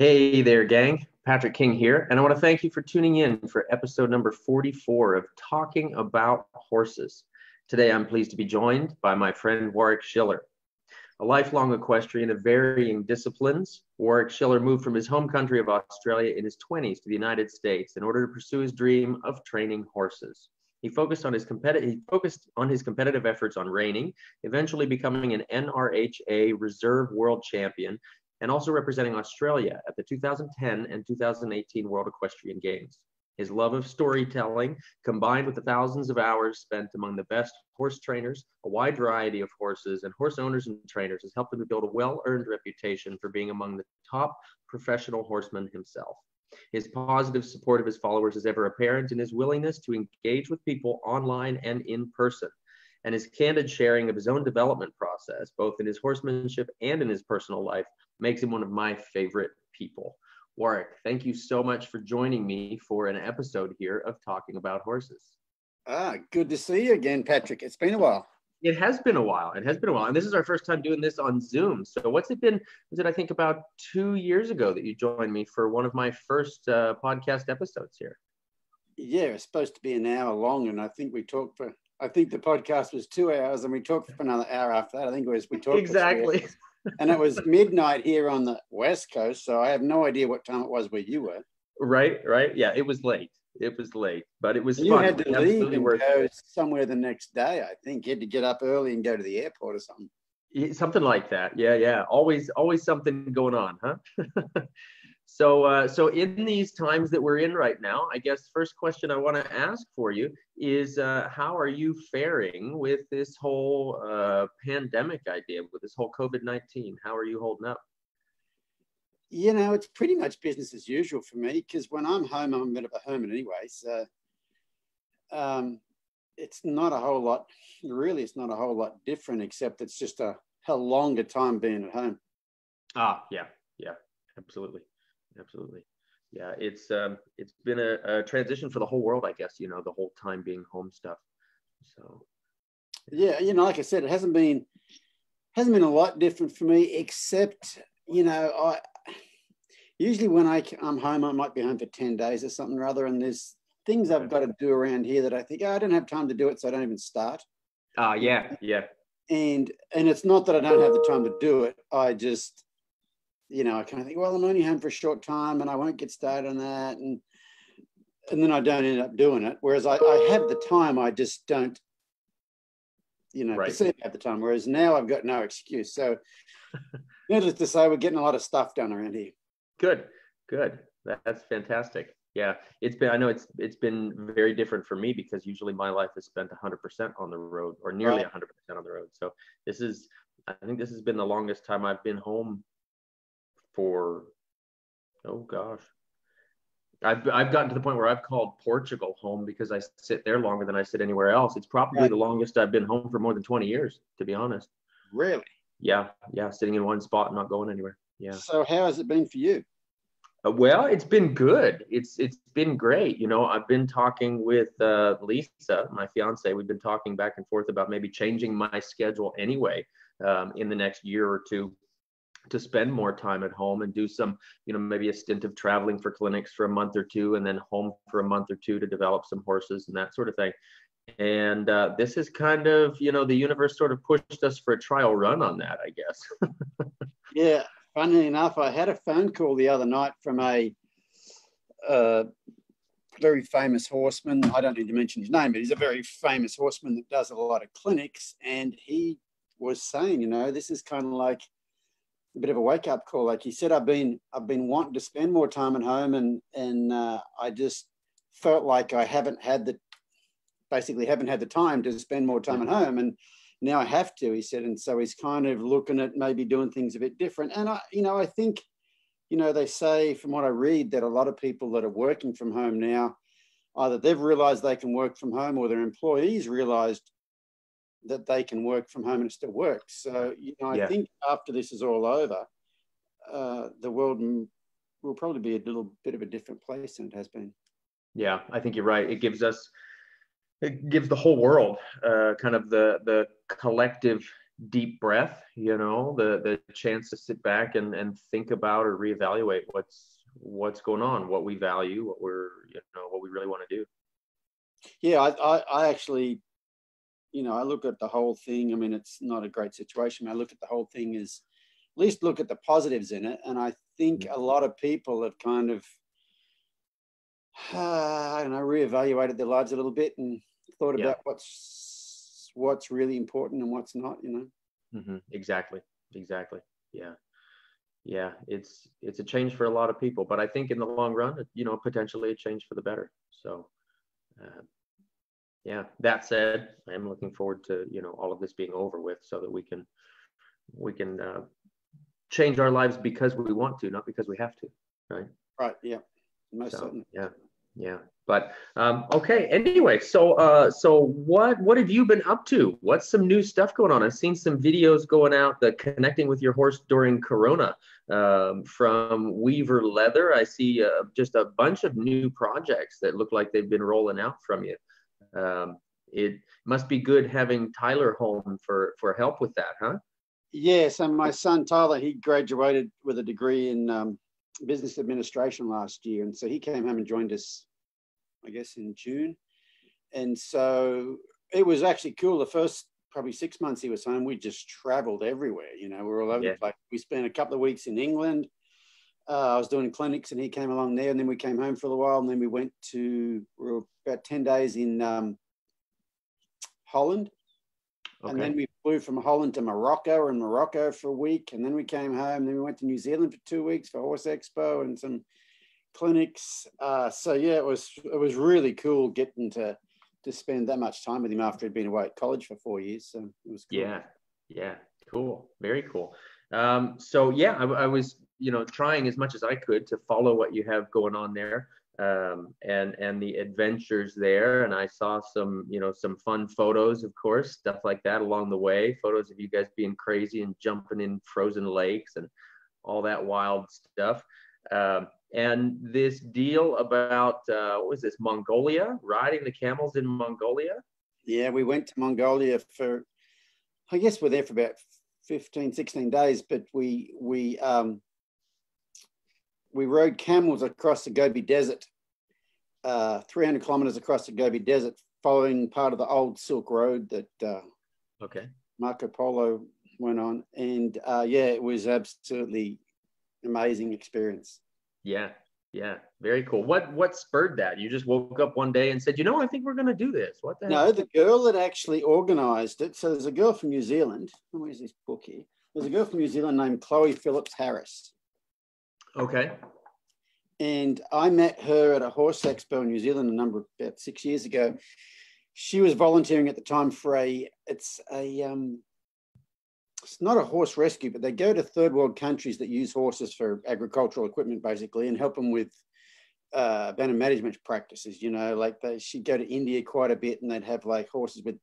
Hey there, gang. Patrick King here, and I want to thank you for tuning in for episode number 44 of Talking About Horses. Today, I'm pleased to be joined by my friend Warwick Schiller. A lifelong equestrian of varying disciplines, Warwick Schiller moved from his home country of Australia in his 20s to the United States in order to pursue his dream of training horses. He focused on his competitive efforts on reining, eventually becoming an NRHA Reserve World Champion, and also representing Australia at the 2010 and 2018 World Equestrian Games. His love of storytelling, combined with the thousands of hours spent among the best horse trainers, a wide variety of horses, and horse owners and trainers, has helped him to build a well-earned reputation for being among the top professional horsemen himself. His positive support of his followers is ever apparent in his willingness to engage with people online and in person, and his candid sharing of his own development process, both in his horsemanship and in his personal life, makes him one of my favorite people. Warwick, thank you so much for joining me for an episode here of Talking About Horses. Good to see you again, Patrick. It's been a while. It has been a while. And this is our first time doing this on Zoom. So what's it been? Was it, I think, about 2 years ago that you joined me for one of my first podcast episodes here? Yeah, it's supposed to be an hour long. And I think the podcast was 2 hours and we talked for another hour after that. I think we talked exactly. And it was midnight here on the West Coast. So I have no idea what time it was where you were. Right. Yeah, it was late. But it was fun. You had to leave and go somewhere the next day, I think. You had to get up early and go to the airport or something. Something like that. Yeah. Always something going on, huh? So in these times that we're in right now, I guess first question I want to ask for you is how are you faring with this whole pandemic idea, with this whole COVID-19? How are you holding up? You know, it's pretty much business as usual for me because when I'm home, I'm a bit of a hermit anyway. So it's not a whole lot, really, it's not a whole lot different, except it's just a longer time being at home. Yeah, absolutely. Yeah, it's been a transition for the whole world, I guess, the whole time being home stuff. So yeah, like I said, it hasn't been a lot different for me, except I usually when I'm home, I might be home for 10 days or something or other, and there's things I've got to do around here that I think I don't have time to do it, so I don't even start. Yeah. And it's not that I don't have the time to do it. I just I kind of think, well, I'm only home for a short time and I won't get started on that. And then I don't end up doing it. Whereas I have the time, I just don't, perceive I have the time. Whereas now I've got no excuse. So needless to say, we're getting a lot of stuff done around here. Good. That's fantastic. Yeah, it's been very different for me because usually my life is spent 100% on the road or nearly 100% on the road. So I think this has been the longest time I've been home for, oh gosh, I've gotten to the point where I've called Portugal home because I sit there longer than I sit anywhere else. It's probably the longest I've been home for more than 20 years, to be honest. Really? Yeah, sitting in one spot and not going anywhere. Yeah. So how has it been for you? Well, it's been good. It's been great. I've been talking with Lisa, my fiance. We've been talking back and forth about maybe changing my schedule anyway in the next year or two, to spend more time at home and do some, maybe a stint of traveling for clinics for a month or two and then home for a month or two to develop some horses and that sort of thing. And this is kind of, the universe sort of pushed us for a trial run on that, I guess. Yeah. Funnily enough, I had a phone call the other night from a very famous horseman. I don't need to mention his name, but he's a very famous horseman that does a lot of clinics. And he was saying, this is kind of like a bit of a wake-up call. Like he said, I've been wanting to spend more time at home, and I just felt like I haven't had the time to spend more time at home, and now I have to, he said. And so he's kind of looking at maybe doing things a bit different. And I think, they say from what I read that a lot of people that are working from home now, either they've realized they can work from home or their employees realized that they can work from home and it still works. So, I think after this is all over, the world will probably be a little bit of a different place than it has been. Yeah, I think you're right. It gives the whole world kind of the collective deep breath, the chance to sit back and think about or reevaluate what's going on, what we value, what we really want to do. Yeah, I actually, I look at the whole thing. I mean, it's not a great situation. I look at the whole thing as, at least look at the positives in it. And I think a lot of people have kind of, I don't know, reevaluated their lives a little bit and thought about what's really important and what's not, Exactly. Yeah. It's a change for a lot of people, but I think in the long run, potentially a change for the better. So, that said, I am looking forward to, all of this being over with so that we can change our lives because we want to, not because we have to. Right. Yeah. Most certainly. Yeah. But okay. Anyway, so what have you been up to? What's some new stuff going on? I've seen some videos going out that connecting with your horse during Corona from Weaver Leather. I see just a bunch of new projects that look like they've been rolling out from you. It must be good having Tyler home for help with that, huh? Yes, and my son Tyler, he graduated with a degree in business administration last year, and so he came home and joined us, I guess, in June. And so it was actually cool. The first probably 6 months he was home, we just traveled everywhere. We were all over the place. We spent a couple of weeks in England. I was doing clinics and he came along there, and then we came home for a while, and then we were about 10 days in Holland. Okay. And then we flew from Holland to Morocco, or in Morocco for a week. And then we came home, and then we went to New Zealand for 2 weeks for Horse Expo and some clinics. So yeah, it was really cool getting to spend that much time with him after he'd been away at college for 4 years. So it was cool. Yeah. Cool. Very cool. So yeah, I was, trying as much as I could to follow what you have going on there. And the adventures there. And I saw some fun photos, of course, stuff like that along the way, photos of you guys being crazy and jumping in frozen lakes and all that wild stuff. And this deal about, what was this, Mongolia, riding the camels in Mongolia? Yeah, we went to Mongolia for, I guess we're there for about 15, 16 days, but we rode camels across the Gobi Desert, 300 kilometers across the Gobi Desert, following part of the old Silk Road that Marco Polo went on. And it was absolutely amazing experience. Yeah, very cool. What spurred that? You just woke up one day and said, I think we're going to do this. What the hell? No, the girl that actually organized it. So there's a girl from New Zealand. Where's this book here? There's a girl from New Zealand named Chloe Phillips Harris. Okay. And I met her at a horse expo in New Zealand about 6 years ago. She was volunteering at the time for it's not a horse rescue, but they go to third world countries that use horses for agricultural equipment, basically, and help them with better management practices. She'd go to India quite a bit, and they'd have like horses with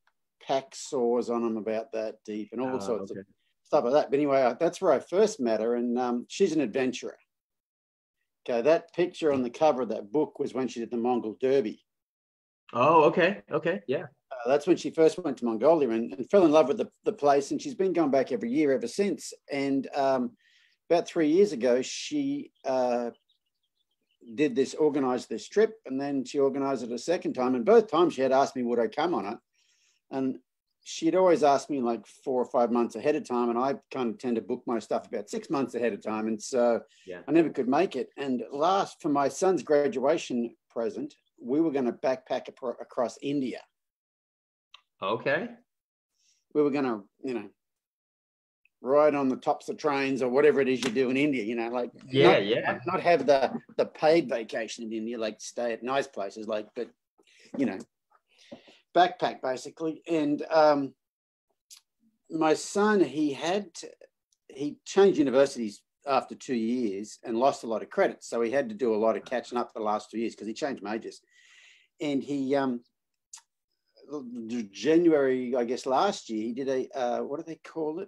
pack saws on them about that deep and all sorts of stuff like that. But anyway, that's where I first met her, and she's an adventurer. Okay, that picture on the cover of that book was when she did the Mongol Derby. Oh, okay, yeah. That's when she first went to Mongolia and fell in love with the place, and she's been going back every year ever since. And about 3 years ago, she organized this trip, and then she organized it a second time. And both times she had asked me, would I come on it? And she'd always asked me like 4 or 5 months ahead of time, and I kind of tend to book my stuff about 6 months ahead of time. And so I never could make it. And for my son's graduation present, we were going to backpack across India. Okay. We were going to, ride on the tops of trains or whatever it is you do in India, not have the paid vacation in India, like stay at nice places, but backpack basically. And my son, he changed universities after 2 years and lost a lot of credits, so he had to do a lot of catching up the last 2 years because he changed majors. And he January, I guess last year, he did what do they call it,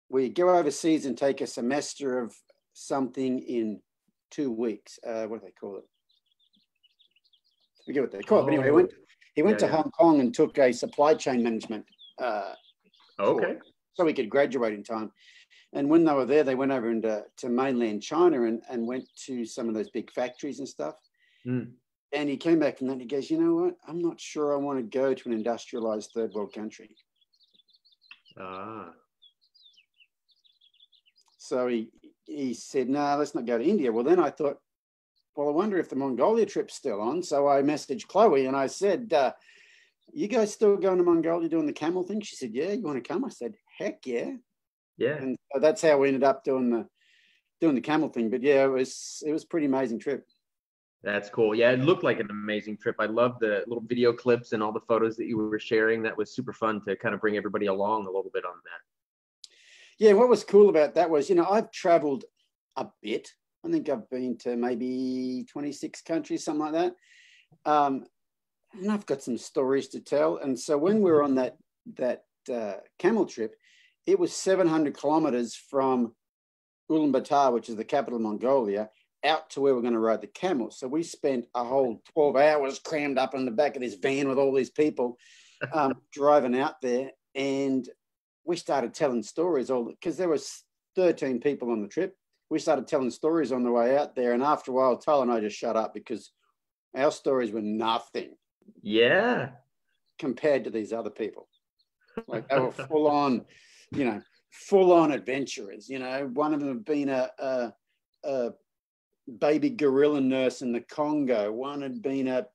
where you go overseas and take a semester of something in 2 weeks. What do they call it? I forget what they call it. But anyway, he went to Hong Kong and took a supply chain management course, Okay. so he could graduate in time. And when they were there, they went over into mainland China and went to some of those big factories and stuff. Mm. And he came back from that and he goes, you know what? I'm not sure I want to go to an industrialized third world country. Ah. So he said, no, let's not go to India. Well, then I thought, well, I wonder if the Mongolia trip's still on. So I messaged Chloe and I said, you guys still going to Mongolia doing the camel thing? She said, yeah, you want to come? I said, heck yeah. Yeah. And so that's how we ended up doing the camel thing. But yeah, it was a pretty amazing trip. That's cool. Yeah, it looked like an amazing trip. I love the little video clips and all the photos that you were sharing. That was super fun to kind of bring everybody along a little bit on that. Yeah, what was cool about that was, I've traveled a bit. I think I've been to maybe 26 countries, something like that. And I've got some stories to tell. And so when we were on that camel trip, it was 700 kilometers from Ulaanbaatar, which is the capital of Mongolia, out to where we're going to ride the camels. So we spent a whole 12 hours crammed up in the back of this van with all these people driving out there. And we started telling stories, because there was 13 people on the trip. We started telling stories on the way out there. And after a while, Tyler and I just shut up because our stories were nothing. Yeah. Compared to these other people. Like they were full on adventurers. One of them had been a baby gorilla nurse in the Congo. One had been a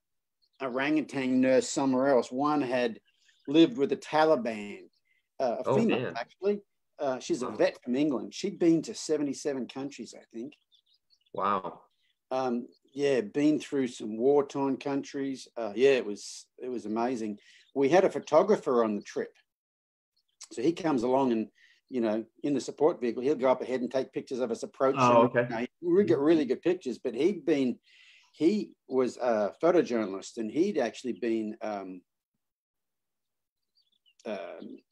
orangutan nurse somewhere else. One had lived with the Taliban, a female, man. Actually. She's a vet from England. She'd been to 77 countries, I think. Wow. Been through some war-torn countries. It was amazing. We had a photographer on the trip. So he comes along and, in the support vehicle, he'll go up ahead and take pictures of us approaching. Oh, okay. We get really good pictures, but he was a photojournalist and he'd actually been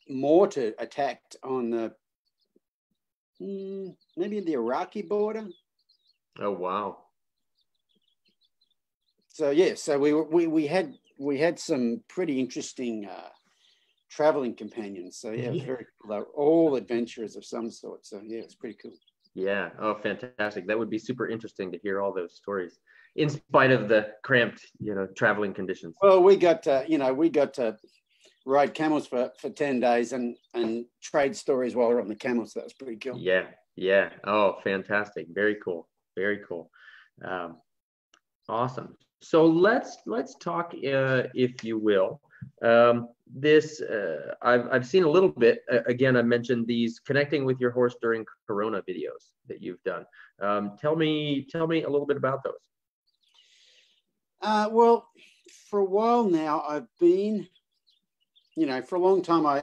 mortar attacked on maybe the Iraqi border. Oh, wow. So we had some pretty interesting traveling companions. So yeah, it was very cool. They're all adventurers of some sort. So yeah, it's pretty cool. Yeah. Oh, fantastic. That would be super interesting to hear all those stories, in spite of the cramped, traveling conditions. Well, we got to ride camels for 10 days and trade stories while we're on the camels. So that was pretty cool. Yeah. Yeah. Oh, fantastic. Very cool. Very cool. Awesome. So let's talk, if you will. I've seen a little bit. Again, I mentioned these connecting with your horse during Corona videos that you've done. Tell me a little bit about those. Well, for a while now, I've been, for a long time, I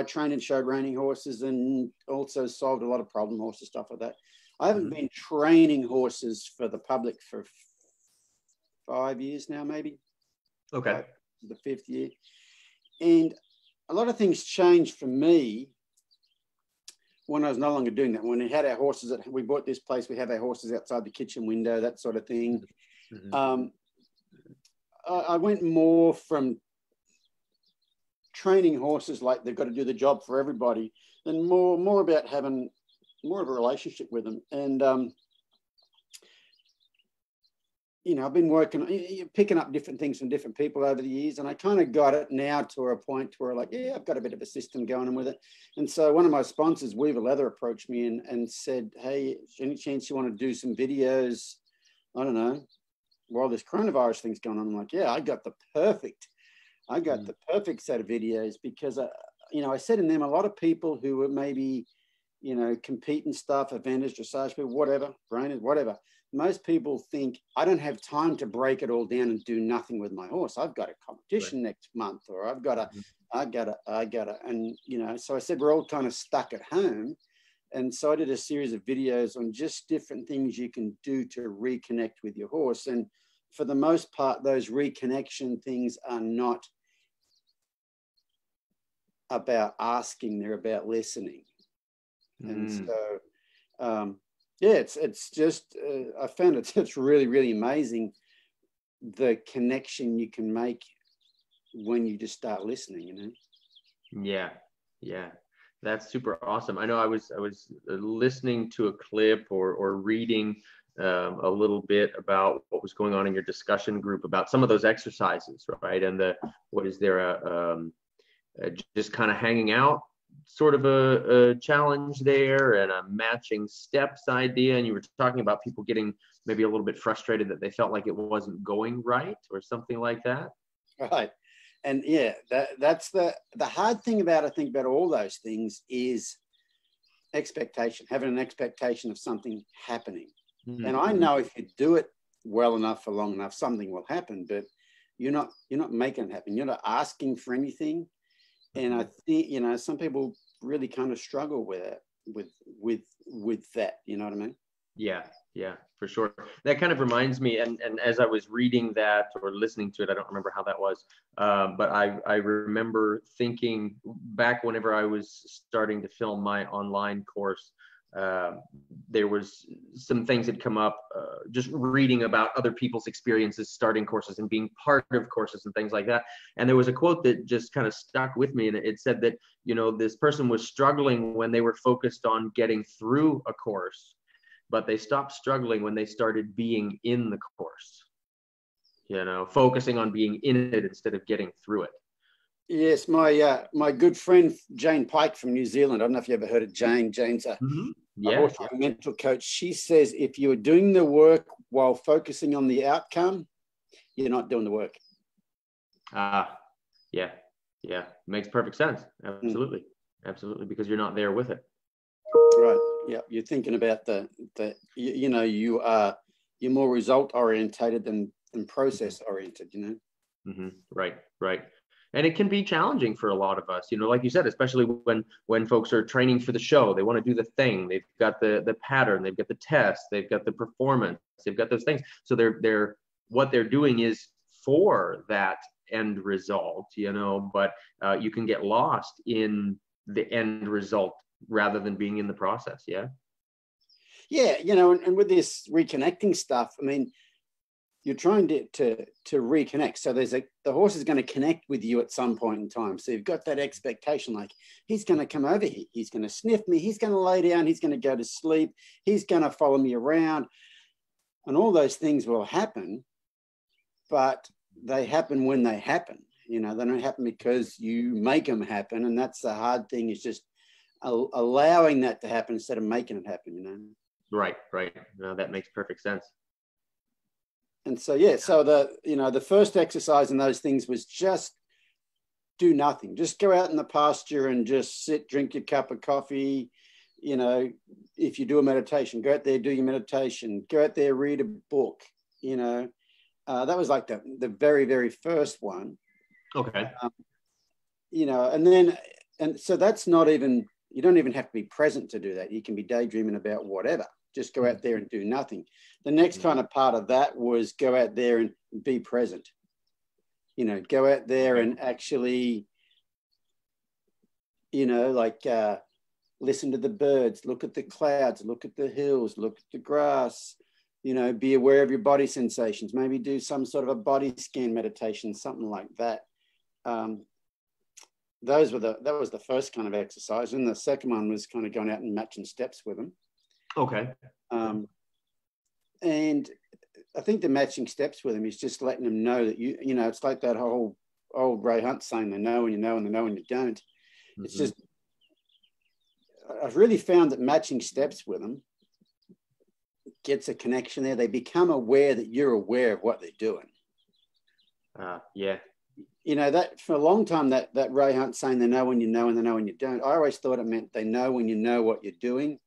trained and showed reining horses and also solved a lot of problem horses, stuff like that. I haven't been training horses for the public for 5 years now, maybe. Okay. The 5th year. And a lot of things changed for me when I was no longer doing that. When we had our horses, we bought this place, we have our horses outside the kitchen window, that sort of thing. Mm-hmm. I went more from training horses like they've got to do the job for everybody, and more about having more of a relationship with them. And I've been picking up different things from different people over the years, and I kind of got it now to a point where I've got a bit of a system going on with it. And so one of my sponsors, Weaver Leather, approached me and said, hey, any chance you want to do some videos, I don't know, while this coronavirus thing's going on? I'm like, yeah, I got the perfect set of videos, because, I said in them, a lot of people who were maybe, competing stuff, eventers, dressage people, whatever, trainers, whatever. Most people think I don't have time to break it all down and do nothing with my horse. I've got a competition next month, or I gotta. And, so I said, we're all kind of stuck at home. And so I did a series of videos on just different things you can do to reconnect with your horse. And for the most part, those reconnection things are not about asking, they're about listening. And so, it's just, I found it's really, really amazing the connection you can make when you just start listening, Yeah. Yeah, that's super awesome. I know I was listening to a clip or reading a little bit about what was going on in your discussion group about some of those exercises, right? And what is there just kind of hanging out sort of a challenge there and a matching steps idea. And you were talking about people getting maybe a little bit frustrated that they felt like it wasn't going right or something like that. Right. And yeah, that's the hard thing about, I think, about all those things is expectation, having an expectation of something happening. Mm-hmm. And I know if you do it well enough for long enough, something will happen, but you're not making it happen. You're not asking for anything. And I think, you know, some people really kind of struggle with it, with that, you know what I mean? Yeah, for sure. That kind of reminds me, and as I was reading that or listening to it, I don't remember how that was, but I remember thinking back whenever I was starting to film my online course, there was some things that come up just reading about other people's experiences starting courses and being part of courses and things like that. And there was a quote that just kind of stuck with me, and it said that, you know, this person was struggling when they were focused on getting through a course, but they stopped struggling when they started being in the course, you know, focusing on being in it instead of getting through it. Yes, my good friend Jane Pike from New Zealand, I don't know if you ever heard of Jane. Jane's a mental coach. She says if you are doing the work while focusing on the outcome, you're not doing the work. Yeah, makes perfect sense. Absolutely. Absolutely, because you're not there with it. Right. Yeah, you're thinking about you know, you're more result orientated than process oriented, you know. Mm-hmm. Right. And it can be challenging for a lot of us, you know, like you said, especially when folks are training for the show. They want to do the thing. They've got the pattern. They've got the test. They've got the performance. They've got those things. So they're what they're doing is for that end result, you know. But you can get lost in the end result rather than being in the process. Yeah, you know, and with this reconnecting stuff, I mean, you're trying to reconnect. So the horse is going to connect with you at some point in time. So you've got that expectation, like he's going to come over here, he's going to sniff me, he's going to lay down, he's going to go to sleep, he's going to follow me around, and all those things will happen, but they happen when they happen. You know, they don't happen because you make them happen, and that's the hard thing, is just allowing that to happen instead of making it happen, you know. Right. No, that makes perfect sense. And so, so the first exercise in those things was just do nothing. Just go out in the pasture and just sit, drink your cup of coffee. You know, if you do a meditation, go out there, do your meditation, go out there, read a book, you know. That was like the very, very first one. Okay. You know, and so that's not even, you don't even have to be present to do that. You can be daydreaming about whatever. Just go out there and do nothing. The next kind of part of that was go out there and be present. You know, go out there and actually, you know, like listen to the birds, look at the clouds, look at the hills, look at the grass, you know, be aware of your body sensations, maybe do some sort of a body scan meditation, something like that. That was the first kind of exercise. And the second one was kind of going out and matching steps with them. Okay. And I think the matching steps with them is just letting them know that you know, it's like that whole old Ray Hunt saying, they know when you know and they know when you don't. Mm-hmm. It's just, I've really found that matching steps with them gets a connection there. They become aware that you're aware of what they're doing. Yeah. You know, that for a long time, that Ray Hunt saying they know when you know and they know when you don't, I always thought it meant they know when you know what you're doing,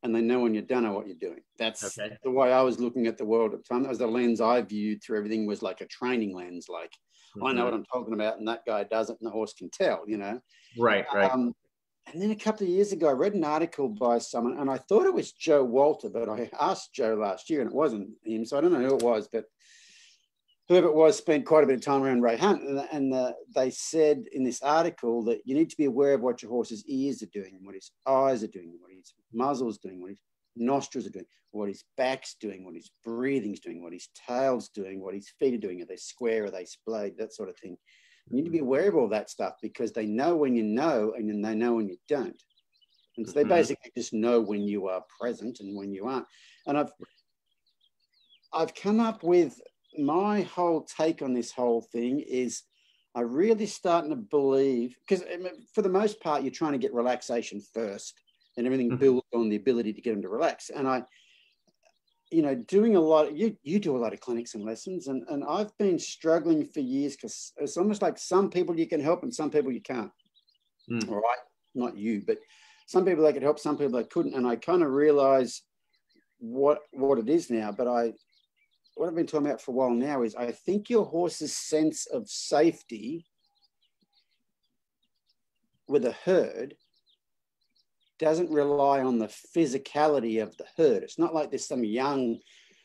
and they know when you don't know what you're doing. That's the way I was looking at the world at the time. That was the lens I viewed through everything, was like a training lens. Like, I know what I'm talking about, and that guy doesn't, and the horse can tell, you know? Right. And then a couple of years ago, I read an article by someone, and I thought it was Joe Walter, but I asked Joe last year, and it wasn't him, so I don't know who it was, but whoever it was spent quite a bit of time around Ray Hunt, and they said in this article that you need to be aware of what your horse's ears are doing, and what his eyes are doing, what his muzzle's doing, what his nostrils are doing, what his back's doing, what his breathing's doing, what his tail's doing, what his feet are doing. Are they square? Are they splayed? That sort of thing. You need to be aware of all that stuff because they know when you know, and then they know when you don't. And so they basically just know when you are present and when you aren't. And I've come up with my whole take on this whole thing is I really starting to believe, because for the most part, you're trying to get relaxation first and everything builds on the ability to get them to relax. And doing a lot, you do a lot of clinics and lessons, and I've been struggling for years because it's almost like some people you can help and some people you can't. All right, not you, but some people they could help, some people they couldn't. And I kind of realize what it is now. But what I've been talking about for a while now is I think your horse's sense of safety with a herd doesn't rely on the physicality of the herd. It's not like there's some young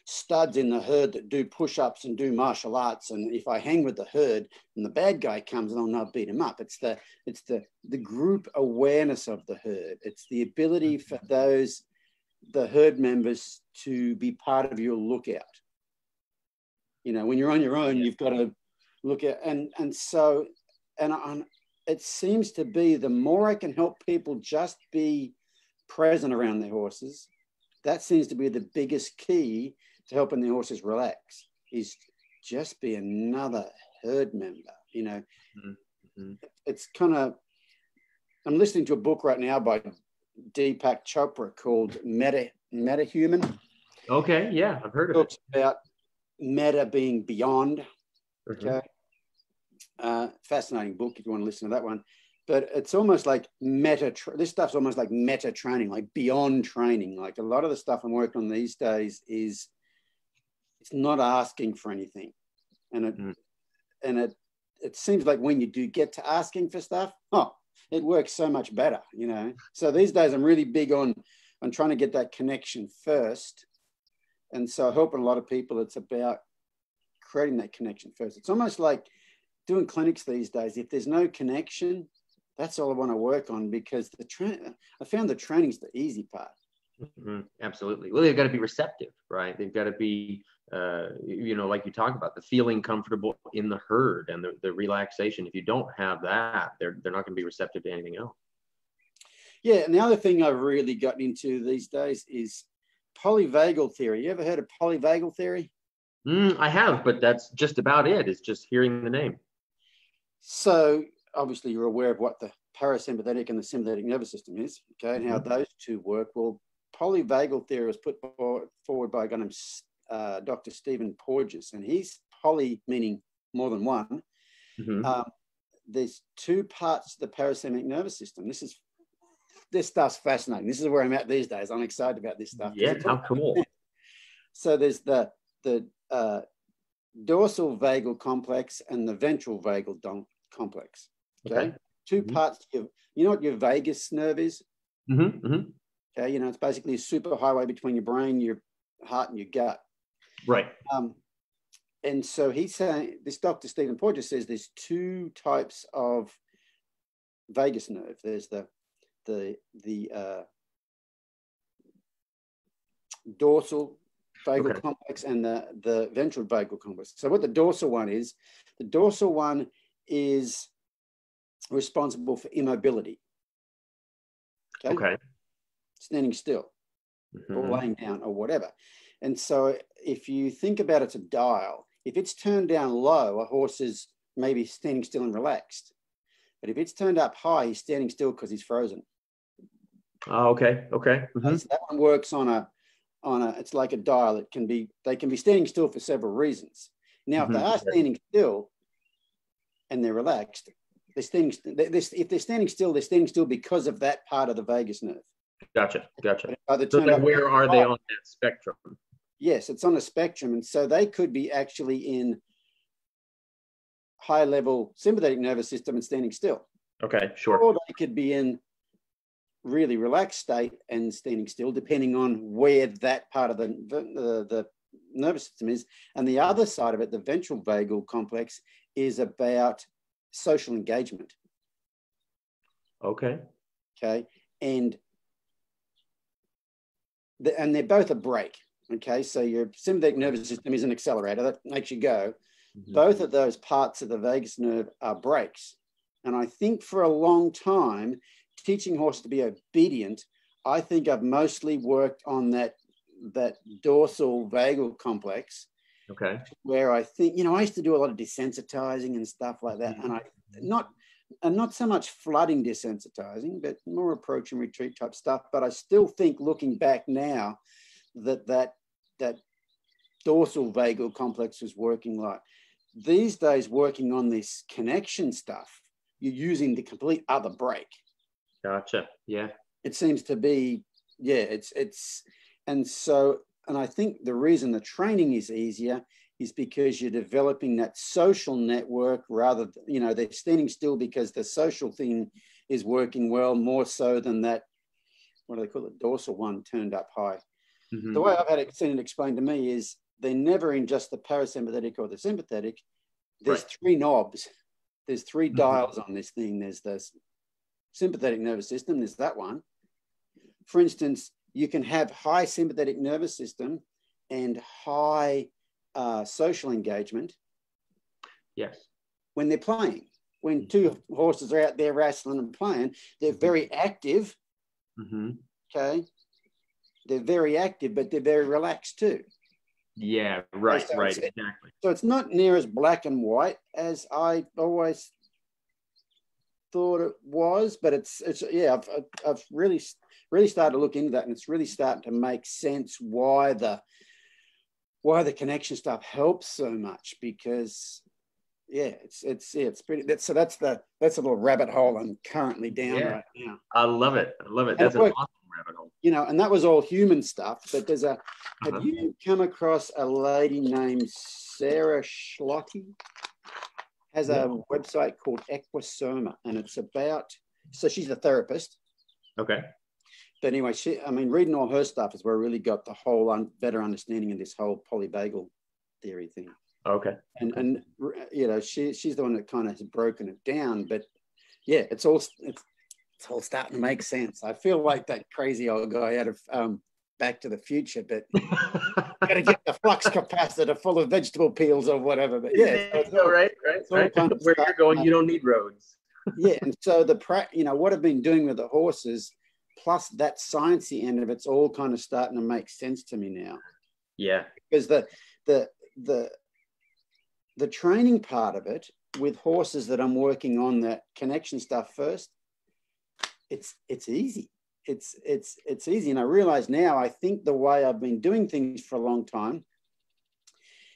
studs in the herd that do push-ups and do martial arts. And if I hang with the herd and the bad guy comes along, I'll beat him up. It's the group awareness of the herd. It's the ability for the herd members to be part of your lookout. When you're on your own, you've got to look at, and it seems to be the more I can help people just be present around their horses, that seems to be the biggest key to helping the horses relax, is just be another herd member. It's kind of, I'm listening to a book right now by Deepak Chopra called Meta-Human. Okay, yeah, I've heard of it. Talks about meta being beyond. Okay. Fascinating book if you want to listen to that one. But it's almost like this stuff's almost like meta training, like beyond training. Like a lot of the stuff I'm working on these days is it's not asking for anything. And it seems like when you do get to asking for stuff, it works so much better, So these days I'm really big on trying to get that connection first. And so helping a lot of people, it's about creating that connection first. It's almost like doing clinics these days. If there's no connection, that's all I want to work on, because I found the training's the easy part. Absolutely. Well, they've got to be receptive, right? They've got to be, like you talk about, the feeling comfortable in the herd and the relaxation. If you don't have that, they're not going to be receptive to anything else. Yeah. And the other thing I've really gotten into these days is polyvagal theory. You ever heard of polyvagal theory? I have, but that's just about it. It's just hearing the name. So obviously you're aware of what the parasympathetic and the sympathetic nervous system is, okay, and how those two work. Well, polyvagal theory was put forward by a guy named Dr. Stephen Porges, and he's poly meaning more than one. There's two parts to the parasympathetic nervous system. This stuff's fascinating. This is where I'm at these days. I'm excited about this stuff. Yeah, how cool. So there's the dorsal vagal complex and the ventral vagal complex. Okay. Two parts. You know what your vagus nerve is? Okay. It's basically a super highway between your brain, your heart, and your gut. Right. And so he's saying, this Dr. Stephen Porges says there's two types of vagus nerve. There's the dorsal vagal complex and the ventral vagal complex. So what the dorsal one is responsible for immobility. Okay. Standing still or laying down or whatever. And so if you think about it's a dial, if it's turned down low, a horse is maybe standing still and relaxed. But if it's turned up high, he's standing still because he's frozen. Oh, okay. So that one works on a it's like a dial. They can be standing still for several reasons. Now, if they are standing still and they're relaxed, if they're standing still because of that part of the vagus nerve. Gotcha. So where are they on that spectrum? Yes, it's on a spectrum. And so they could be actually in high level sympathetic nervous system and standing still. Okay, sure. Or they could be in really relaxed state and standing still, depending on where that part of the nervous system is. And the other side of it, the ventral vagal complex, is about social engagement. Okay. And they're both a brake. Okay, so your sympathetic nervous system is an accelerator that makes you go. both of those parts of the vagus nerve are brakes. And I think for a long time, teaching horse to be obedient, I think I've mostly worked on that dorsal vagal complex. Okay. Where I think, I used to do a lot of desensitizing and stuff like that. And not so much flooding desensitizing, but more approach and retreat type stuff. But I still think, looking back now, that dorsal vagal complex was working right. These days, working on this connection stuff, you're using the complete other brake. Gotcha. Yeah. It seems to be, and I think the reason the training is easier is because you're developing that social network rather than, they're standing still because the social thing is working well, more so than that, what do they call it, dorsal one turned up high. Mm-hmm. The way I've had it seen and explained to me is they're never in just the parasympathetic or the sympathetic. There's three knobs. There's three dials on this thing. There's the sympathetic nervous system. There's that one. For instance, you can have high sympathetic nervous system and high social engagement. Yes. When they're playing. When two horses are out there wrestling and playing, they're very active. Mm-hmm. Okay. They're very active, but they're very relaxed too. Yeah, right, exactly. So it's not near as black and white as I always thought it was, but it's I've really started to look into that, and it's really starting to make sense why the connection stuff helps so much, because it's pretty. So that's a little rabbit hole I'm currently down right now. I love it. That's an awesome rabbit hole. And that was all human stuff. But there's have you come across a lady named Sarah Schlocke? Has a website called Equisoma, and it's about. So she's a therapist. Okay. But anyway, reading all her stuff is where I really got the whole better understanding of this whole polyvagal theory thing. Okay. And she's the one that kind of has broken it down. But yeah, it's all starting to make sense. I feel like that crazy old guy out of Back to the Future, but got to get the flux capacitor full of vegetable peels or whatever. But yeah, right. Where you're going, you don't need roads. Yeah, and so what I've been doing with the horses, plus that sciencey end of it's all kind of starting to make sense to me now. Yeah, because the training part of it with horses that I'm working on, that connection stuff first, it's easy. It's easy, and I realize now, I think the way I've been doing things for a long time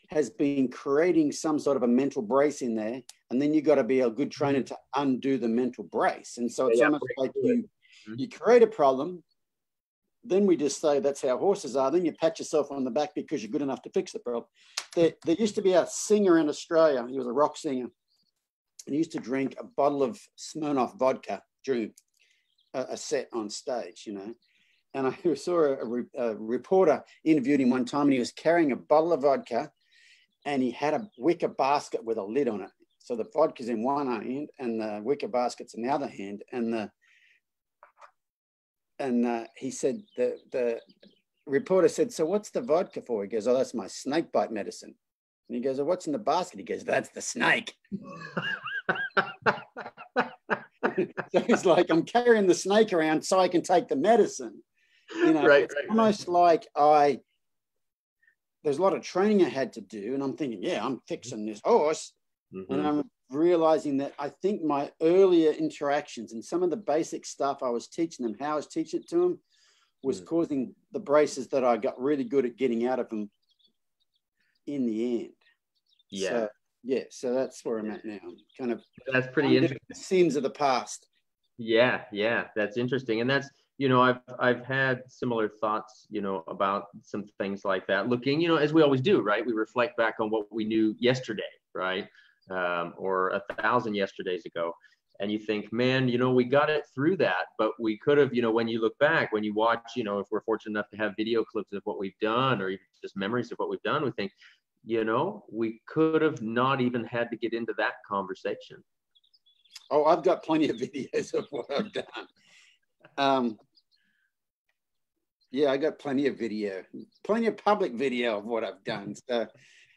has been creating some sort of a mental brace in there, and then you got to be a good trainer to undo the mental brace. And so it's almost like you create a problem, then we just say that's how horses are, then you pat yourself on the back because you're good enough to fix the problem. There used to be a singer in Australia, he was a rock singer, and he used to drink a bottle of Smirnoff vodka during a set on stage, and I saw a reporter interviewed him one time, and he was carrying a bottle of vodka, and he had a wicker basket with a lid on it. So the vodka's in one hand and the wicker basket's in the other hand. And he said, the reporter said, "So what's the vodka for?" He goes, "Oh, that's my snake bite medicine." And he goes, "Oh, what's in the basket?" He goes, "That's the snake." So he's like, "I'm carrying the snake around so I can take the medicine." It's almost like there's a lot of training I had to do, and I'm thinking, I'm fixing this horse. Mm-hmm. And I'm realizing that I think my earlier interactions and some of the basic stuff I was teaching them, how I was teaching it to them, was causing the braces that I got really good at getting out of them in the end. Yeah. So that's where I'm at now. That's pretty interesting. The sins of the past. Yeah, that's interesting. And that's, I've had similar thoughts, about some things like that. Looking, as we always do, right? We reflect back on what we knew yesterday, right? Or 1,000 yesterdays ago. And you think, man, we got it through that, but we could have, when you look back, when you watch, if we're fortunate enough to have video clips of what we've done, or even just memories of what we've done, we think, we could have not even had to get into that conversation. Oh, I've got plenty of videos of what I've done. I got plenty of public video of what I've done. So,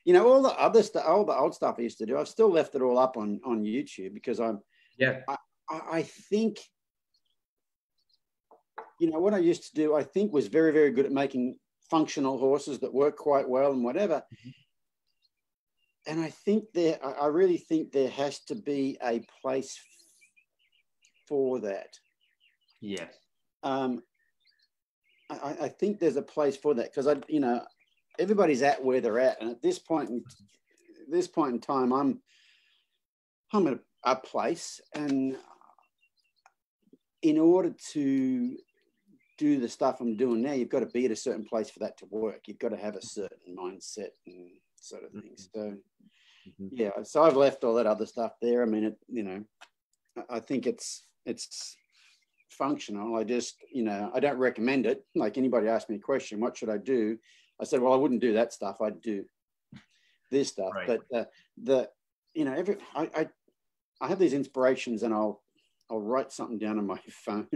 You know, all the other stuff, all the old stuff I used to do, I've still left it all up on YouTube because I think, you know, what I used to do, I think was very, very good at making functional horses that work quite well and whatever. And I really think there has to be a place for that. Yes. I think there's a place for that because you know, everybody's at where they're at, and at this point in time, I'm at a place, and in order to do the stuff I'm doing now, you've got to be at a certain place for that to work. You've got to have a certain mindset and sort of things. So, yeah. So I've left all that other stuff there. I mean, you know, I think it's functional. I just, you know, I don't recommend it. Like anybody asked me a question, what should I do? I said, well, I wouldn't do that stuff. I'd do this stuff. Right. But you know, I have these inspirations, and I'll write something down on my phone,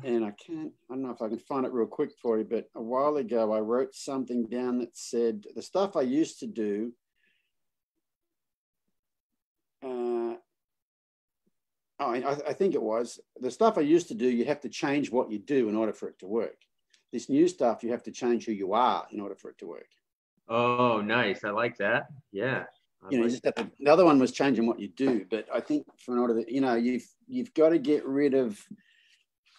and I don't know if I can find it real quick for you, but a while ago I wrote something down that said the stuff I used to do. I think it was the stuff I used to do. You have to change what you do in order for it to work. This new stuff, you have to change who you are in order for it to work. Oh, nice. I like that. Yeah. You know, you just have to, the other one was changing what you do, but I think for in order that, you know, you've got to get rid of,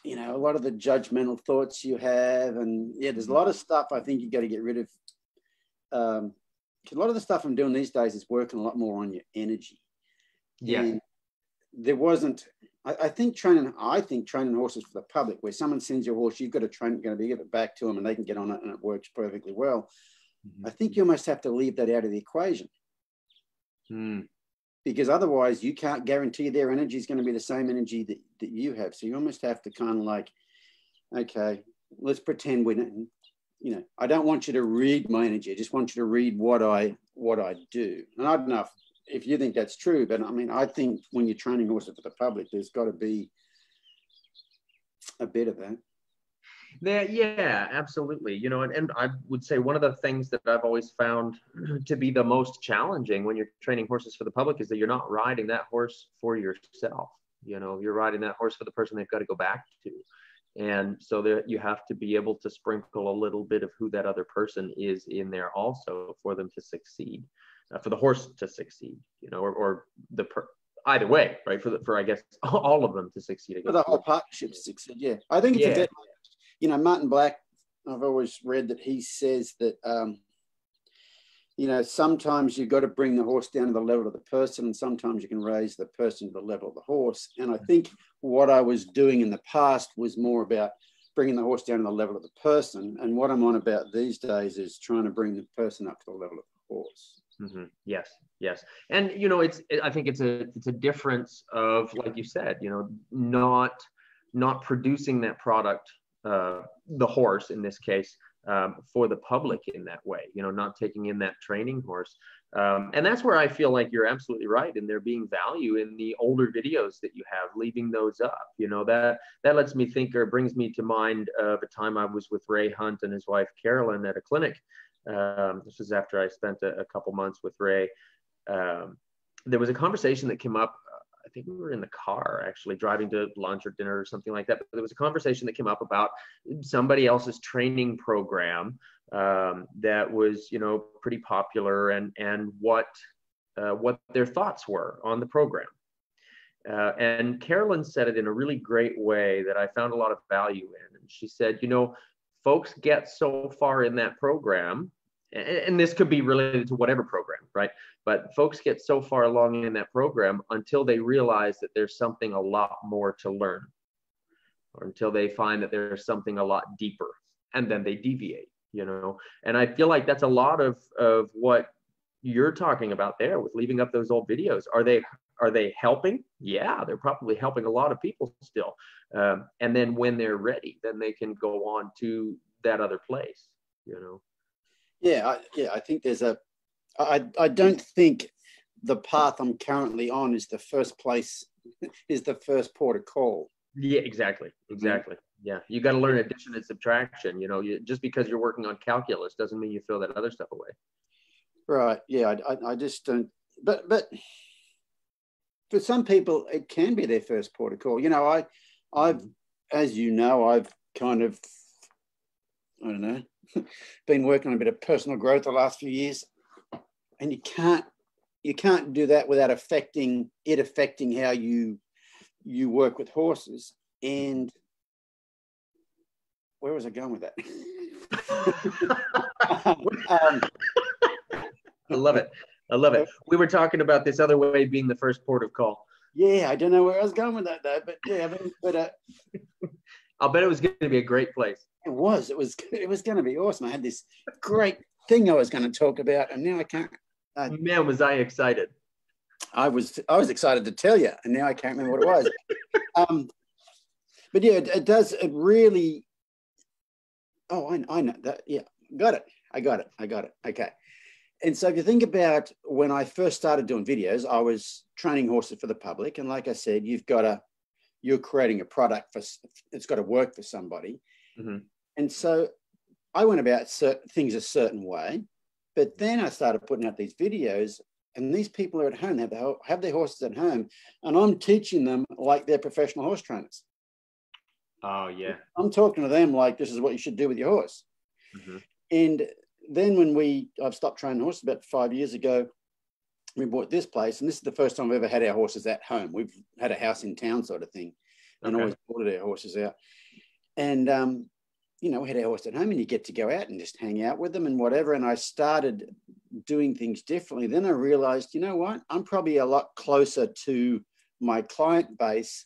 you know, a lot of the judgmental thoughts you have, and yeah, there's a lot of stuff I think you got to get rid of. Because a lot of the stuff I'm doing these days is working a lot more on your energy. Yeah. And there wasn't. I think training horses for the public, where someone sends you a horse, you've got to train, you're going to give it back to them, and they can get on it, and it works perfectly well. I think you almost have to leave that out of the equation. Because otherwise you can't guarantee their energy is going to be the same energy that you have. So you almost have to kind of like, okay, let's pretend we don't, you know, I don't want you to read my energy. I just want you to read what I do. And I don't know if you think that's true, but I mean, I think when you're training horses for the public, there's got to be a bit of that. Yeah, absolutely. You know, and I would say one of the things that I've always found to be the most challenging when you're training horses for the public is that you're not riding that horse for yourself. You know, you're riding that horse for the person they've got to go back to. And so there, you have to be able to sprinkle a little bit of who that other person is in there also for them to succeed, for the horse to succeed, you know, or either way, right? For I guess all of them to succeed. For the whole partnership to succeed, yeah. I think it's a bit. You know, Martin Black, I've always read that he says that, you know, sometimes you've got to bring the horse down to the level of the person, and sometimes you can raise the person to the level of the horse. And I think what I was doing in the past was more about bringing the horse down to the level of the person. And what I'm on about these days is trying to bring the person up to the level of the horse. Yes. And, you know, I think it's a difference of, like you said, you know, not producing that product, the horse in this case, for the public in that way, you know, not taking in that training horse. And that's where I feel like you're absolutely right in there being value in the older videos that you have, leaving those up, you know, that lets me think, or brings me to mind of a time I was with Ray Hunt and his wife, Carolyn, at a clinic. This was after I spent a couple months with Ray. There was a conversation that came up. I think we were in the car actually driving to lunch or dinner or something like that. But there was a conversation that came up about somebody else's training program that was, you know, pretty popular, and what their thoughts were on the program. And Carolyn said it in a really great way that I found a lot of value in. And she said, you know, folks get so far in that program, and this could be related to whatever program, right? But folks get so far along in that program until they realize that there's something a lot more to learn, or until they find that there's something a lot deeper, and then they deviate, you know? And I feel like that's a lot of what you're talking about there with leaving up those old videos. Are they helping? Yeah, they're probably helping a lot of people still. And then when they're ready, then they can go on to that other place, you know? Yeah, I think there's I don't think the path I'm currently on is the first port of call. Yeah, exactly. Yeah, you got to learn addition and subtraction. You know, just because you're working on calculus doesn't mean you throw that other stuff away. Right. Yeah. I just don't. But for some people, it can be their first port of call. I've, as you know, I've kind of, I don't know, been working on a bit of personal growth the last few years, and you can't do that without affecting how you work with horses. And where was I going with that? I love it. I love it. We were talking about this other way being the first port of call. Yeah, I don't know where I was going with that though, but yeah, I'll bet it was going to be a great place. It was going to be awesome. I had this great thing I was going to talk about, and now I can't. Man, was I excited! I was excited to tell you, and now I can't remember what it was. But yeah, it does. It really. Oh, I know that. Yeah, got it. I got it. Okay. And so if you think about when I first started doing videos, I was training horses for the public. And like I said, you're creating a product it's got to work for somebody. Mm-hmm. And so I went about things a certain way, but then I started putting out these videos, and these people are at home, they have their horses at home, and I'm teaching them like they're professional horse trainers. Oh, yeah. I'm talking to them like this is what you should do with your horse. Mm-hmm. And then I've stopped training horses about 5 years ago, we bought this place, and this is the first time we've ever had our horses at home. We've had a house in town sort of thing, and always boarded our horses out. And, we had our horses at home, and you get to go out and just hang out with them and whatever. And I started doing things differently. Then I realized, you know what? I'm probably a lot closer to my client base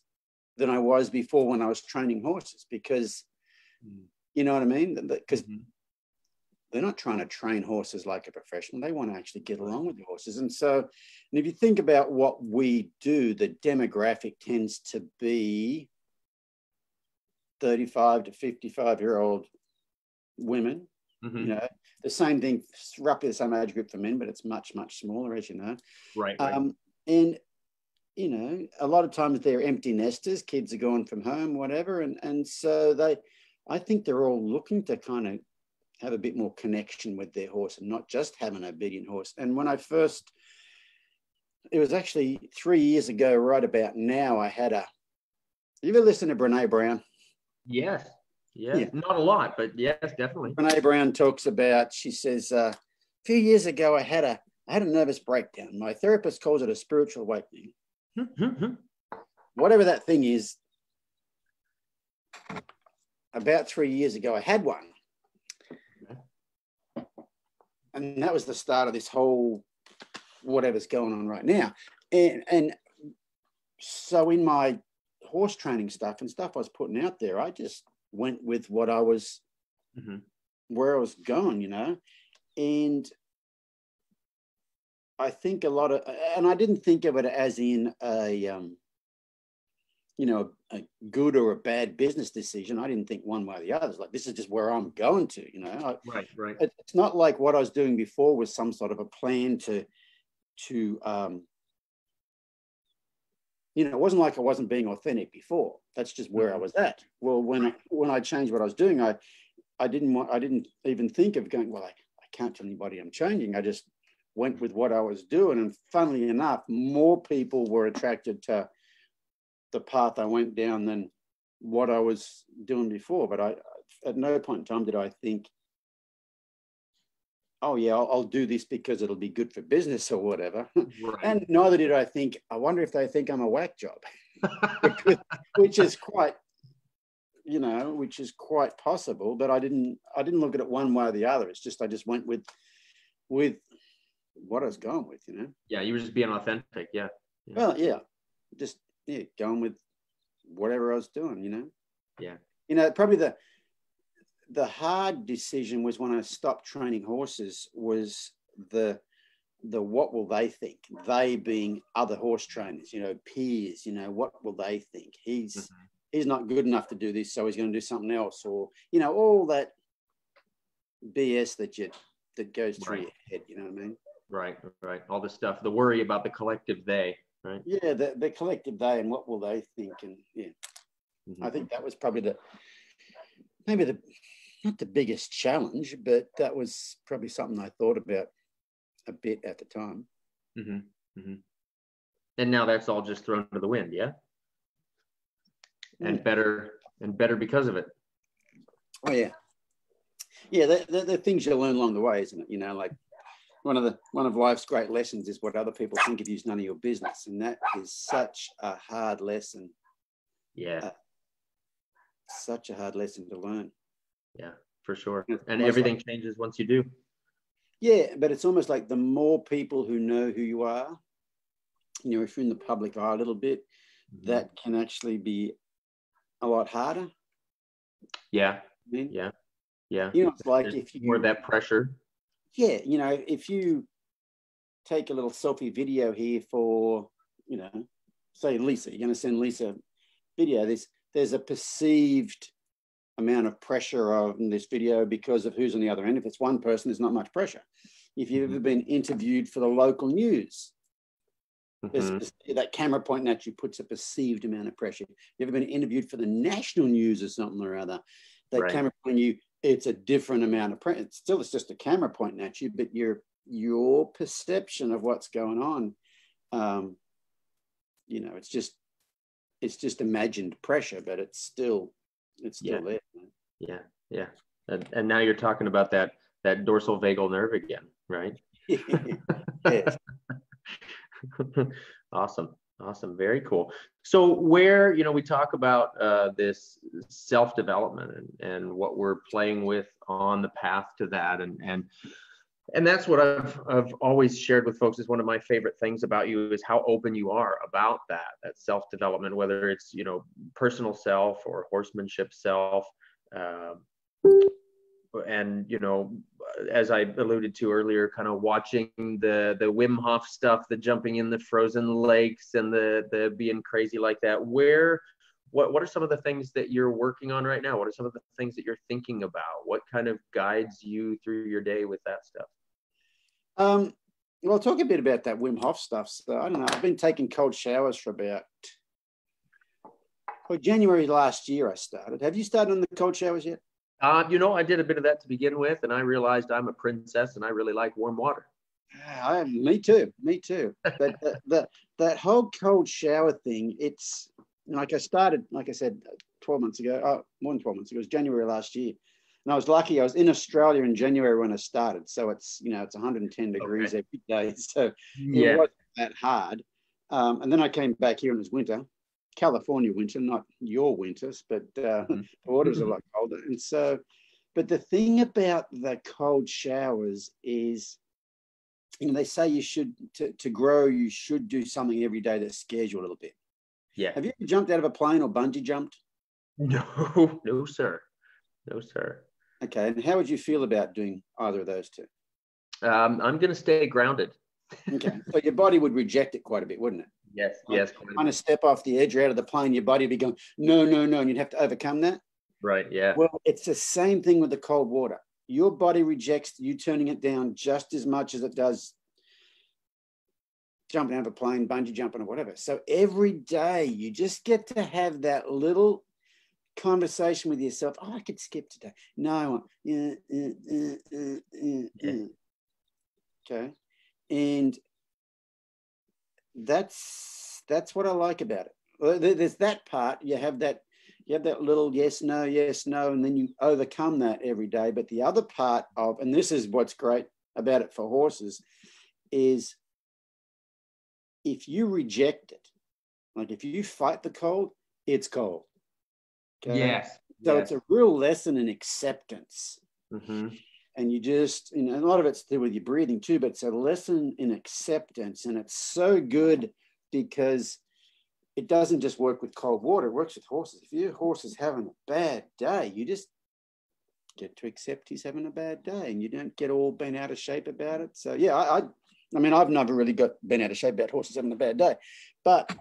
than I was before when I was training horses, because, you know what I mean? Because they're not trying to train horses like a professional. They want to actually get along with the horses. And if you think about what we do, the demographic tends to be 35 to 55-year-old women. The same thing, roughly the same age group for men, but it's much, much smaller, as you know. Right. And, a lot of times they're empty nesters, kids are gone from home, whatever. And so I think they're all looking to kind of have a bit more connection with their horse and not just have an obedient horse. And when it was actually 3 years ago, right about now, you ever listen to Brene Brown? Yes. Yeah. Not a lot, but yes, definitely. Brene Brown talks about, she says, a few years ago, I had a nervous breakdown. My therapist calls it a spiritual awakening. Whatever that thing is, about 3 years ago, I had one. And that was the start of this whole whatever's going on right now. And so in my horse training stuff and stuff I was putting out there, I just went with what I was, where I was going, And I think and I didn't think of it as in a good or a bad business decision. I didn't think one way or the other. It's like, this is just where I'm going to, Right. It's not like what I was doing before was some sort of a plan to it wasn't like I wasn't being authentic before. That's just where I was at. Well, when I changed what I was doing, I didn't even think of going, well, I can't tell anybody I'm changing. I just went with what I was doing. And funnily enough, more people were attracted to the path I went down than what I was doing before. But at no point in time did I think, oh yeah, I'll do this because it'll be good for business or whatever. Right. And neither did I think, I wonder if they think I'm a whack job, which is quite possible. But I didn't look at it one way or the other. It's just, I just went with what I was going with, Yeah, you were just being authentic. Yeah. Well, yeah, just going with whatever I was doing, Yeah. Probably the hard decision was when I stopped training horses, was the what will they think? They being other horse trainers, peers, what will they think? He's not good enough to do this, so he's going to do something else, or, all that BS that goes through your head, you know what I mean? Right. All the stuff, the worry about the collective they, right? Yeah, the collective they, and what will they think? And I think that was probably not the biggest challenge, but that was probably something I thought about a bit at the time. Mm-hmm. Mm-hmm. And now that's all just thrown to the wind, yeah? And better because of it. Oh yeah. Yeah, the things you learn along the way, isn't it? You know, like one of life's great lessons is what other people think of you is none of your business. And that is such a hard lesson. Yeah. Such a hard lesson to learn. Yeah, for sure. And everything changes once you do. Yeah, but it's almost like the more people who know who you are, you know, if you're in the public eye a little bit, that can actually be a lot harder. Yeah. I mean, yeah. Yeah. You know, it's like There's if you more of that pressure. Yeah, you know, if you take a little selfie video here for, you know, say Lisa, you're going to send Lisa video. There's a perceived amount of pressure on this video because of who's on the other end. If it's one person, there's not much pressure. If you've ever been interviewed for the local news, that camera pointing at you puts a perceived amount of pressure. You've ever been interviewed for the national news or something or other, that camera pointing you, it's a different amount of pressure. It's just a camera pointing at you, but your perception of what's going on, you know, it's just imagined pressure, but it's still there. Yeah, yeah. And now you're talking about that dorsal vagal nerve again, right? Yes. Awesome. Very cool. So where, you know, we talk about this self-development and what we're playing with on the path to that. And that's what I've always shared with folks is one of my favorite things about you is how open you are about that self-development, whether it's, you know, personal self or horsemanship self. And, you know, as I alluded to earlier, kind of watching the Wim Hof stuff, the jumping in the frozen lakes and the being crazy like that. What are some of the things that you're working on right now? What are some of the things that you're thinking about? What kind of guides you through your day with that stuff? Well, I'll talk a bit about that Wim Hof stuff. So I don't know. I've been taking cold showers for January last year. I started. Have you started on the cold showers yet? You know, I did a bit of that to begin with, and I realized I'm a princess and I really like warm water. Me too. But that whole cold shower thing, it's like I started, like I said, 12 months ago, more than 12 months ago. It was January last year. And I was lucky. I was in Australia in January when I started. So it's, you know, it's 110 degrees every day. So it wasn't that hard. And then I came back here and it was winter. California winter, not your winters, but the water's a lot colder. And so, but the thing about the cold showers is, you know, they say you should, to grow, you should do something every day that scares you a little bit. Yeah. Have you ever jumped out of a plane or bungee jumped? No, sir. Okay. And how would you feel about doing either of those two? I'm going to stay grounded. Okay. So your body would reject it quite a bit, wouldn't it? Yes. Trying to step off the edge or out of the plane, your body would be going, no, and you'd have to overcome that. Right, yeah. Well, it's the same thing with the cold water. Your body rejects you turning it down just as much as it does jumping out of a plane, bungee jumping or whatever. So every day you just get to have that little conversation with yourself. Oh, I could skip today. No, I want. Okay. And that's what I like about it. Well, there's that part. You have that little yes, no, and then you overcome that every day. But the other part of, and this is what's great about it for horses, is if you reject it, like if you fight the cold, it's cold. Okay? Yes. So it's a real lesson in acceptance. Mm-hmm. And you just, you know, a lot of it's to do with your breathing too, but it's a lesson in acceptance. And it's so good because it doesn't just work with cold water, it works with horses. If your horse is having a bad day, you just get to accept he's having a bad day and you don't get all bent out of shape about it. So yeah, I mean, I've never really got bent out of shape about horses having a bad day, but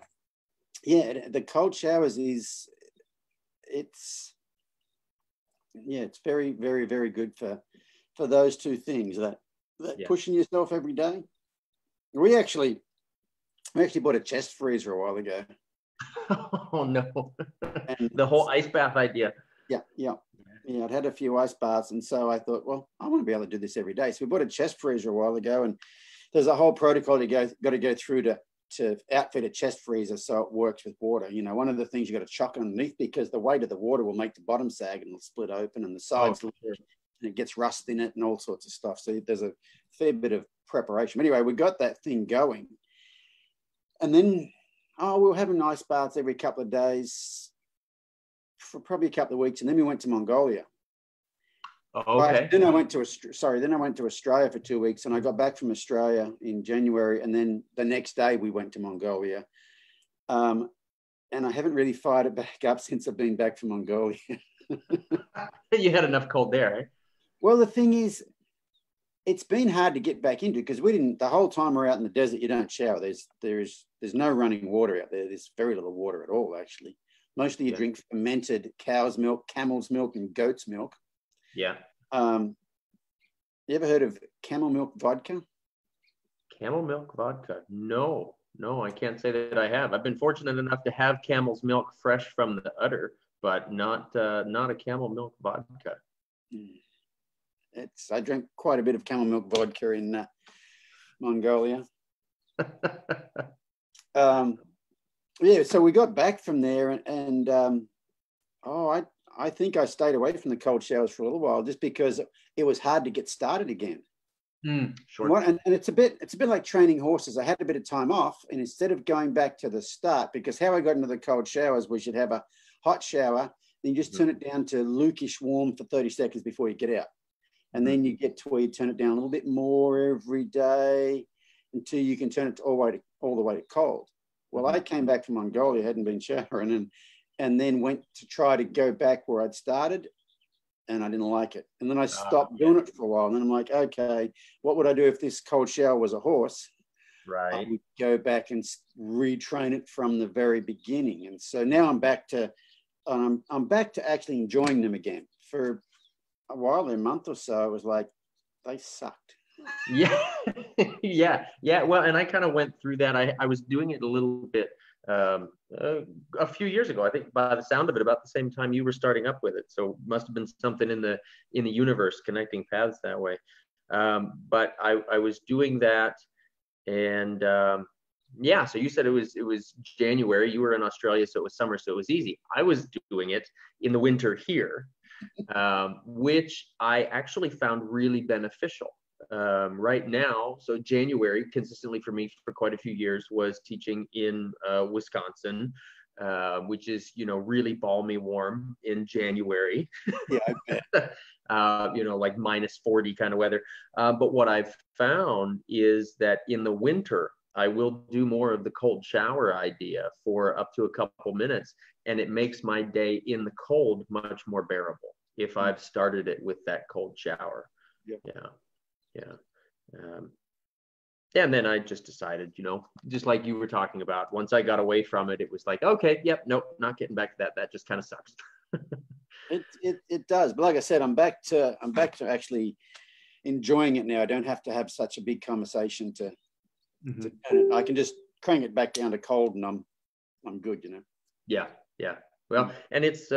yeah, the cold showers it's very, very, very good for those two things, that pushing yourself every day. We actually bought a chest freezer a while ago. Oh no. And the whole ice bath idea. Yeah, I'd had a few ice baths, and so I thought, well, I want to be able to do this every day. So we bought a chest freezer a while ago, and there's a whole protocol you got to go through to outfit a chest freezer so it works with water. You know, one of the things you got to chuck underneath, because the weight of the water will make the bottom sag and it'll split open and the sides sure. and it gets rust in it and all sorts of stuff. So there's a fair bit of preparation. But anyway, we got that thing going. And then, we were having ice baths every couple of days for probably a couple of weeks. And then we went to Mongolia. Oh, okay. Then I went to Australia for 2 weeks, and I got back from Australia in January, and then the next day we went to Mongolia. And I haven't really fired it back up since I've been back from Mongolia. You had enough cold there, eh? Well, the thing is, it's been hard to get back into, because the whole time we're out in the desert, you don't shower. There's no running water out there. There's very little water at all, actually. Mostly you drink fermented cow's milk, camel's milk, and goat's milk. Yeah. You ever heard of camel milk vodka? Camel milk vodka? No, I can't say that I have. I've been fortunate enough to have camel's milk fresh from the udder, but not a camel milk vodka. I drank quite a bit of camel milk vodka in Mongolia. So we got back from there, and I think I stayed away from the cold showers for a little while, just because it was hard to get started again. Sure. And it's a bit like training horses. I had a bit of time off, and instead of going back to the start, because how I got into the cold showers was you'd have a hot shower, then you just turn it down to lukish warm for 30 seconds before you get out. And then you get to where you turn it down a little bit more every day until you can turn it all the way to cold. Well, I came back from Mongolia, hadn't been showering, and then went to try to go back where I'd started, and I didn't like it. And then I stopped doing it for a while. And then I'm like, okay, what would I do if this cold shower was a horse? Right. I would go back and retrain it from the very beginning. And so now I'm back to actually enjoying them again. For a while, a month or so, it was like, they sucked. Yeah. Yeah. Well, and I kind of went through that. I was doing it a little bit a few years ago. I think by the sound of it, about the same time you were starting up with it. So must have been something in the universe connecting paths that way. But I was doing that, and so you said it was January. You were in Australia, so it was summer, so it was easy. I was doing it in the winter here, which I actually found really beneficial. Right now, so January consistently for me for quite a few years was teaching in Wisconsin, which is, really balmy warm in January. Yeah, I bet. Like minus 40 kind of weather. But what I've found is that in the winter, I will do more of the cold shower idea for up to a couple minutes, and it makes my day in the cold much more bearable if I've started it with that cold shower. Yep. And then I just decided, just like you were talking about, once I got away from it, it was like, okay, yep, nope, not getting back to that. That just kind of sucks. It does. But like I said, I'm back to actually enjoying it now. I don't have to have such a big conversation to turn it. I can just crank it back down to cold, and I'm good, Yeah. Well, and it's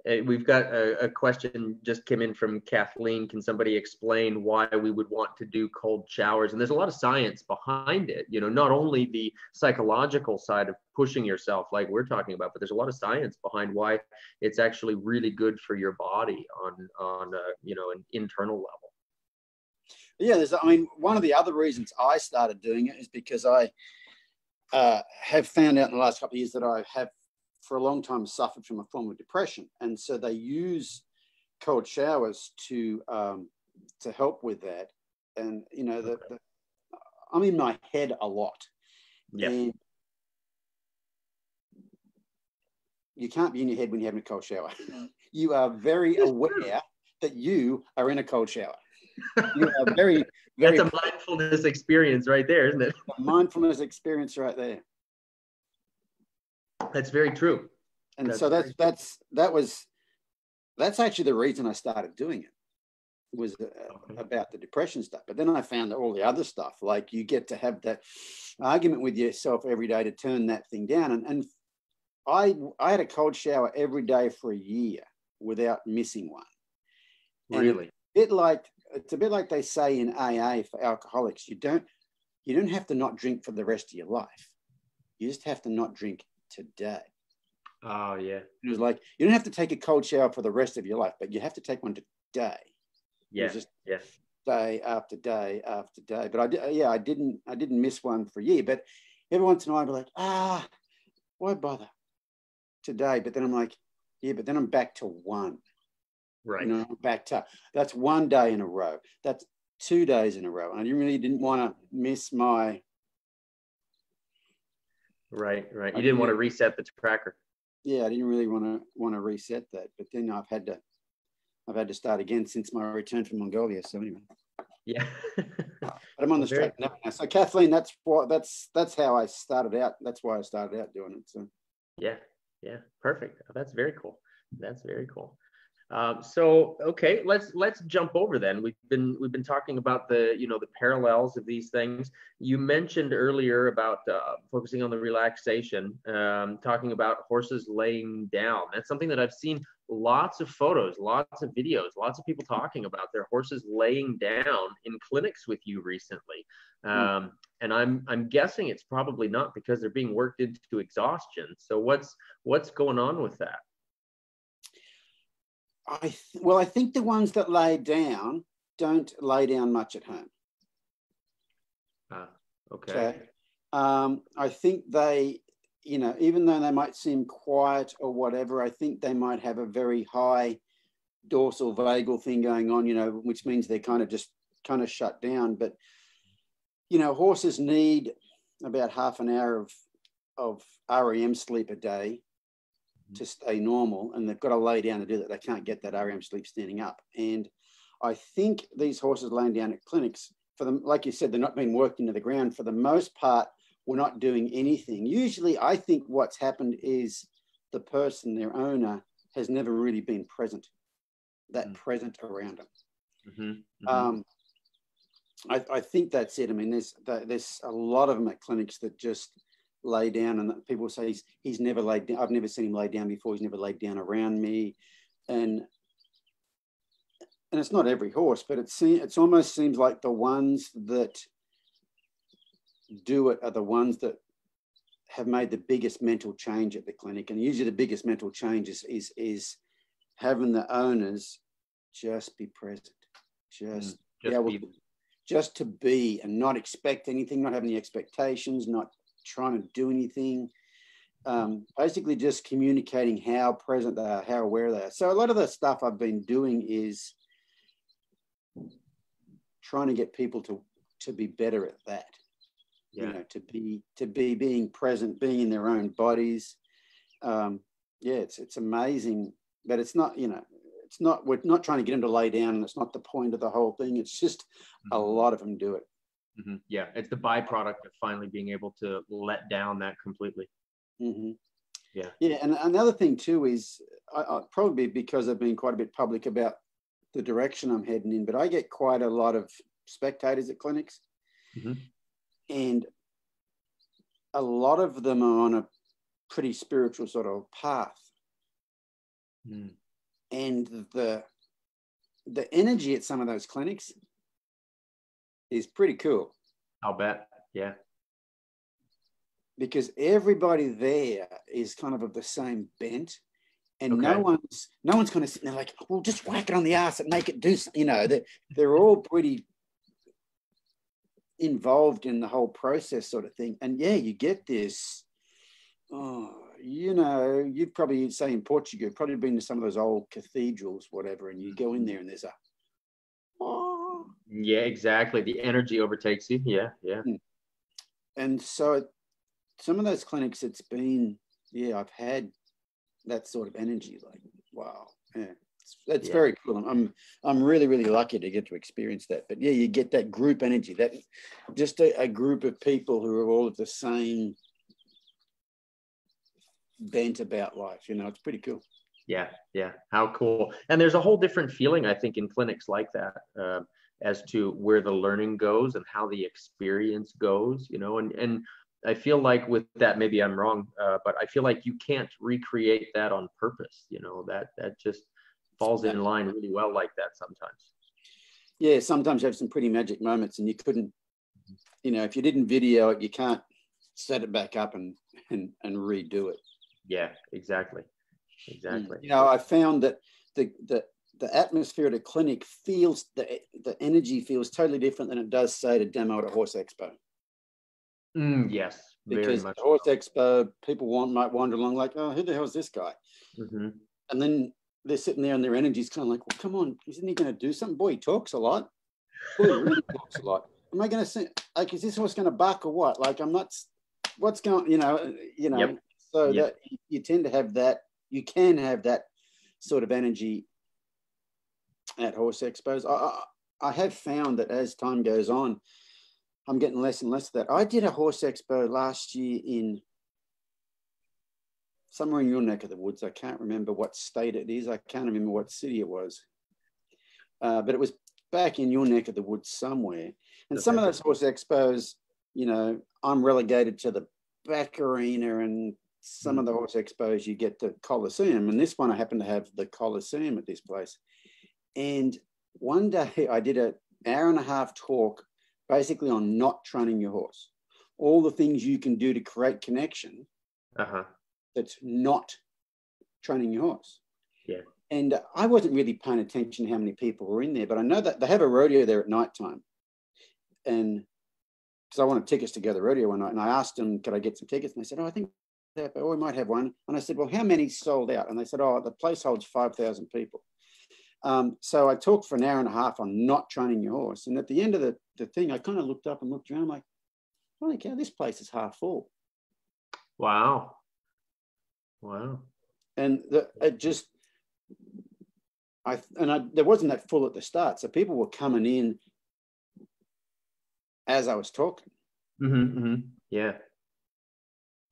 we've got a question just came in from Kathleen. Can somebody explain why we would want to do cold showers? And there's a lot of science behind it, not only the psychological side of pushing yourself like we're talking about, but there's a lot of science behind why it's actually really good for your body on an internal level. Yeah, one of the other reasons I started doing it is because I have found out in the last couple of years that I have for a long time suffered from a form of depression, and so they use cold showers to help with that. And I'm in my head a lot. Yeah. And you can't be in your head when you're having a cold shower. You are very aware that you are in a cold shower. You are very, very. That's a mindfulness experience right there, isn't it? A mindfulness experience right there. That's very true. And that's actually the reason I started doing it, was about the depression stuff. But then I found that all the other stuff, like you get to have that argument with yourself every day to turn that thing down. And I had a cold shower every day for a year without missing one. And really? it's a bit like they say in AA for alcoholics, you don't you don't have to not drink for the rest of your life. You just have to not drink today. Oh, yeah. It was like, you don't have to take a cold shower for the rest of your life, but you have to take one today. Yeah. Just yeah. day after day after day. But I didn't miss one for a year. But every once in a while, I'd be like, why bother today? But then I'm like, yeah, but then I'm back to one. Right. You know, back to, that's one day in a row. That's 2 days in a row. And I really didn't want to miss my. Right. You didn't want to reset the tracker. Yeah, I didn't really want to reset that. But then I've had to start again since my return from Mongolia. So anyway. Yeah. But I'm on the straight now. So Kathleen, that's how I started out. That's why I started out doing it. So yeah, perfect. That's very cool. So okay, let's jump over then. We've been talking about the parallels of these things. You mentioned earlier about focusing on the relaxation, talking about horses laying down. That's something that I've seen lots of photos, lots of videos, lots of people talking about their horses laying down in clinics with you recently. And I'm guessing it's probably not because they're being worked into exhaustion. So what's going on with that? I think the ones that lay down don't lay down much at home. Okay. I think they, even though they might seem quiet or whatever, I think they might have a very high dorsal vagal thing going on, which means they're kind of shut down. But, horses need about half an hour of REM sleep a day to stay normal, and they've got to lay down to do that. They can't get that REM sleep standing up. And I think these horses laying down at clinics, for them, like you said, they're not being worked into the ground. For the most part, we're not doing anything. Usually, I think what's happened is the person, their owner, has never really been present around them. I think that's it. I mean, there's a lot of them at clinics that just lay down, and people say he's never laid down. I've never seen him lay down before. He's never laid down around me, and it's not every horse, but it almost seems like the ones that do it are the ones that have made the biggest mental change at the clinic. And usually the biggest mental change is having the owners just be present, just to be and not expect anything, not having the expectations, not trying to do anything, basically just communicating how present they are, how aware they are. So a lot of the stuff I've been doing is trying to get people to be better at that. To be being present, being in their own bodies. It's amazing, but it's not, we're not trying to get them to lay down, and it's not the point of the whole thing. It's just a lot of them do it. Yeah, it's the byproduct of finally being able to let down that completely. Yeah, and another thing too is probably because I've been quite a bit public about the direction I'm heading in, but I get quite a lot of spectators at clinics, and a lot of them are on a pretty spiritual sort of path, and the energy at some of those clinics is pretty cool. I'll bet. Yeah. Because everybody there is kind of the same bent, and no one's kind of sitting there like, well, just whack it on the ass and make it do something. They're all pretty involved in the whole process sort of thing. And yeah, you get this, you'd probably say in Portugal, probably been to some of those old cathedrals, whatever, and you go in there and there's yeah, exactly. The energy overtakes you. Yeah. And so some of those clinics, it's been, I've had that sort of energy, like, wow. Yeah. That's very cool. I'm really, really lucky to get to experience that. But yeah, you get that group energy, that just a group of people who are all of the same bent about life. It's pretty cool. Yeah. How cool. And there's a whole different feeling, I think, in clinics like that, as to where the learning goes and how the experience goes, and I feel like with that, maybe I'm wrong, but I feel like you can't recreate that on purpose. That just falls in line really well like that sometimes. Yeah, sometimes you have some pretty magic moments, and you couldn't you know, if you didn't video it, you can't set it back up and redo it. Yeah, exactly. Exactly. You know, I found that the atmosphere at a clinic feels, the energy feels totally different than it does, say, to demo at a horse expo. Yes, very because much. the horse expo, people might wander along like, oh, who the hell is this guy? And then they're sitting there and their energy's kind of like, well, come on, isn't he going to do something? Boy, he talks a lot. Boy, he really talks a lot. Am I going to say, like, is this horse going to buck or what? Like, I'm not, what's going, you know. Yep. So that you tend to have that, you can have that sort of energy at horse expos. I have found that as time goes on, I'm getting less and less of that. I did a horse expo last year in somewhere in your neck of the woods. I can't remember what state it is. I can't remember what city it was. But it was back in your neck of the woods somewhere. And some of those horse expos, you know, I'm relegated to the back arena, and some of the horse expos you get the Coliseum. And this one, I happen to have the Coliseum at this place. And one day I did an hour-and-a-half talk basically on not training your horse. All the things you can do to create connection that's not training your horse. Yeah. And I wasn't really paying attention to how many people were in there, but I know that they have a rodeo there at nighttime. And because I wanted tickets to go to the rodeo one night, and I asked them, could I get some tickets? And they said, oh, I think that, we might have one. And I said, well, how many sold out? And they said, oh, the place holds 5,000 people. So I talked for an hour and a half on not training your horse. And at the end of the thing, I kind of looked up and looked around, I'm like, holy cow, this place is half full. Wow. Wow. And it just, there wasn't that full at the start. So people were coming in as I was talking. Yeah.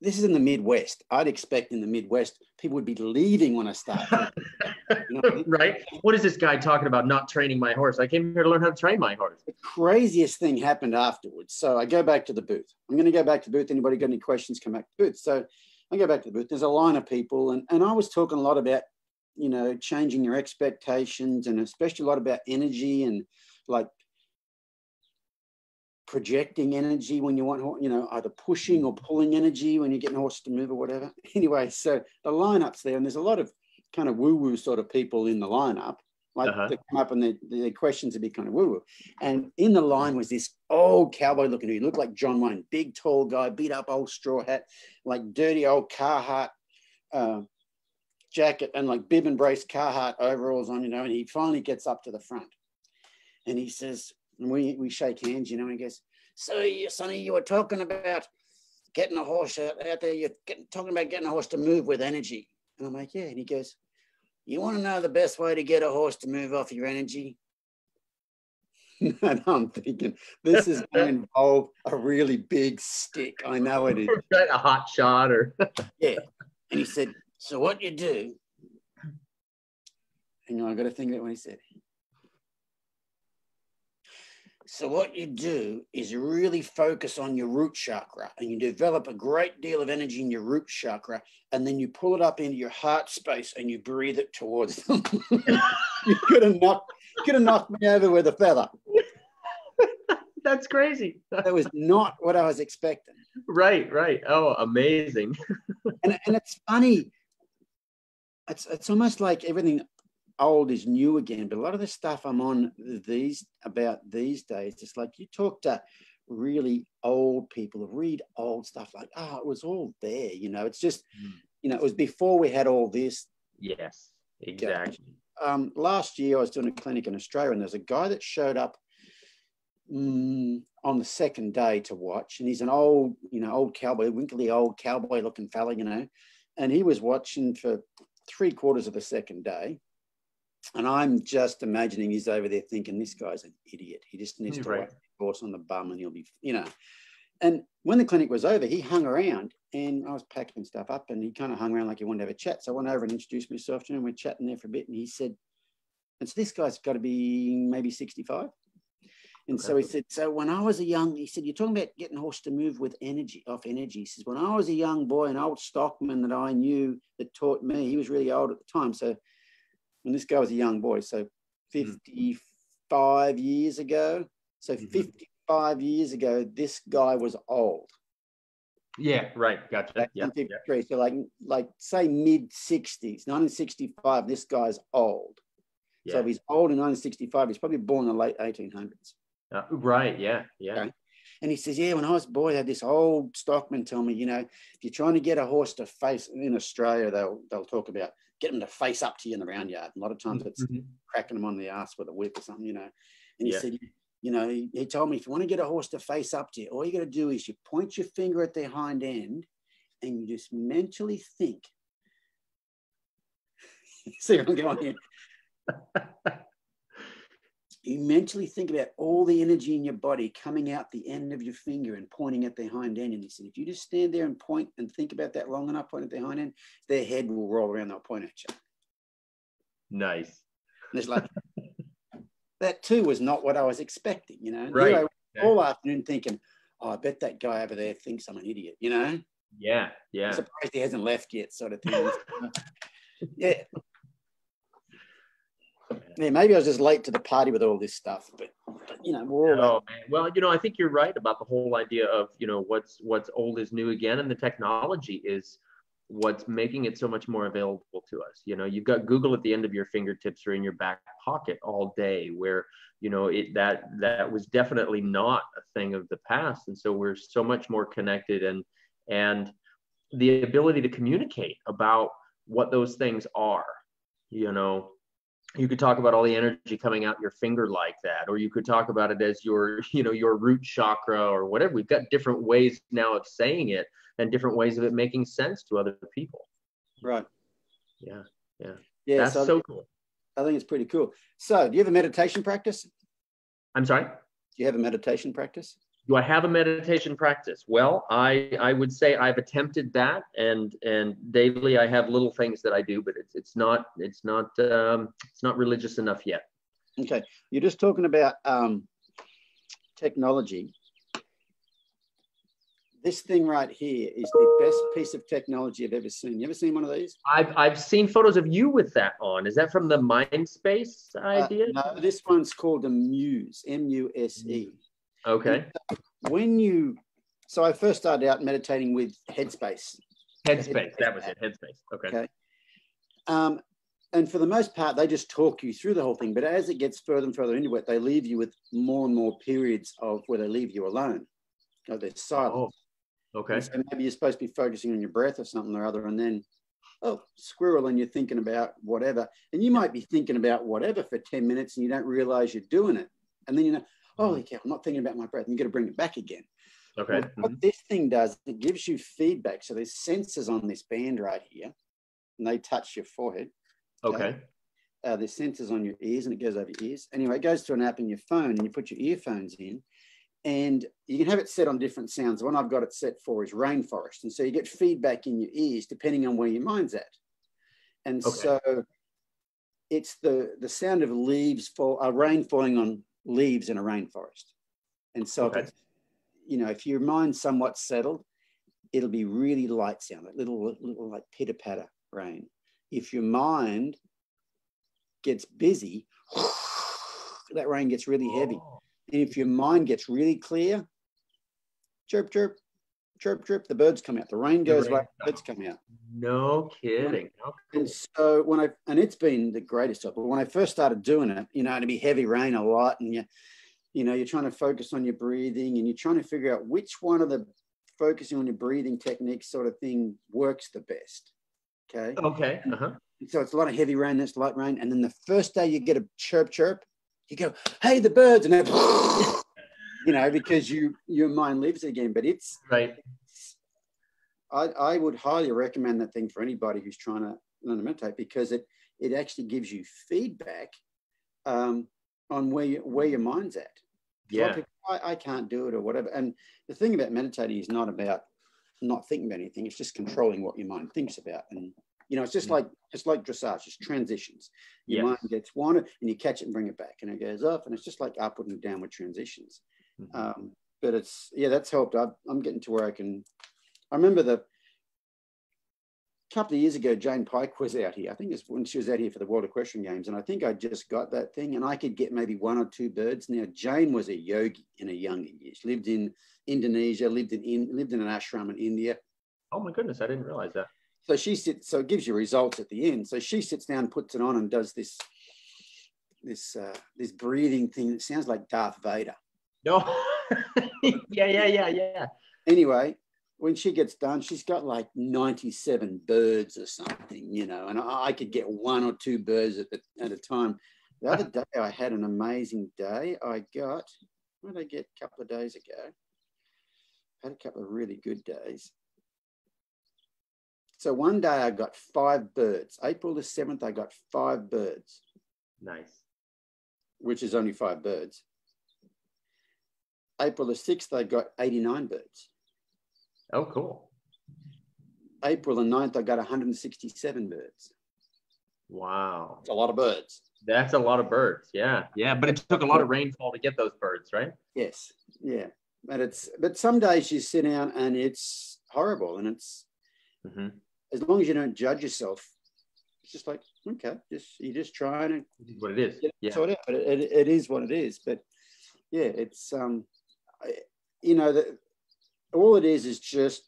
This is in the Midwest. I'd expect in the Midwest, people would be leaving when I start. You know? Right. What is this guy talking about not training my horse? I came here to learn how to train my horse. The craziest thing happened afterwards. So I go back to the booth. I'm going to go back to the booth. Anybody got any questions, come back to the booth. So I go back to the booth. There's a line of people. And I was talking a lot about, you know, changing your expectations, and especially a lot about energy and like projecting energy when you want, you know, either pushing or pulling energy when you're getting a horse to move or whatever. Anyway, so the lineup's there, and there's a lot of kind of woo-woo sort of people in the lineup. Like they come up and their questions would be kind of woo-woo. And in the line was this old cowboy looking dude. He looked like John Wayne, big, tall guy, beat up old straw hat, like dirty old Carhartt jacket and like bib and brace Carhartt overalls on, you know, and he finally gets up to the front. And he says, and we shake hands, you know, and he goes, so Sonny, you were talking about getting a horse out there. You're talking about getting a horse to move with energy. And I'm like, yeah. And he goes, you want to know the best way to get a horse to move off your energy? And I'm thinking, this is going to involve a really big stick. I know it is. A hot shot or... Yeah. And he said, so what you do, hang on, I got to think about what he said. So what you do is you really focus on your root chakra, and you develop a great deal of energy in your root chakra, and then you pull it up into your heart space and you breathe it towards them. You could have knocked me over with a feather. That's crazy. That was not what I was expecting. Right. Oh, amazing. And it's funny. It's almost like everything old is new again, but a lot of the stuff I'm on these days, it's like you talk to really old people, read old stuff like, oh, it was all there, you know. It's just, you know, it was before we had all this. Yes, exactly. Last year I was doing a clinic in Australia, and there's a guy that showed up on the second day to watch, and he's an old, you know, old cowboy, winkly old cowboy looking fella, you know, and he was watching for 3/4 of the second day. And I'm just imagining he's over there thinking, this guy's an idiot. He just needs to whack the horse on the bum and he'll be, you know. And when the clinic was over, he hung around, and I was packing stuff up, and he kind of hung around like he wanted to have a chat. So I went over and introduced myself to him. We're chatting there for a bit, and he said, and so this guy's got to be maybe 65. And so he said, so when I was he said, you're talking about getting a horse to move with energy, off energy. He says, when I was a young boy, an old stockman that I knew that taught me, he was really old at the time. So when this guy was a young boy, so 55 years ago, so 55 5 years ago, this guy was old. Yeah, right. Gotcha. Yeah. 1953. So like say mid-60s, 1965, this guy's old. Yeah. So if he's old in 1965, he's probably born in the late 1800s. Right. Yeah. Yeah. Okay. And he says, yeah, when I was a boy, I had this old stockman tell me, if you're trying to get a horse to face, in Australia, they'll talk about get them to face up to you in the round yard. A lot of times it's cracking them on the ass with a whip or something, And he said, he told me, if you want to get a horse to face up to you, all you got to do is you point your finger at their hind end and you just mentally think. See what I'm going here? You mentally think about all the energy in your body coming out the end of your finger and pointing at their hind end. And he said, if you just stand there and point and think about that long enough, point at their hind end, their head will roll around, they'll point at you. Nice. And it's like, that too was not what I was expecting, Right. Here I all afternoon thinking, oh, I bet that guy over there thinks I'm an idiot, Yeah. Yeah. I'm surprised he hasn't left yet, sort of thing. Yeah. Yeah, maybe I was just late to the party with all this stuff, but we're all. Man. Well, I think you're right about the whole idea of what's old is new again, and the technology is what's making it so much more available to us. You've got Google at the end of your fingertips or in your back pocket all day, where that was definitely not a thing of the past, and so we're so much more connected, and the ability to communicate about what those things are. You could talk about all the energy coming out your finger like that, or you could talk about it as your root chakra or whatever. We've got different ways now of saying it and different ways of it making sense to other people. Right. Yeah. That's so cool. I think it's pretty cool. So do you have a meditation practice? I'm sorry? Do you have a meditation practice? Do I have a meditation practice? Well, I would say I've attempted that, and daily I have little things that I do, but it's not religious enough yet. Okay, you're just talking about technology. This thing right here is the best piece of technology I've ever seen. You ever seen one of these? I've seen photos of you with that on. Is that from the Mindspace idea? No, this one's called a Muse, M-U-S-E. Okay. So I first started out meditating with Headspace. Headspace, that was it, Headspace. Okay. And for the most part, they just talk you through the whole thing. But as it gets further and further into it, they leave you with more and more periods of where they leave you alone. There's silence. Oh, okay. So maybe you're supposed to be focusing on your breath or something or other, and then, squirrel, and you're thinking about whatever. And you might be thinking about whatever for 10 minutes and you don't realize you're doing it. And then holy cow, I'm not thinking about my breath. And you got to bring it back again. Okay. Well, what this thing does, it gives you feedback. So there's sensors on this band right here, and they touch your forehead. Okay. There's sensors on your ears, and it goes over your ears. Anyway, it goes to an app in your phone, and you put your earphones in, and you can have it set on different sounds. The one I've got it set for is rainforest. And so you get feedback in your ears depending on where your mind's at. And so it's the sound of leaves rain falling on leaves in a rainforest. And so if your mind's somewhat settled, it'll be really light sound, like little like pitter patter rain. If your mind gets busy, that rain gets really heavy. And if your mind gets really clear, chirp, chirp, chirp, chirp, the birds come out. The rain goes away, the birds come out. No kidding. Cool. And so it's been the greatest help. But when I first started doing it, it'd be heavy rain a lot, and you're trying to focus on your breathing, and you're trying to figure out which one of the focusing on your breathing techniques sort of thing works the best. Okay. Okay. So it's a lot of heavy rain, that's light rain. And then the first day you get a chirp, chirp, you go, hey, the birds, and then, because your mind lives again. But it's right. I would highly recommend that thing for anybody who's trying to learn to meditate, because it actually gives you feedback on where your mind's at. Yeah. I can't do it or whatever. And the thing about meditating is not about not thinking about anything. It's just controlling what your mind thinks about. And it's just like dressage, it's transitions. Your mind gets wanted and you catch it and bring it back, and it goes up, and it's just like upward and downward transitions. But that's helped. I'm getting to where I remember couple of years ago, Jane Pike was out here. I think it's when she was out here for the World Equestrian Games. And I think I just got that thing and I could get maybe 1 or 2 birds. Now, Jane was a yogi in her younger years. She lived in Indonesia, lived in an ashram in India. Oh my goodness, I didn't realize that. So so it gives you results at the end. So she sits down, puts it on and does this breathing thing that sounds like Darth Vader. No. Yeah. Anyway, when she gets done, she's got like 97 birds or something, you know, and I could get 1 or 2 birds at a time. The other day, I had an amazing day. What did I get a couple of days ago? I had a couple of really good days. So one day I got 5 birds. April the 7th, I got 5 birds. Nice. Which is only 5 birds. April the 6th, I got 89 birds. Oh, cool. April the 9th, I got 167 birds. Wow. It's a lot of birds. That's a lot of birds. Yeah. But it took a lot of rainfall to get those birds, right? Yes. Yeah. But some days you sit down and it's horrible. And it's, as long as you don't judge yourself, it's just like, okay, you're just trying to. This is what it is. Yeah. Sort out. But it is what it is. But yeah, it's, you know, all it is just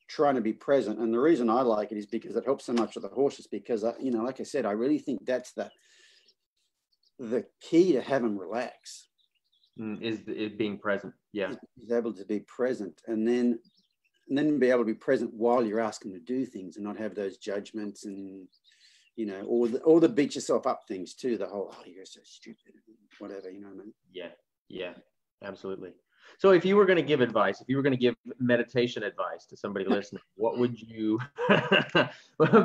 trying to be present. And the reason I like it is because it helps so much with the horses, because, you know, like I said, I really think that's the key to have them relax. Is being present. Yeah. Is able to be present and then be able to be present while you're asking to do things and not have those judgments and, you know, all the beat yourself up things too. The whole, oh, you're so stupid, whatever, you know what I mean? Yeah, absolutely. So if you were going to give advice, if you were going to give meditation advice to somebody listening, what would you,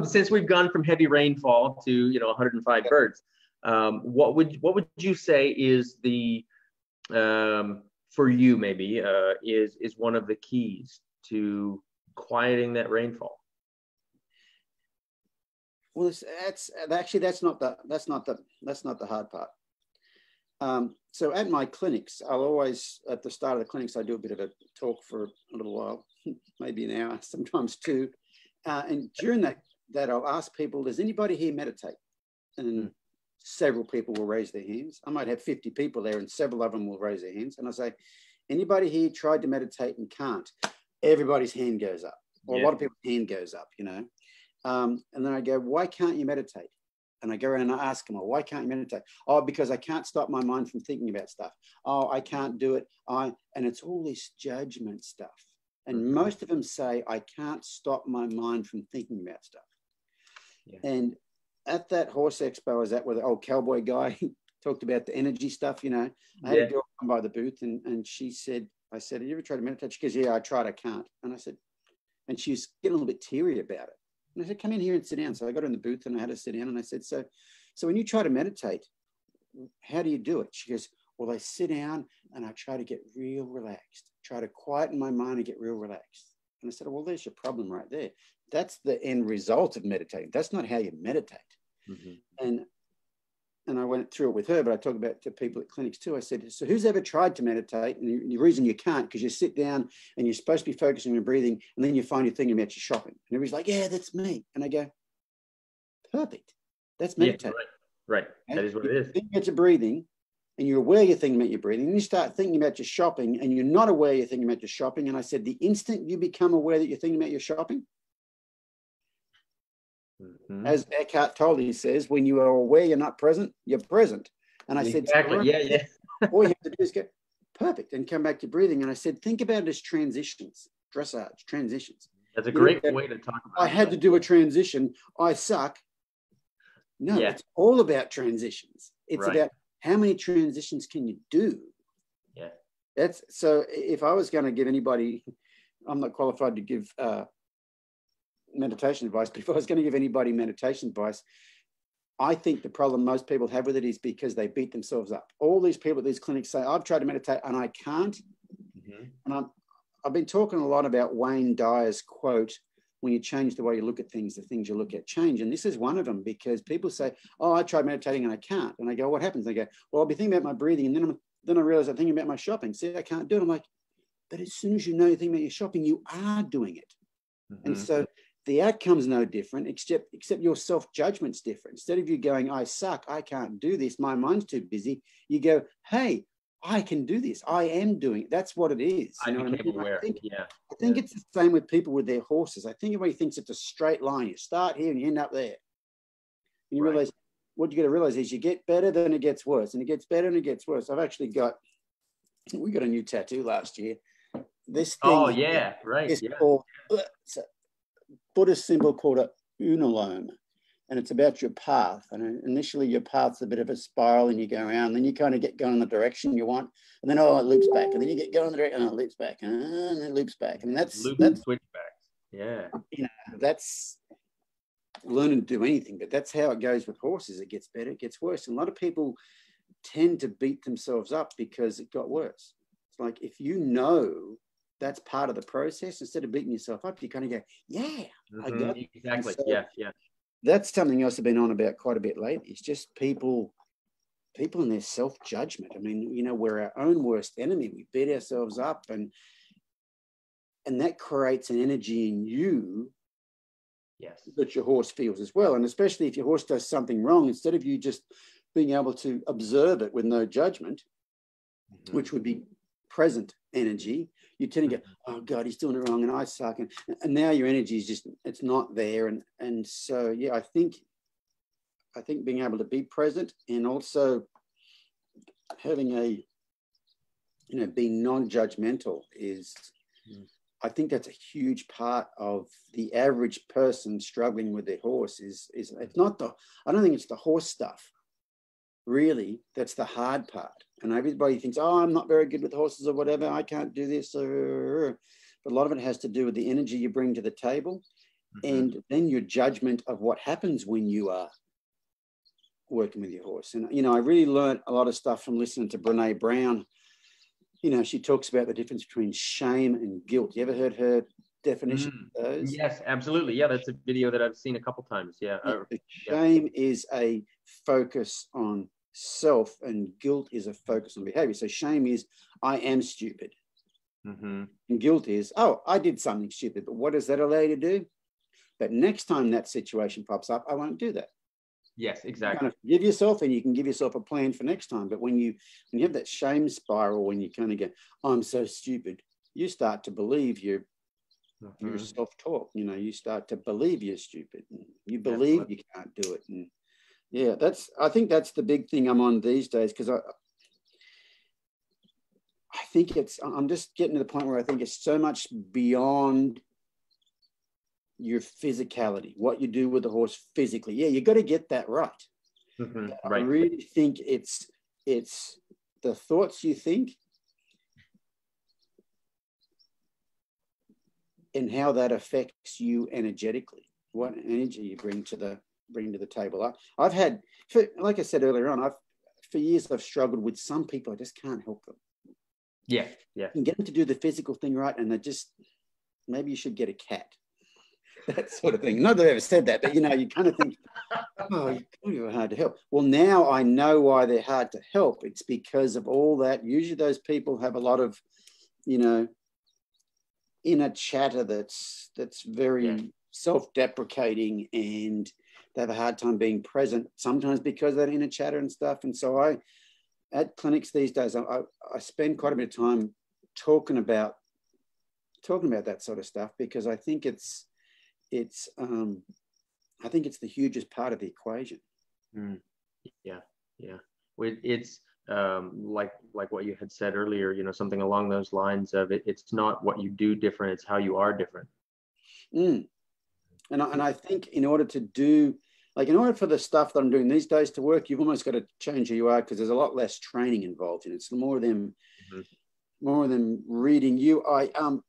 since we've gone from heavy rainfall to, you know, 105 birds, what would you say is the, for you maybe, is one of the keys to quieting that rainfall? Well, that's not the hard part. So at my clinics, I'll always, at the start of the clinics, I do a bit of a talk for a little while, maybe an hour, sometimes 2. And during that I'll ask people, does anybody here meditate? And several people will raise their hands. I might have 50 people there and several of them will raise their hands. And I say, anybody here tried to meditate and can't? Everybody's hand goes up. Or a lot of people's hand goes up, you know. And then I go, why can't you meditate? And I go around and I ask them, oh, why can't you meditate? Oh, because I can't stop my mind from thinking about stuff. Oh, I can't do it. And it's all this judgment stuff. And most of them say, I can't stop my mind from thinking about stuff. Yeah. And at that horse expo I was at, where the old cowboy guy talked about the energy stuff, you know, I had a girl come by the booth and she said, I said, have you ever tried to meditate? She goes, yeah, I tried, I can't. And I said, and she was getting a little bit teary about it. And I said, come in here and sit down. So I got her in the booth and I had her sit down and I said, so when you try to meditate, how do you do it? She goes, well, I sit down and I try to get real relaxed, try to quieten my mind and get real relaxed. And I said, well, there's your problem right there. That's the end result of meditating. That's not how you meditate. And I went through it with her, but I talk about it to people at clinics too. I said, so who's ever tried to meditate? And the reason you can't, because you sit down and you're supposed to be focusing on your breathing, and then you find you're thinking about your shopping. And everybody's like, yeah, that's me. And I go, perfect. That's meditating. Yeah, right. That is what it is. You think about your breathing, and you're aware you're thinking about your breathing, and you start thinking about your shopping, and you're not aware you're thinking about your shopping. And I said, the instant you become aware that you're thinking about your shopping, as Eckhart Tolle, he says, when you are aware you're not present, you're present. And I said, yeah. All you have to do is go, perfect, and come back to breathing. And I said, think about it as transitions, dressage, transitions. That's a great way to talk about it. I had to do a transition. I suck. No, it's all about transitions. It's about how many transitions can you do? Yeah. That's so if I was going to give anybody, I'm not qualified to give meditation advice, but if I was going to give anybody meditation advice, I think the problem most people have with it is because they beat themselves up. All these people at these clinics say, I've tried to meditate and I can't. And I've been talking a lot about Wayne Dyer's quote, when you change the way you look at things, the things you look at change. And this is one of them, because people say, oh, I tried meditating and I can't. And I go, what happens? They go, well, I'll be thinking about my breathing. And then I realize I'm thinking about my shopping. See, I can't do it. I'm like, but as soon as you know you're thinking about your shopping, you are doing it. And so the outcome's no different, except your self-judgment's different. Instead of you going, I suck, I can't do this, my mind's too busy, you go, hey, I can do this. I am doing it. That's what it is. I became aware. I think it's the same with people with their horses. I think everybody thinks it's a straight line. You start here and you end up there. And you realize, what you got to realize is you get better, then it gets worse, and it gets better and it gets worse. We got a new tattoo last year. This thing. Oh yeah, right. It's called, it's a Buddhist symbol called a unalome. And it's about your path. And initially your path's a bit of a spiral and you go around, then you kind of get going in the direction you want. And then, it loops back. And then you get going in the direction and it loops back. And it loops back. And that's switchbacks. Yeah. That's learning to do anything, but that's how it goes with horses. It gets better, it gets worse. And a lot of people tend to beat themselves up because it got worse. It's like, if you know that's part of the process, instead of beating yourself up, you kind of go, I got it. Exactly. So, yeah. that's something else I've been on about quite a bit lately. It's just people in their self-judgment. I mean, we're our own worst enemy. We beat ourselves up, and that creates an energy in you that your horse feels as well. And especially if your horse does something wrong, instead of you just being able to observe it with no judgment, which would be present energy, you tend to go, oh God, he's doing it wrong and I suck. And now your energy is just, it's not there. And so, I think being able to be present and also having being non-judgmental is, I think that's a huge part of the average person struggling with their horse is it's not I don't think it's the horse stuff, really, that's the hard part. And everybody thinks, I'm not very good with horses or whatever, I can't do this. But a lot of it has to do with the energy you bring to the table, and then your judgment of what happens when you are working with your horse. And, I really learned a lot of stuff from listening to Brene Brown. She talks about the difference between shame and guilt. You ever heard her definition of those? Yes, absolutely. Yeah, that's a video that I've seen a couple times. Yeah. Shame is a focus on self, and guilt is a focus on behavior. So shame is, I am stupid. And guilt is, I did something stupid, but what does that allow you to do? But next time that situation pops up, I won't do that. Yes, exactly. You kind of give yourself, and you can give yourself a plan for next time. But when you have that shame spiral, when you kind of go, I'm so stupid, you start to believe your self-talk. You start to believe you're stupid. And you believe you can't do it. And I think that's the big thing I'm on these days, because I think I'm just getting to the point where I think it's so much beyond your physicality, what you do with the horse physically. You got to get that right. Right. I really think it's the thoughts you think and how that affects you energetically, what energy you bring to the table. I've had, like I said earlier on, for years I've struggled with some people. I just can't help them. Yeah. You can get them to do the physical thing right, and maybe you should get a cat. That sort of thing. Not that I've ever said that, but you kind of think, you're hard to help. Well, now I know why they're hard to help. It's because of all that. Usually those people have a lot of, inner chatter that's very self-deprecating, and they have a hard time being present, sometimes because of that inner chatter and stuff. And so at clinics these days, I spend quite a bit of time talking about that sort of stuff, because I think it's the hugest part of the equation. Yeah. It's like what you had said earlier, something along those lines of it's not what you do different, it's how you are different. And I think in order for the stuff that I'm doing these days to work, you've almost got to change who you are, because there's a lot less training involved in it. It's more of them reading you. How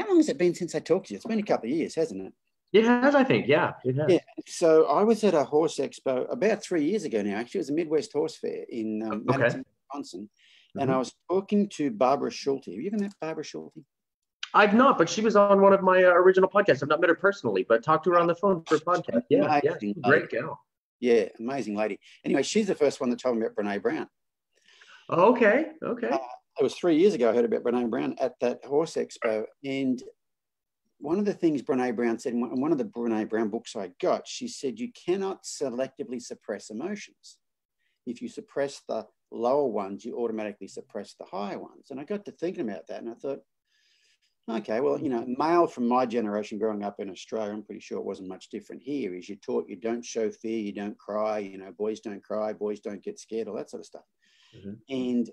long has it been since I talked to you? It's been a couple of years, hasn't it? It has, I think. Yeah, it has. Yeah. So I was at a horse expo about 3 years ago now. Actually, it was a Midwest Horse Fair in Madison, Wisconsin. And I was talking to Barbara Schulte. Have you ever met Barbara Schulte? I've not, but she was on one of my original podcasts. I've not met her personally, but talked to her on the phone for a podcast. Yeah, great gal. Yeah, amazing lady. Anyway, she's the first one that told me about Brene Brown. Okay. It was 3 years ago I heard about Brene Brown at that horse expo. And one of the things Brene Brown said in one of the Brene Brown books I got, she said, you cannot selectively suppress emotions. If you suppress the lower ones, you automatically suppress the higher ones. And I got to thinking about that, and I thought, okay, well, you know, male from my generation growing up in Australia, I'm pretty sure it wasn't much different here, is you're taught you don't show fear, you don't cry, you know, boys don't cry, boys don't get scared, all that sort of stuff. Mm-hmm. And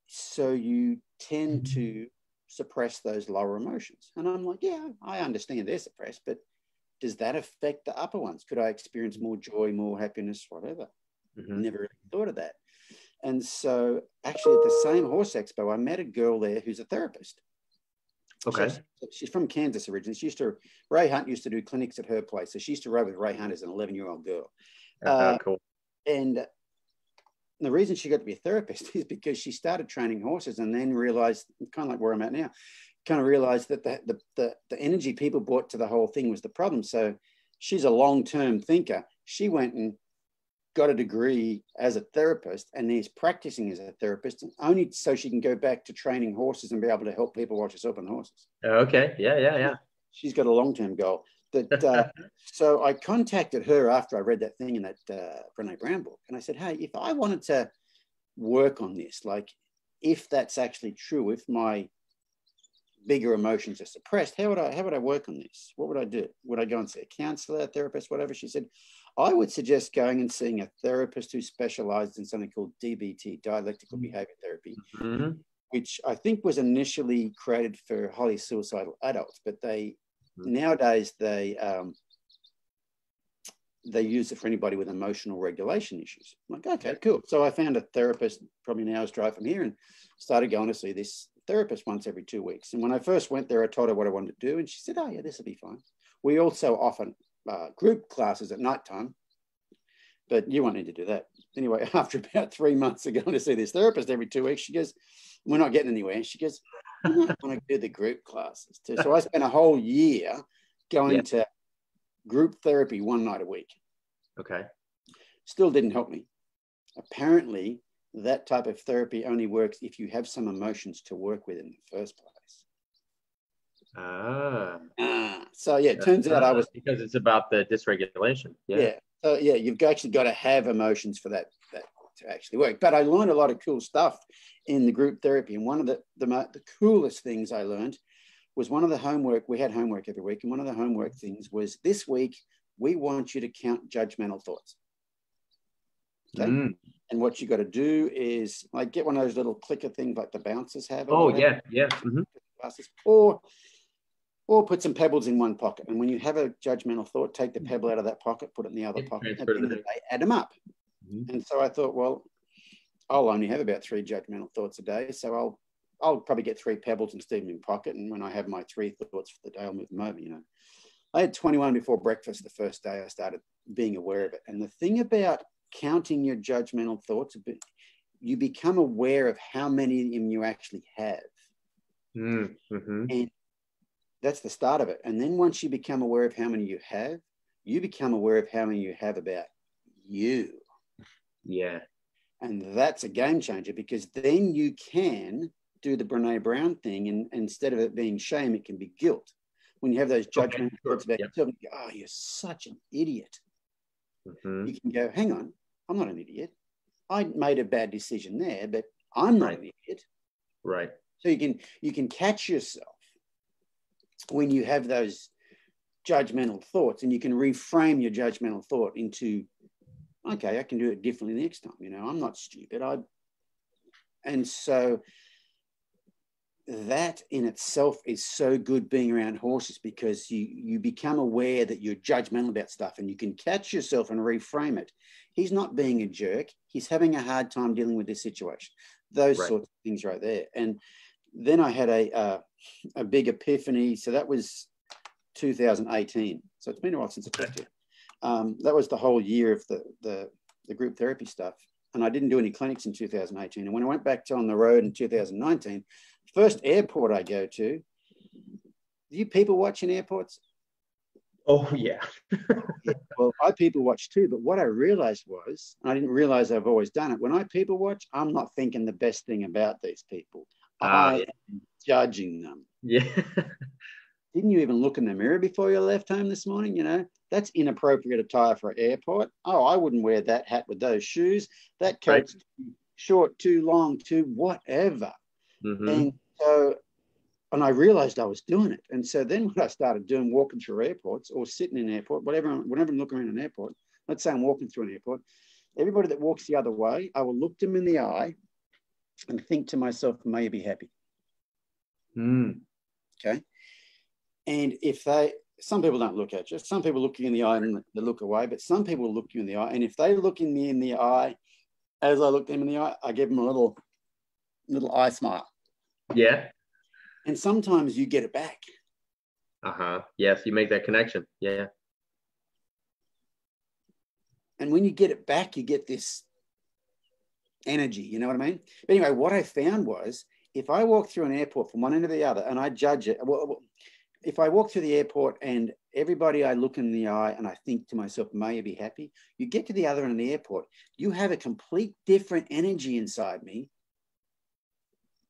so you tend to suppress those lower emotions. And I'm like, yeah, I understand they're suppressed, but does that affect the upper ones? Could I experience more joy, more happiness, whatever? Mm-hmm. Never really thought of that. And so actually at the same horse expo, I met a girl there who's a therapist. Okay. So she's from Kansas originally. Ray Hunt used to do clinics at her place. So she used to ride with Ray Hunt as an 11-year-old girl. Cool. And the reason she got to be a therapist is because she started training horses and then realized, kind of like where I'm at now, kind of realized that the energy people brought to the whole thing was the problem. So she's a long-term thinker. She went and got a degree as a therapist and is practicing as a therapist, only so she can go back to training horses and be able to help people watch herself and horses. Okay. Yeah. She's got a long-term goal. That so I contacted her after I read that thing in that Brene Brown book, and I said, hey, if I wanted to work on this, like if that's actually true, if my bigger emotions are suppressed, how would I work on this? What would I do? Would I go and see a counselor, a therapist, whatever? She said, I would suggest going and seeing a therapist who specialized in something called DBT, dialectical behavior therapy, mm-hmm. which I think was initially created for highly suicidal adults, but nowadays they use it for anybody with emotional regulation issues. I'm like, okay, cool. So I found a therapist probably an hour's drive from here and started going to see this therapist once every 2 weeks. And when I first went there, I told her what I wanted to do, and she said, oh yeah, this will be fine. We also offer group classes at nighttime, but you won't need to do that. Anyway, after about 3 months of going to see this therapist every 2 weeks, she goes, we're not getting anywhere. She goes, I want to do the group classes too. So I spent a whole year going to group therapy one night a week. Okay. Still didn't help me. Apparently, that type of therapy only works if you have some emotions to work with in the first place. So yeah, it turns out I was, because it's about the dysregulation. So yeah, you've actually got to have emotions for that to actually work. But I learned a lot of cool stuff in the group therapy, and one of the coolest things I learned was one of the homework. We had homework every week, and one of the homework things was, this week we want you to count judgmental thoughts. Okay. And what you got to do is like get one of those little clicker things like the bouncers have. Yeah. Mm-hmm. Or put some pebbles in one pocket. And when you have a judgmental thought, take the pebble out of that pocket, put it in the other pocket, and add them up. Mm-hmm. And so I thought, well, I'll only have about 3 judgmental thoughts a day. So I'll probably get 3 pebbles and stick them in my pocket. And when I have my 3 thoughts for the day, I'll move them over, you know. I had 21 before breakfast the first day I started being aware of it. And the thing about counting your judgmental thoughts, you become aware of how many of them you actually have. Mm-hmm. And that's the start of it. And then once you become aware of how many you have, you become aware of how many you have about you. Yeah. And that's a game changer, because then you can do the Brene Brown thing, and instead of it being shame, it can be guilt. When you have those judgmental thoughts about yourself, you go, oh, you're such an idiot. Mm-hmm. You can go, hang on, I'm not an idiot. I made a bad decision there, but I'm not an idiot. Right. So you can catch yourself when you have those judgmental thoughts, and you can reframe your judgmental thought into, okay, I can do it differently next time. You know, I'm not stupid. And so that in itself is so good being around horses, because you become aware that you're judgmental about stuff, and you can catch yourself and reframe it. He's not being a jerk. He's having a hard time dealing with this situation. Those sorts of things right there. And then I had a big epiphany. So that was 2018. So it's been a while since I talked to you. That was the whole year of the group therapy stuff. And I didn't do any clinics in 2018. And when I went back to on the road in 2019, first airport I go to, do you people watch in airports? Oh, yeah. Well, I people watch too. But what I realized was, and I didn't realize I've always done it, when I people watch, I'm not thinking the best thing about these people. I am judging them. Yeah. didn't you even look in the mirror before you left home this morning? You know, that's inappropriate attire for an airport. Oh, I wouldn't wear that hat with those shoes. That coat's too short, too long, too whatever. And so, and I realized I was doing it. And so then what I started doing, walking through airports or sitting in an airport, whenever I'm looking around an airport, let's say I'm walking through an airport, everybody that walks the other way, I will look them in the eye and think to myself, may you be happy. Okay. And if some people don't look at you, some people look you in the eye and they look away, but some people look you in the eye. And if they look in me in the eye, as I look them in the eye, I give them a little eye smile. Yeah. And sometimes you get it back. Yes, you make that connection. Yeah. And when you get it back, you get this energy, you know what I mean? But anyway, what I found was if I walk through an airport from one end to the other and I judge it, if I walk through the airport and everybody I look in the eye and I think to myself, may you be happy? You get to the other end of the airport, you have a complete different energy inside me.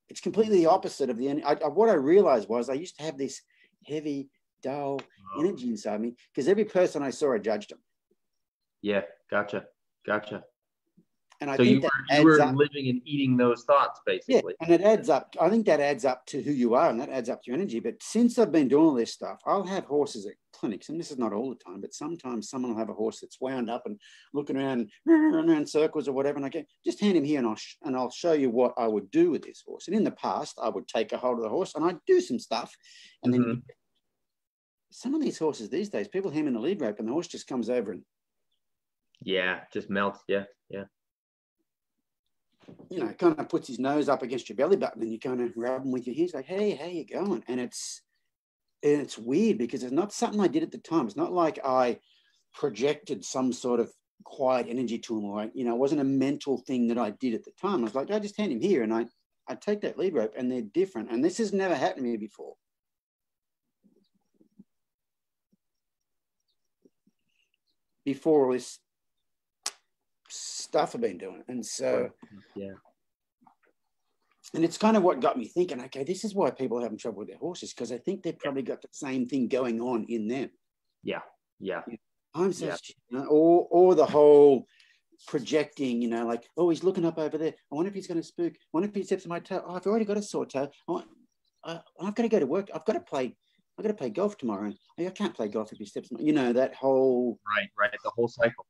It's completely the opposite of the energy. What I realized was I used to have this heavy, dull energy inside me because every person I saw, I judged them. Yeah, gotcha. And I so think you were living and eating those thoughts, basically. Yeah, and it adds up. I think that adds up to who you are, and that adds up to your energy. But since I've been doing all this stuff, I'll have horses at clinics, and this is not all the time, but sometimes someone will have a horse that's wound up and looking around circles or whatever, and I go, just hand him here, and I'll show you what I would do with this horse. And in the past, I would take a hold of the horse, and I'd do some stuff, and then some of these horses these days, people hem in the lead rope, and the horse just comes over and just melts. Yeah. You know, kind of puts his nose up against your belly button and you kind of rub him with your hands like, hey, how you going? And it's weird because it's not something I did at the time. It's not like I projected some sort of quiet energy to him or, it wasn't a mental thing that I did at the time. I was like, I just hand him here and I take that lead rope and they're different. And this has never happened to me before. Before all this stuff I've been doing. And so, and it's kind of what got me thinking, okay, this is why people are having trouble with their horses, because I think they've probably got the same thing going on in them. I'm so or the whole projecting, like, oh, he's looking up over there. I wonder if he's going to spook. I wonder if he steps on my toe. Oh, I've already got a sore toe. I've got to go to work. I've got to play golf tomorrow. I can't play golf if he steps on my, that whole right. The whole cycle.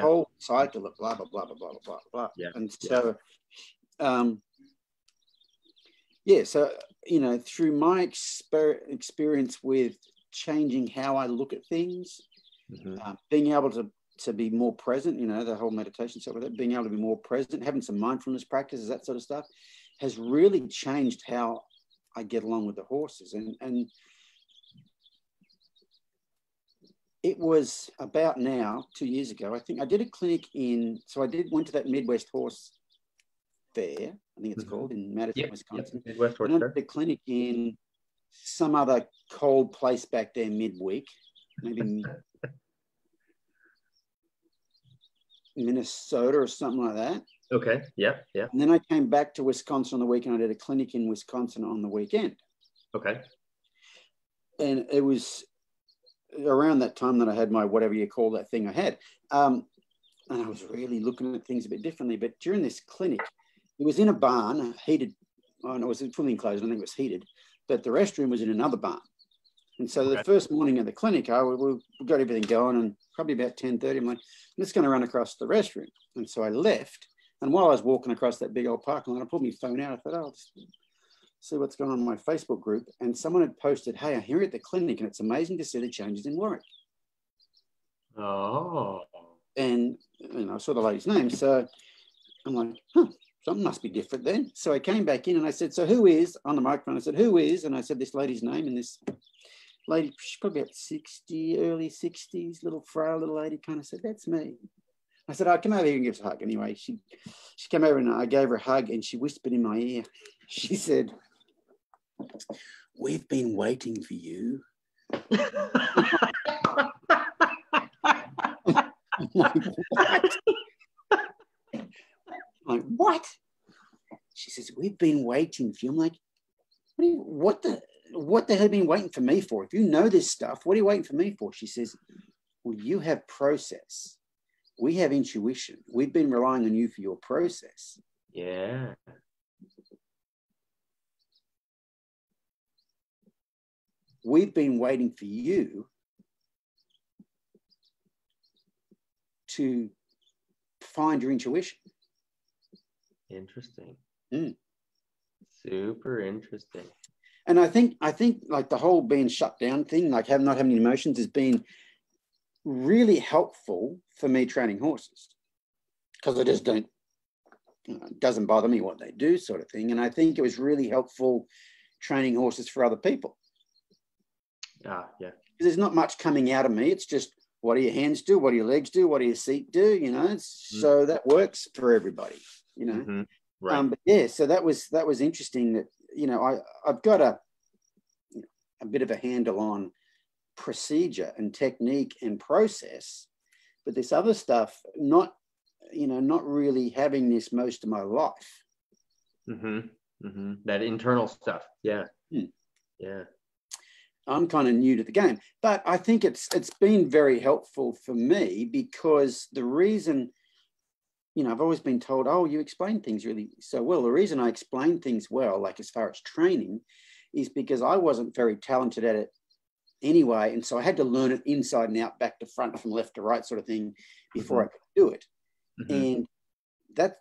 Whole cycle of blah blah blah blah blah blah blah. And so, so through my experience with changing how I look at things, being able to be more present, the whole meditation stuff with it, being able to be more present, having some mindfulness practices, that sort of stuff, has really changed how I get along with the horses. And it was about now, 2 years ago, I think I did a clinic went to that Midwest Horse Fair, I think it's called, in Madison, Wisconsin. Midwest Horse Fair. Fair. I did a clinic in some other cold place back there midweek, maybe Minnesota or something like that. Okay, yeah. And then I came back to Wisconsin on the weekend. I did a clinic in Wisconsin on the weekend. Okay. And it was around that time that I had my, whatever you call that thing I had. And I was really looking at things a bit differently. But during this clinic, it was in a barn, heated. Oh, no, it was fully enclosed. I think it was heated. But the restroom was in another barn. And so the first morning of the clinic, we got everything going, and probably about 10:30, I'm like, I'm just going to run across the restroom. And so I left. And while I was walking across that big old parking lot, I pulled my phone out. I thought, I'll just see what's going on in my Facebook group. And someone had posted, hey, I'm here at the clinic, and it's amazing to see the changes in Warwick. Oh. And I saw the lady's name. So I'm like, something must be different then. So I came back in and I said, so who is, on the microphone, I said, who is? And I said this lady's name, and this lady, she's probably about 60, early 60s, little frail little lady, kind of said, that's me. I said, come over here and give us a hug. Anyway, she came over and I gave her a hug, and she whispered in my ear. She said, we've been waiting for you. I'm like, what? I'm like, what? She says, we've been waiting for you. I'm like, what the? what the hell have you been waiting for me for? If you know this stuff, what are you waiting for me for? She says, well, you have process. We have intuition. We've been relying on you for your process. Yeah. We've been waiting for you to find your intuition. Interesting. Mm. Super interesting. And I think like the whole being shut down thing, like not having emotions, has been really helpful for me training horses, because I just don't, it doesn't bother me what they do, sort of thing. And I think it was really helpful training horses for other people. Yeah. Because there's not much coming out of me. It's just, what do your hands do? What do your legs do? What do your feet do? You know, so that works for everybody, you know. Mm-hmm. Right. But yeah, so that was interesting that, you know, I've got a bit of a handle on procedure and technique and process, but this other stuff, not really having this most of my life. Mm-hmm. Mm-hmm. That internal stuff. Yeah. Yeah. I'm kind of new to the game, but I think it's been very helpful for me, because the reason, you know, I've always been told, oh, you explain things really so well. The reason I explain things well, like as far as training, is because I wasn't very talented at it anyway. And so I had to learn it inside and out, back to front, from left to right, sort of thing, before I could do it. And that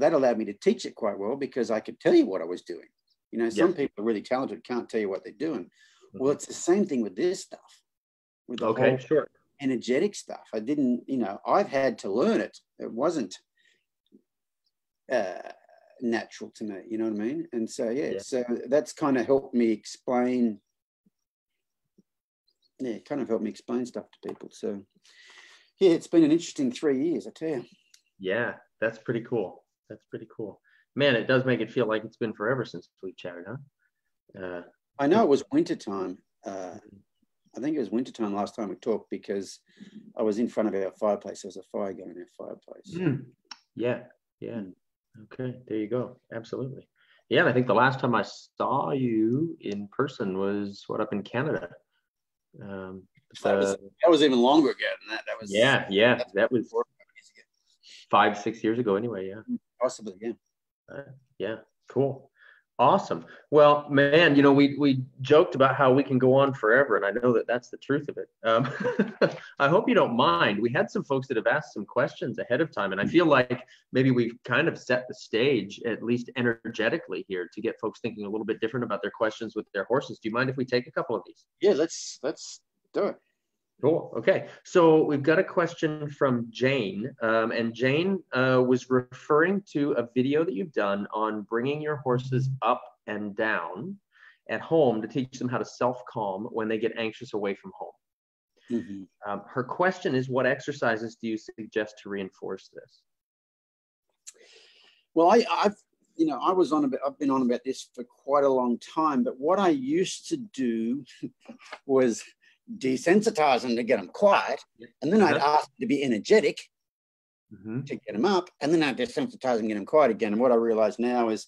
allowed me to teach it quite well, because I could tell you what I was doing. You know, some people are really talented, can't tell you what they're doing. Well, it's the same thing with this stuff, with the whole energetic stuff. I didn't, you know, I've had to learn it. It wasn't natural to me, you know what I mean? And so, so that's kind of helped me explain, stuff to people. So, yeah, it's been an interesting 3 years, I tell you. Yeah, that's pretty cool. That's pretty cool. Man, it does make it feel like it's been forever since we chatted, huh? I know it was wintertime. I think it was wintertime last time we talked, because I was in front of our fireplace. There was a fire going in our fireplace. Yeah. Okay, there you go. Absolutely. Yeah, and I think the last time I saw you in person was up in Canada. That was even longer ago than that. That was that was 5-6 years ago anyway. Yeah, possibly. Yeah, cool. Awesome. Well, man, you know, we joked about how we can go on forever, and I know that that's the truth of it. I hope you don't mind. We had some folks that have asked some questions ahead of time, and I feel like maybe we've kind of set the stage, at least energetically here, to get folks thinking a little bit different about their questions with their horses. Do you mind if we take a couple of these? Yeah, let's do it. Cool. Okay. So we've got a question from Jane, and Jane was referring to a video that you've done on bringing your horses up and down at home to teach them how to self-calm when they get anxious away from home. Her question is, what exercises do you suggest to reinforce this? Well, I've been on about this for quite a long time, but what I used to do was desensitize them to get them quiet, and then I'd ask them to be energetic to get them up, and then I'd desensitize them and get them quiet again. And what I realize now is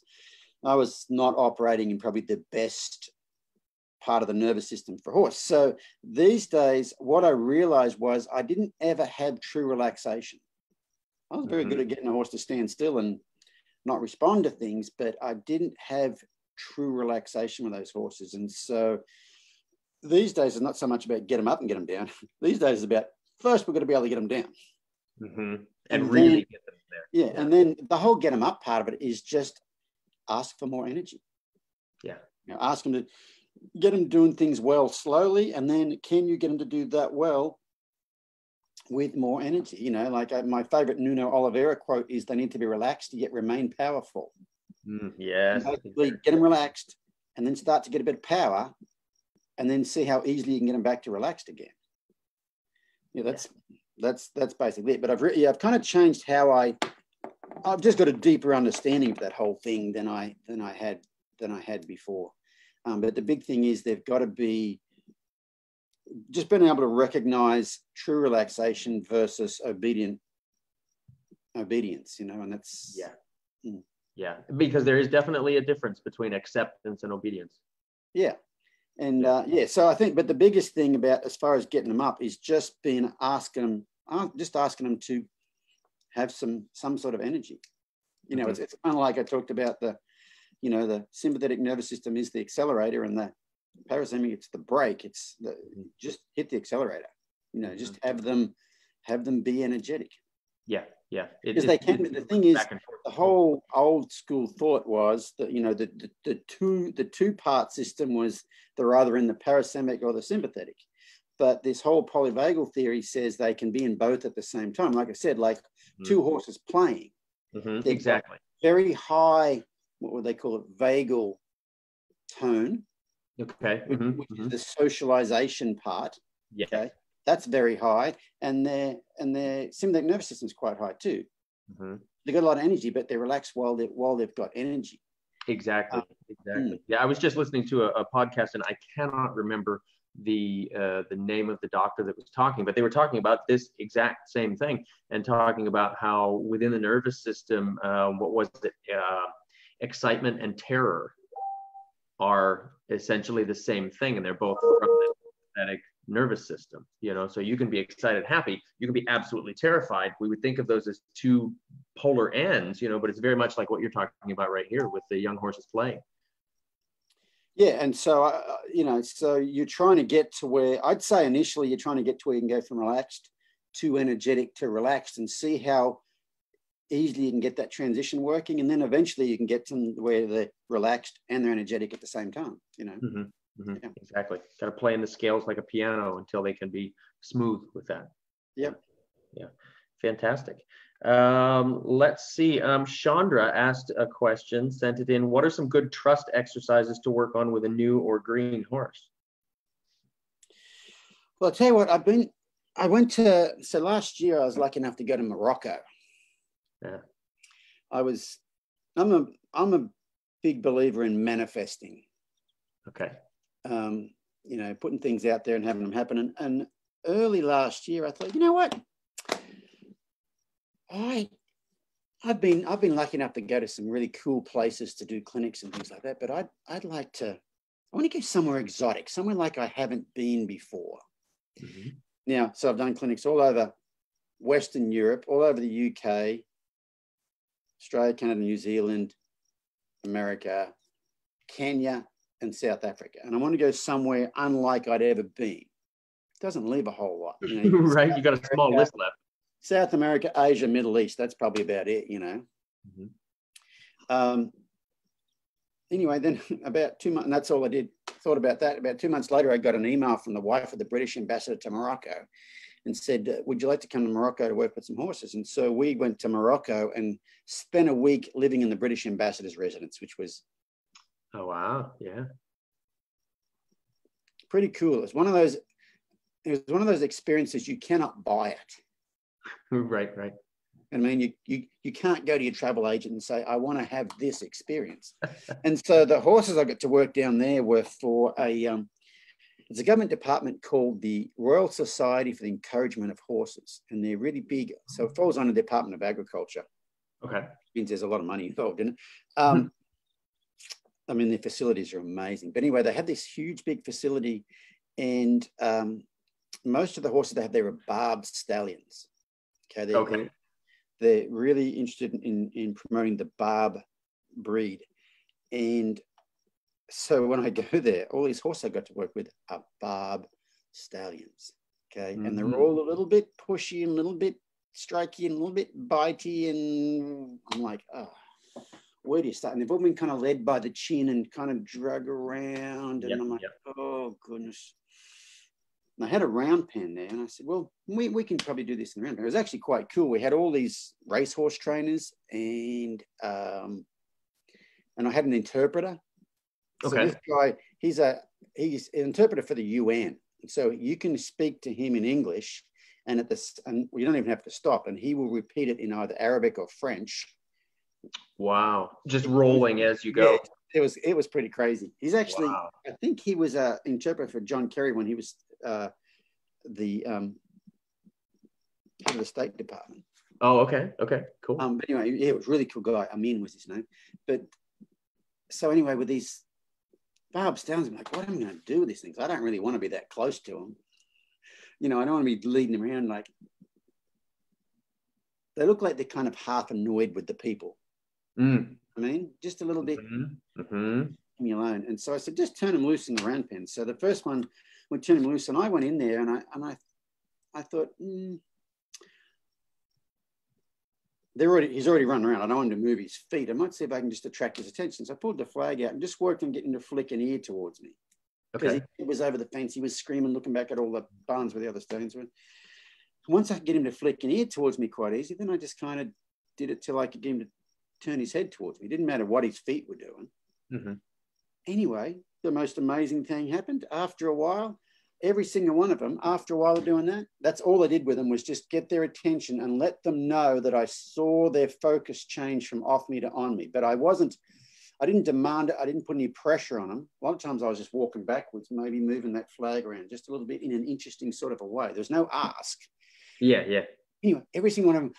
I was not operating in probably the best part of the nervous system for a horse. So these days, what I realized was I didn't ever have true relaxation. I was very good at getting a horse to stand still and not respond to things, but I didn't have true relaxation with those horses. And so these days it's not so much about get them up and get them down. These days it's about, first we've got to be able to get them down. And really get them there. Yeah, and then the whole get them up part of it is just ask for more energy. Yeah. You know, ask them to get them doing things well slowly, and then can you get them to do that well with more energy? You know, like my favorite Nuno Oliveira quote is, they need to be relaxed yet remain powerful. Yes. Basically, get them relaxed and then start to get a bit of power, and then see how easily you can get them back to relaxed again. Yeah, that's basically it. But I've kind of changed how I've just got a deeper understanding of that whole thing than I had before. But the big thing is they've got to be just being able to recognize true relaxation versus obedience, you know, and that's because there is definitely a difference between acceptance and obedience. Yeah. And yeah, so I think, but the biggest thing about as far as getting them up is just asking them to have some sort of energy. You know, it's kind of like I talked about the sympathetic nervous system is the accelerator and the parasympathetic, it's the brake. It's just hit the accelerator. You know, just have them be energetic. Yeah. Because they can. The thing is, the whole old school thought was that, you know, the two-part system was they're either in the parasympathetic or the sympathetic. But this whole polyvagal theory says they can be in both at the same time. Like I said, like two horses playing. Exactly. Very high, what would they call it? Vagal tone. Okay. Which is the socialization part. Yeah. Okay. That's very high, and their sympathetic nervous system is quite high too. They've got a lot of energy, but they're relaxed while they've got energy. Exactly. Yeah, I was just listening to a podcast, and I cannot remember the name of the doctor that was talking, but they were talking about this exact same thing, and talking about how within the nervous system, what was it? Excitement and terror are essentially the same thing, and they're both from the sympathetic nervous system, you know. So you can be excited, happy, you can be absolutely terrified. We would think of those as two polar ends, you know, but it's very much like what you're talking about right here with the young horses playing. Yeah, and so you know, so you're trying to get to where, I'd say initially you're trying to get to where you can go from relaxed to energetic to relaxed, and see how easily you can get that transition working, and then eventually you can get to where they're relaxed and they're energetic at the same time, you know. Yeah. Exactly. Got to play in the scales like a piano until they can be smooth with that. Yep. Yeah. Fantastic. Let's see. Chandra asked a question, sent it in. What are some good trust exercises to work on with a new or green horse? Well, I'll tell you what, so last year I was lucky enough to go to Morocco. Yeah. I'm a big believer in manifesting. Okay. You know, putting things out there and having them happen. And early last year, I thought, you know what? I've been lucky enough to go to some really cool places to do clinics and things like that. But I want to go somewhere exotic, somewhere like I haven't been before. Now, so I've done clinics all over Western Europe, all over the UK, Australia, Canada, New Zealand, America, Kenya, and South Africa. And I want to go somewhere unlike I'd ever been. It doesn't leave a whole lot. You know, right, you got a small list left. South America, Asia, Middle East, that's probably about it, you know. Anyway, then about 2 months, and that's all I did, thought about that. About 2 months later, I got an email from the wife of the British ambassador to Morocco and said, would you like to come to Morocco to work with some horses? And so we went to Morocco and spent a week living in the British ambassador's residence, which was, oh, wow. Yeah. pretty cool. It was one of those experiences you cannot buy it. Right. I mean, you can't go to your travel agent and say, I want to have this experience. And so the horses I got to work down there were for it's a government department called the Royal Society for the Encouragement of Horses. And they're really big. So it falls under the Department of Agriculture. Okay. Which means there's a lot of money involved in it. I mean, their facilities are amazing. But anyway, they have this huge, big facility. And most of the horses they have there are Barb stallions. Okay. They're really interested in promoting the Barb breed. And so when I go there, all these horses I got to work with are Barb stallions. Okay. And they're all a little bit pushy and a little bit strikey and a little bit bitey. And I'm like, oh, where do you start? And they've all been kind of led by the chin and kind of drug around. And I'm like, oh, goodness. And I had a round pen there, and I said, well, we can probably do this in the round pen. It was actually quite cool. We had all these racehorse trainers, and I had an interpreter. Okay. So this guy, he's an interpreter for the UN. So you can speak to him in English, and you don't even have to stop, and he will repeat it in either Arabic or French. Wow. Just rolling as you go. Yeah, it was pretty crazy. He's actually, I think he was an interpreter for John Kerry when he was the head of the State Department. Oh, okay. Okay, cool. But anyway, yeah, it was a really cool guy. Amin was his name. But so anyway, with these barb stones. I'm like, what am I going to do with these things? I don't really want to be that close to them. You know, I don't want to be leading them around. Like, they look like they're kind of half annoyed with the people. Mm. I mean, just a little bit. Mm-hmm. Mm-hmm. Leave me alone. And so I said, just turn them loose in the round pen. So the first one, we turned him loose, and I went in there, and I thought, he's already run around. I don't want him to move his feet. I might see if I can just attract his attention. So I pulled the flag out and just worked on getting him to flick an ear towards me. Because Okay. he was over the fence. He was screaming, looking back at all the barns where the other stones were. Once I could get him to flick an ear towards me quite easy, then I just kind of did it till I could get him to turn his head towards me. It didn't matter what his feet were doing. Mm-hmm. Anyway, the most amazing thing happened. After a while, every single one of them, after a while of doing that, that's all I did with them was just get their attention and let them know that I saw their focus change from off me to on me. But I didn't demand it. I didn't put any pressure on them. A lot of times I was just walking backwards, maybe moving that flag around just a little bit in an interesting sort of a way. There's no ask. Yeah, yeah. Anyway, every single one of them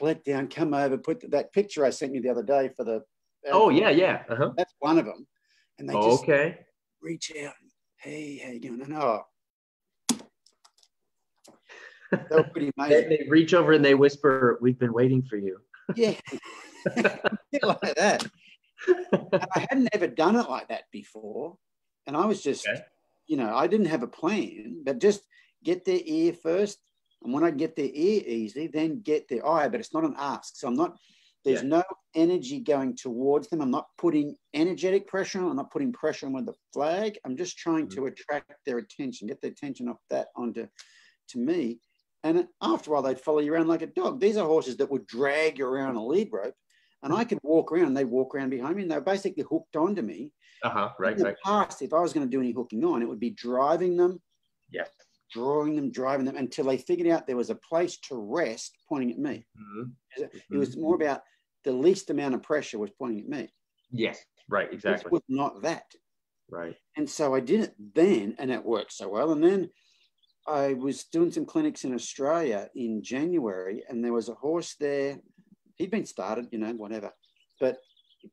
let down, come over, put that picture I sent you the other day for the... Oh, yeah, yeah. Uh-huh. That's one of them. And they just okay. reach out. Hey, how you doing? And they were pretty amazing. They reach over and they whisper, "We've been waiting for you." Yeah, like that. And I hadn't ever done it like that before. And I was just, I didn't have a plan, but just get their ear first. And when I get their ear easy, then get their eye, but it's not an ask. So there's no energy going towards them. I'm not putting energetic pressure on. I'm not putting pressure on with the flag. I'm just trying to attract their attention, get their attention off that onto me. And after a while, they'd follow you around like a dog. These are horses that would drag you around a lead rope. And I could walk around, and they'd walk around behind me, and they were basically hooked onto me. Right, in the past, if I was going to do any hooking on, it would be driving them, drawing them, driving them, until they figured out there was a place to rest pointing at me. Mm-hmm. It was more about the least amount of pressure was pointing at me. Yes, right, exactly. It was not that. Right. And so I did it then, and it worked so well. And then I was doing some clinics in Australia in January, and there was a horse there. He'd been started, whatever. But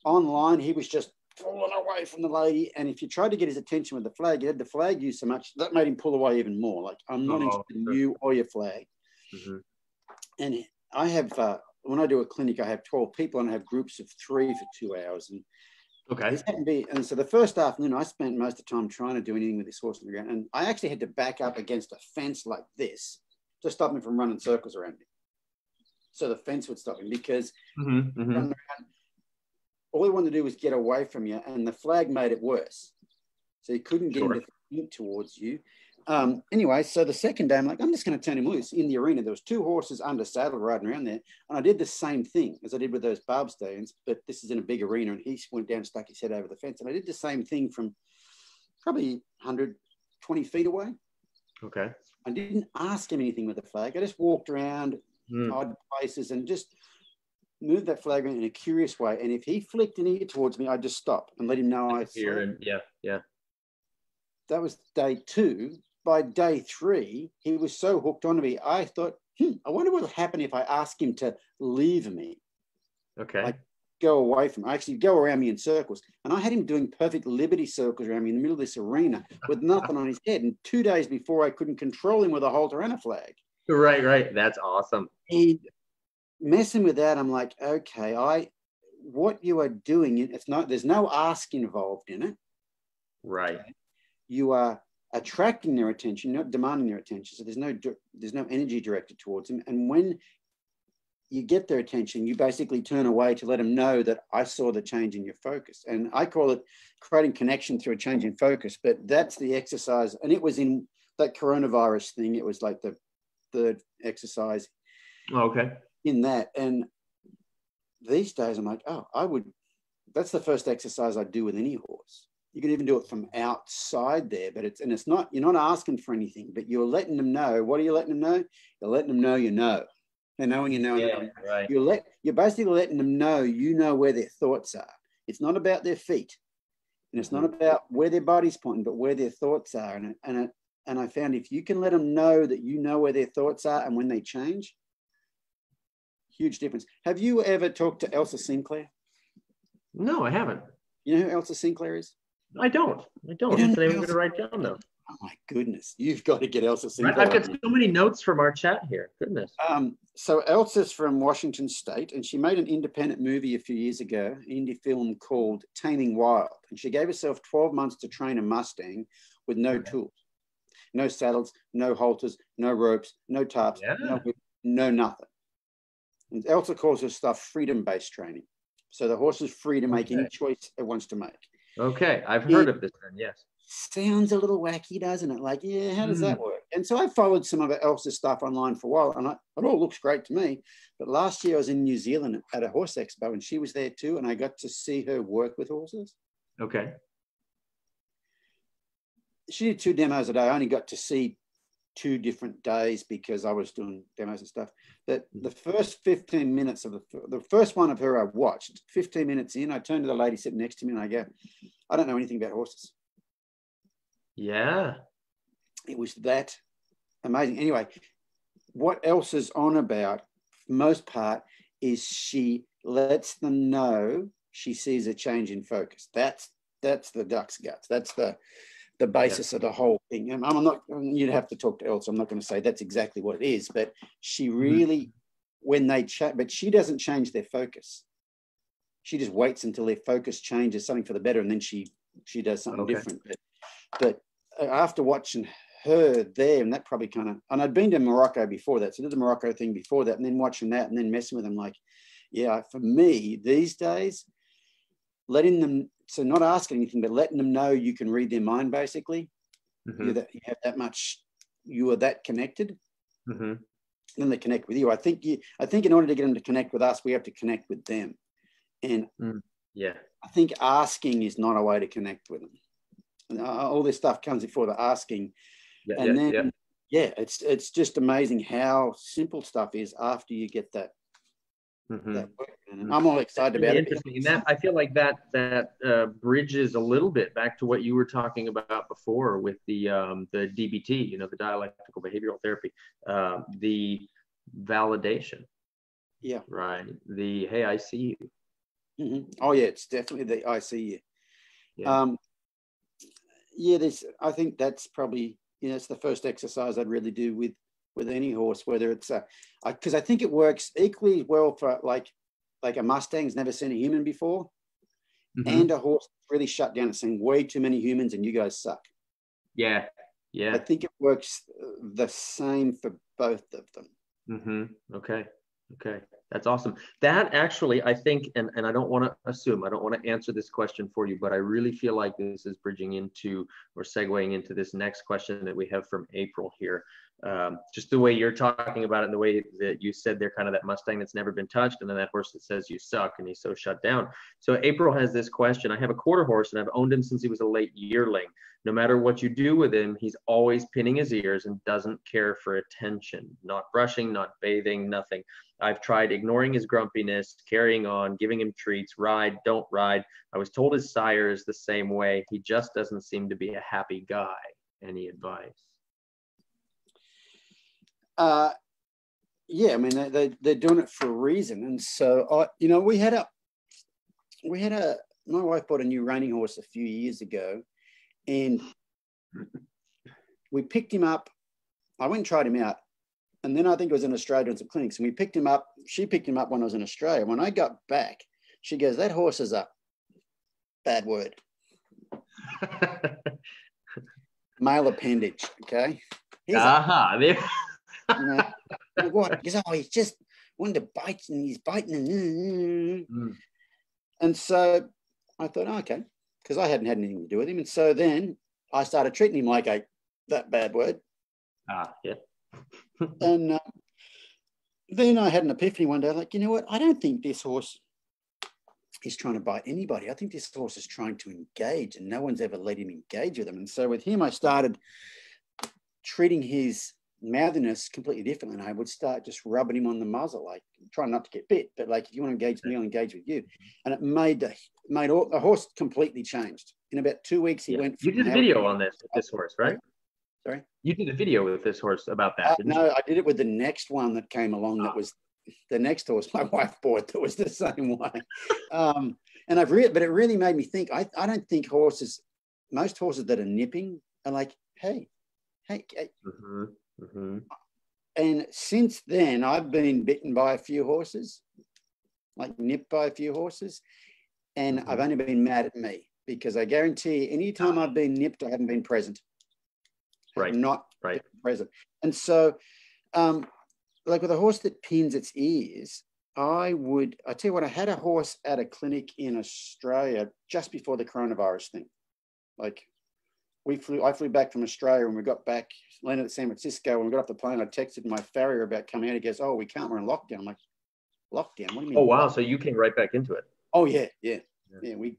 online, he was just pulling away from the lady. And if you tried to get his attention with the flag, you had the flag used so much, that made him pull away even more. Like, I'm not interested in you or your flag. Mm-hmm. And I have, when I do a clinic, I have 12 people, and I have groups of 3 for 2 hours. And and so the first afternoon, I spent most of the time trying to do anything with this horse on the ground. And I actually had to back up against a fence like this to stop him from running circles around me. So the fence would stop him, because running around, all he wanted to do was get away from you, and the flag made it worse. So he couldn't get him to think towards you. Anyway, so the second day, I'm like, I'm just going to turn him loose in the arena. There was 2 horses under saddle riding around there, and I did the same thing as I did with those barb stones, but this is in a big arena, and he went down, stuck his head over the fence, and I did the same thing from probably 120 feet away. Okay. I didn't ask him anything with the flag. I just walked around odd places and just moved that flag around in a curious way. And if he flicked an ear towards me, I'd just stop and let him know I saw him. Yeah. That was day 2. By day 3, he was so hooked onto me, I thought, I wonder what will happen if I ask him to leave me. Okay. Like, go away from me. Actually go around me in circles. And I had him doing perfect liberty circles around me in the middle of this arena with nothing on his head. And 2 days before, I couldn't control him with a halter and a flag. Right. That's awesome. And messing with that, I'm like, okay, what you are doing, there's no ask involved in it. Right. Okay? You are attracting their attention, not demanding their attention. So there's no energy directed towards them. And when you get their attention, you basically turn away to let them know that I saw the change in your focus. And I call it creating connection through a change in focus. But that's the exercise. And it was in that coronavirus thing. It was like the 3rd exercise. Okay. In that. And these days I'm like, that's the first exercise I do with any horse. You can even do it from outside there, but it's not, you're not asking for anything, but you're letting them know. What are you letting them know? You're letting them know you know. They're knowing you know. Yeah, right. You're basically letting them know you know where their thoughts are. It's not about their feet, and it's not about where their body's pointing, but where their thoughts are. And I found if you can let them know that you know where their thoughts are and when they change, huge difference. Have you ever talked to Elsa Sinclair? No, I haven't. You know who Elsa Sinclair is? I don't. You That's don't the name I'm know going to Elsa? write down though. Oh my goodness, you've got to get Elsa's Right? info. I've got so many notes from our chat here. Goodness. So Elsa's from Washington State, and she made an independent movie a few years ago, an indie film called Taming Wild. And she gave herself 12 months to train a Mustang with no tools, no saddles, no halters, no ropes, no tarps, no whip, no nothing. And Elsa calls her stuff freedom-based training. So the horse is free to make any choice it wants to make. Okay, I've heard of this then, yes. Sounds a little wacky, doesn't it? Like, yeah, how does that work? And so I followed some of Elsa's stuff online for a while, and it all looks great to me. But last year I was in New Zealand at a horse expo, and she was there too, and I got to see her work with horses. Okay. She did 2 demos a day. I only got to see 2 different days because I was doing demos and stuff. But the first 15 minutes of the first one of her I watched, 15 minutes in, I turned to the lady sitting next to me and I go, I don't know anything about horses. Yeah. It was that amazing. Anyway, what Elsa's on about, for the most part, is she lets them know she sees a change in focus. That's the duck's guts. That's the basis of the whole thing. And I'm not, you'd have to talk to Elsa. I'm not going to say that's exactly what it is, but she really, when they chat, but she doesn't change their focus. She just waits until their focus changes something for the better, and then she does something different. But after watching her there, and that probably kind of, and I'd been to Morocco before that, so I did the Morocco thing before that, and then watching that and then messing with them, like, yeah, for me these days, letting them, so not asking anything, but letting them know you can read their mind, basically. You have that much, you are that connected. Then they connect with you. I think in order to get them to connect with us, we have to connect with them. And I think asking is not a way to connect with them. All this stuff comes before the asking. It's just amazing how simple stuff is after you get that. That work. And I'm all excited about it. Interesting. And that, I feel like that bridges a little bit back to what you were talking about before with the DBT, the dialectical behavioral therapy, the validation. Yeah. Right. The, hey, I see you. Oh yeah, it's definitely the I see you. I think that's probably, it's the first exercise I'd really do with any horse, whether it's because I think it works equally well for like a Mustang's never seen a human before, and a horse really shut down and saying way too many humans and you guys suck. Yeah. I think it works the same for both of them. Okay. That's awesome. That actually, I think, and I don't want to assume, I don't want to answer this question for you, but I really feel like this is bridging into or segueing into this next question that we have from April here. Just the way you're talking about it and the way that you said they're kind of that Mustang that's never been touched, and then that horse that says you suck and he's so shut down. So April has this question. I have a quarter horse and I've owned him since he was a late yearling. No matter what you do with him, he's always pinning his ears and doesn't care for attention, not brushing, not bathing, nothing. I've tried ignoring his grumpiness, carrying on, giving him treats, ride, don't ride. I was told his sire is the same way. He just doesn't seem to be a happy guy. Any advice? Yeah, I mean, they're doing it for a reason. And so, my wife bought a new reining horse a few years ago, and we picked him up. I went and tried him out. And then I think it was in Australia in some clinics, and we picked him up. She picked him up when I was in Australia. When I got back, she goes, that horse is a bad word. Male appendage, okay? What? Because he's just wanted to bite, and he's biting. And so I thought, okay, because I hadn't had anything to do with him. And so then I started treating him like that bad word. And then I had an epiphany one day, like, you know what? I don't think this horse is trying to bite anybody. I think this horse is trying to engage, and no one's ever let him engage with him. And so with him, I started treating his mouthiness completely differently. And I would start just rubbing him on the muzzle, like trying not to get bit, but like, if you want to engage me, I'll engage with you. And it made the horse completely changed. In about 2 weeks, he went. You did a video on this horse, right? Sorry? You did a video with this horse about that, didn't you? No, I did it with the next one that came along. That was the next horse my wife bought that was the same way. But it really made me think. I don't think horses most horses that are nipping are like, hey. Mm-hmm. Mm-hmm. And since then, I've been bitten by a few horses, like nipped by a few horses, and I've only been mad at me, because I guarantee you, anytime I've been nipped, I haven't been present. Right. Not right. present. And so, like with a horse that pins its ears, I tell you what, I had a horse at a clinic in Australia just before the coronavirus thing. Like, I flew back from Australia, and we got back, landed at San Francisco. When we got off the plane, I texted my farrier about coming out. He goes, "Oh, we can't, we're in lockdown." I'm like, "Lockdown? What do you mean?" Oh, wow. Lockdown? So you came right back into it. Oh, yeah. We,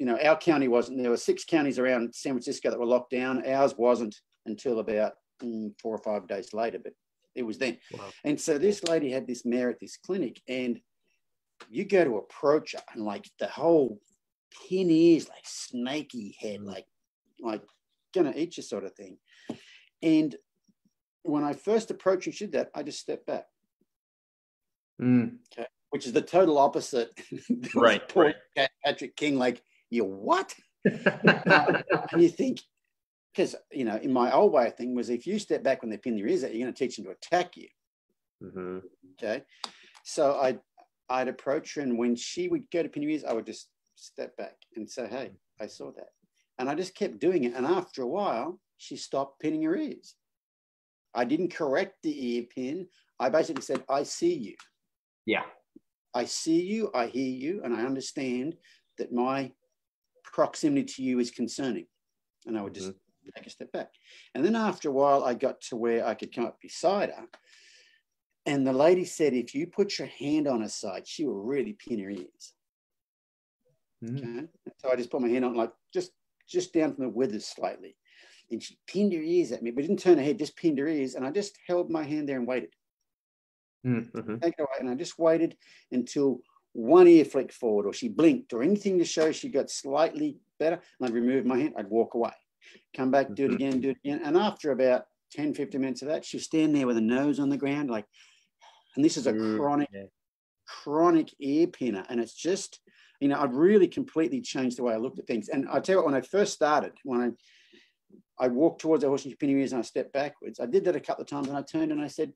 our county wasn't. There were 6 counties around San Francisco that were locked down. Ours wasn't until about 4 or 5 days later, but it was then. Wow. And so this lady had this mare at this clinic, and you go to approach her, and like the whole pin ears, like snaky head, like gonna eat you sort of thing. And when I first approached her, she did that, I just stepped back. Okay, which is the total opposite. Right. Patrick King, like, you what? And you think, because in my old way of thinking was, if you step back when they pin their ears out, you're going to teach them to attack you. Mm-hmm. Okay, so I'd approach her, and when she would go to pin her ears, I would just step back and say, "Hey, I saw that." And I just kept doing it. And after a while, she stopped pinning her ears. I didn't correct the ear pin. I basically said, "I see you. Yeah. I see you, I hear you, and I understand that my proximity to you is concerning." And I would just take a step back. And then after a while, I got to where I could come up beside her. And the lady said, if you put your hand on her side, she will really pin her ears. Okay. So I just put my hand on, like, just down from the withers slightly. And she pinned her ears at me, but didn't turn her head, just pinned her ears. And I just held my hand there and waited. Take it away. And I just waited until one ear flicked forward, or she blinked, or anything to show she got slightly better. And I'd remove my hand, I'd walk away, come back, do it again. And after about 10, 15 minutes of that, she'd stand there with her nose on the ground, like, and this is a chronic ear pinner. And it's just, I've really completely changed the way I looked at things. And I tell you what, when I first started, when I walked towards the horse and she pinned her ears and I stepped backwards, I did that a couple of times, and I turned and I said,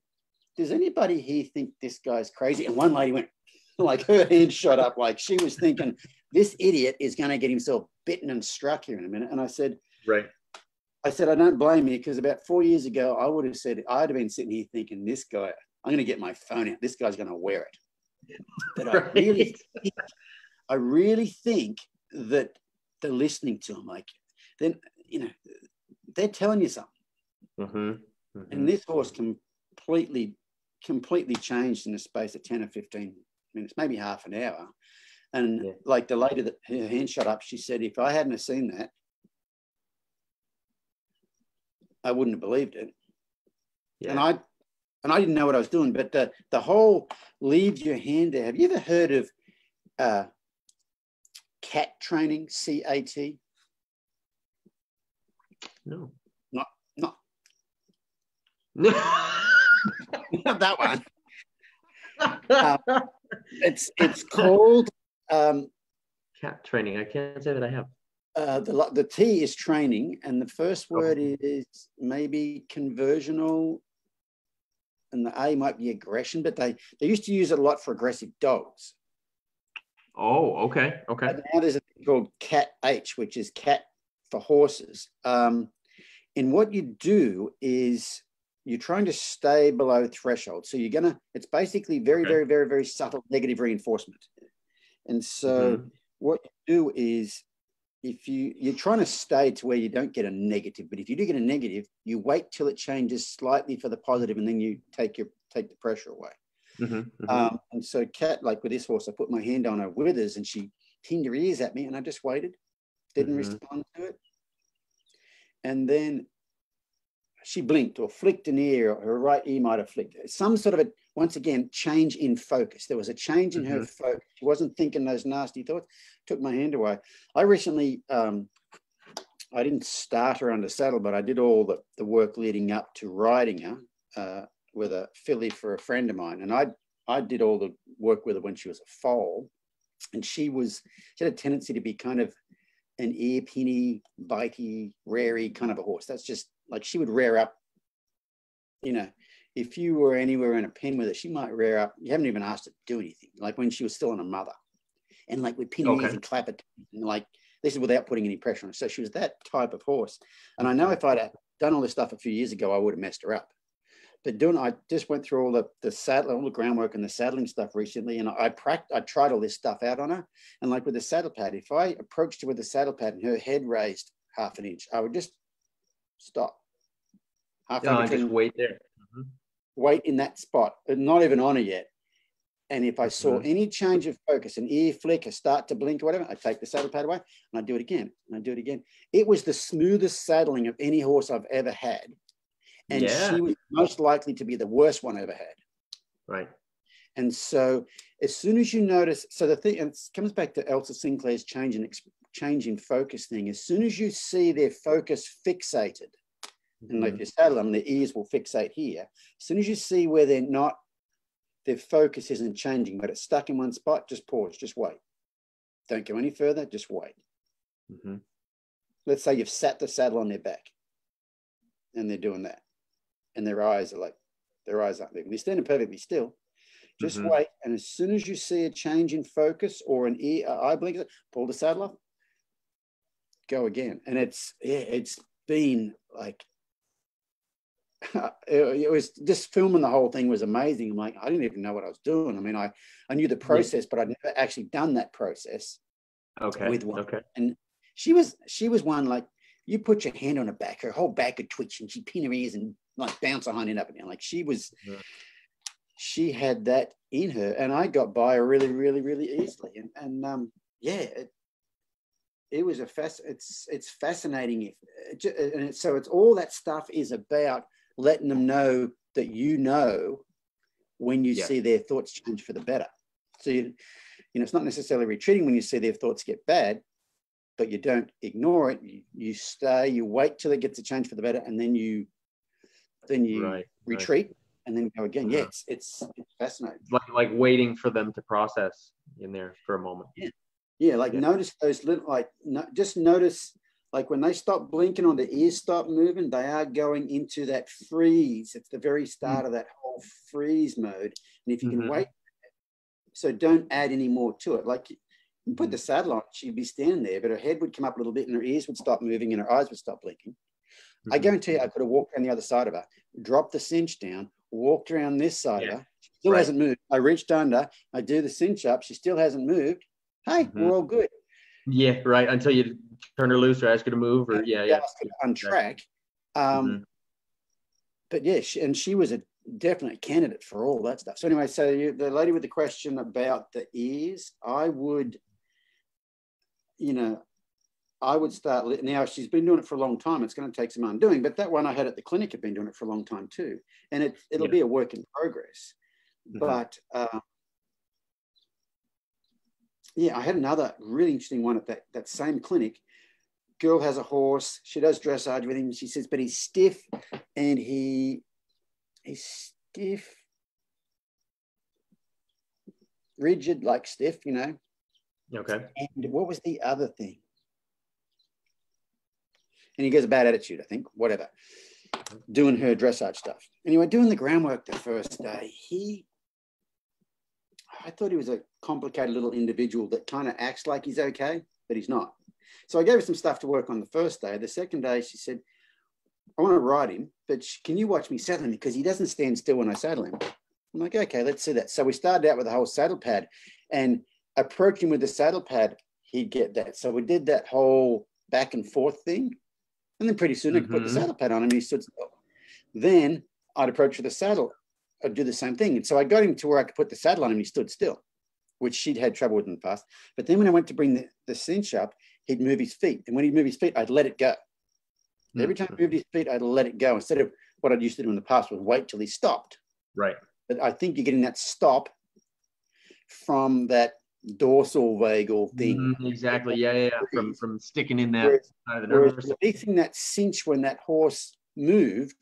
does anybody here think this guy's crazy? And one lady went, like, her hand shot up, like she was thinking, this idiot is going to get himself bitten and struck here in a minute. And I said, I don't blame you, because about 4 years ago, I'd have been sitting here thinking, this guy, I'm going to get my phone out. This guy's going to wear it. But I really think that they're listening to him. Like, then, they're telling you something. And this horse completely changed in the space of 10 or 15 minutes, maybe half an hour. And like the lady that her hand shot up, she said, if I hadn't have seen that, I wouldn't have believed it. And I didn't know what I was doing. But the whole leave your hand there. Have you ever heard of CAT training? CAT? No. Not not that one. It's called CAT training. I can't say that I have. The T is training, and the first word is maybe conversional, and the A might be aggression, but they used to use it a lot for aggressive dogs. Oh, okay. But now there's a thing called CAT-H, which is cat for horses. And what you do is you're trying to stay below threshold. So it's basically very, very, very, very subtle negative reinforcement. And so what you do is, if you're trying to stay to where you don't get a negative, but if you do get a negative, you wait till it changes slightly for the positive, and then you take the pressure away. And so Kat, like with this horse, I put my hand on her withers and she pinned her ears at me, and I just waited, didn't respond to it. And then she blinked or flicked an ear, or her right ear might have flicked. Some sort of once again, change in focus. There was a change in her focus. She wasn't thinking those nasty thoughts. Took my hand away. I recently, I didn't start her under saddle, but I did all the work leading up to riding her with a filly for a friend of mine. And I did all the work with her when she was a foal. And she had a tendency to be kind of an ear pinny, bitey, rarey kind of a horse. That's just like she would rear up, you know, if you were anywhere in a pen with her, she might rear up. You haven't even asked her to do anything, like when she was still on her mother. And like with pin her ears and clap it, and like this is without putting any pressure on her. So she was that type of horse. And I know if I'd done all this stuff a few years ago, I would have messed her up. But I just went through all the groundwork and the saddling stuff recently, and I tried all this stuff out on her. And like with the saddle pad, if I approached her with the saddle pad and her head raised half an inch, I would just stop. Just wait there. Wait in that spot, but not even on her yet. And if I saw any change of focus, an ear flick, a start to blink or whatever, I take the saddle pad away and I do it again. And I do it again. It was the smoothest saddling of any horse I've ever had. And she was most likely to be the worst one I ever had. Right. And so as soon as you notice, so the thing, and it comes back to Elsa Sinclair's change in focus thing. As soon as you see their focus fixated, and if you saddle them, their ears will fixate here. As soon as you see where they're not, their focus isn't changing, but it's stuck in one spot, just pause, just wait. Don't go any further, just wait. Let's say you've sat the saddle on their back and they're doing that. And their eyes aren't moving. They're standing perfectly still. Just wait. And as soon as you see a change in focus or an eye blink, pull the saddle off, go again. And it's been like, it was just filming the whole thing was amazing. I'm like, I didn't even know what I was doing. I mean, I knew the process, but I'd never actually done that process. With one. And she was one like, you put your hand on her back, her whole back would twitch and she'd pin her ears and like bounce her hind end up and down. Like she had that in her, and I got by her really, really, really easily. It was it's fascinating. So it's all that stuff is about letting them know that when you see their thoughts change for the better. So it's not necessarily retreating when you see their thoughts get bad, but you don't ignore it. You stay, you wait till it gets a change for the better, and then you retreat and then go again. It's fascinating. Like waiting for them to process in there for a moment. Notice those little just notice like when they stop blinking or the ears stop moving, they are going into that freeze. It's the very start of that whole freeze mode. And if you can wait, so don't add any more to it. Like you put the saddle on, she'd be standing there, but her head would come up a little bit and her ears would stop moving and her eyes would stop blinking. I guarantee you I could have walked around the other side of her, dropped the cinch down, walked around this side of her. She still hasn't moved. I reached under, I do the cinch up. She still hasn't moved. Hey, we're all good. Yeah, right. Until you turn her loose or ask her to move or on track. But she was a definite candidate for all that stuff. So anyway, the lady with the question about the ears, I would start now. She's been doing it for a long time. It's going to take some undoing, but that one I had at the clinic had been doing it for a long time too, and it'll be a work in progress. But I had another really interesting one at that same clinic. Girl has a horse. She does dressage with him. She says, but he's stiff and he's stiff, rigid, like stiff, Okay. And what was the other thing? And he gets a bad attitude, I think, whatever, doing her dressage stuff. Anyway, doing the groundwork the first day, I thought he was a complicated little individual that kind of acts like he's okay, but he's not. So I gave her some stuff to work on the first day. The second day, she said, I want to ride him, but can you watch me saddle him? Because he doesn't stand still when I saddle him. I'm like, okay, let's see that. So we started out with the whole saddle pad, and approaching with the saddle pad, he'd get that. So we did that whole back and forth thing. And then pretty soon I could put the saddle pad on him and he stood still. Then I'd approach with the saddle. I'd do the same thing. And so I got him to where I could put the saddle on him. He stood still, which she'd had trouble with in the past. But then when I went to bring the cinch up, he'd move his feet. And when he'd move his feet, I'd let it go. Every time he moved his feet, I'd let it go. Instead of what I'd used to do in the past was wait till he stopped. Right. But I think you're getting that stop from that dorsal vagal thing. Exactly. Yeah. From sticking in that side of the nervous. Releasing that cinch when that horse moved,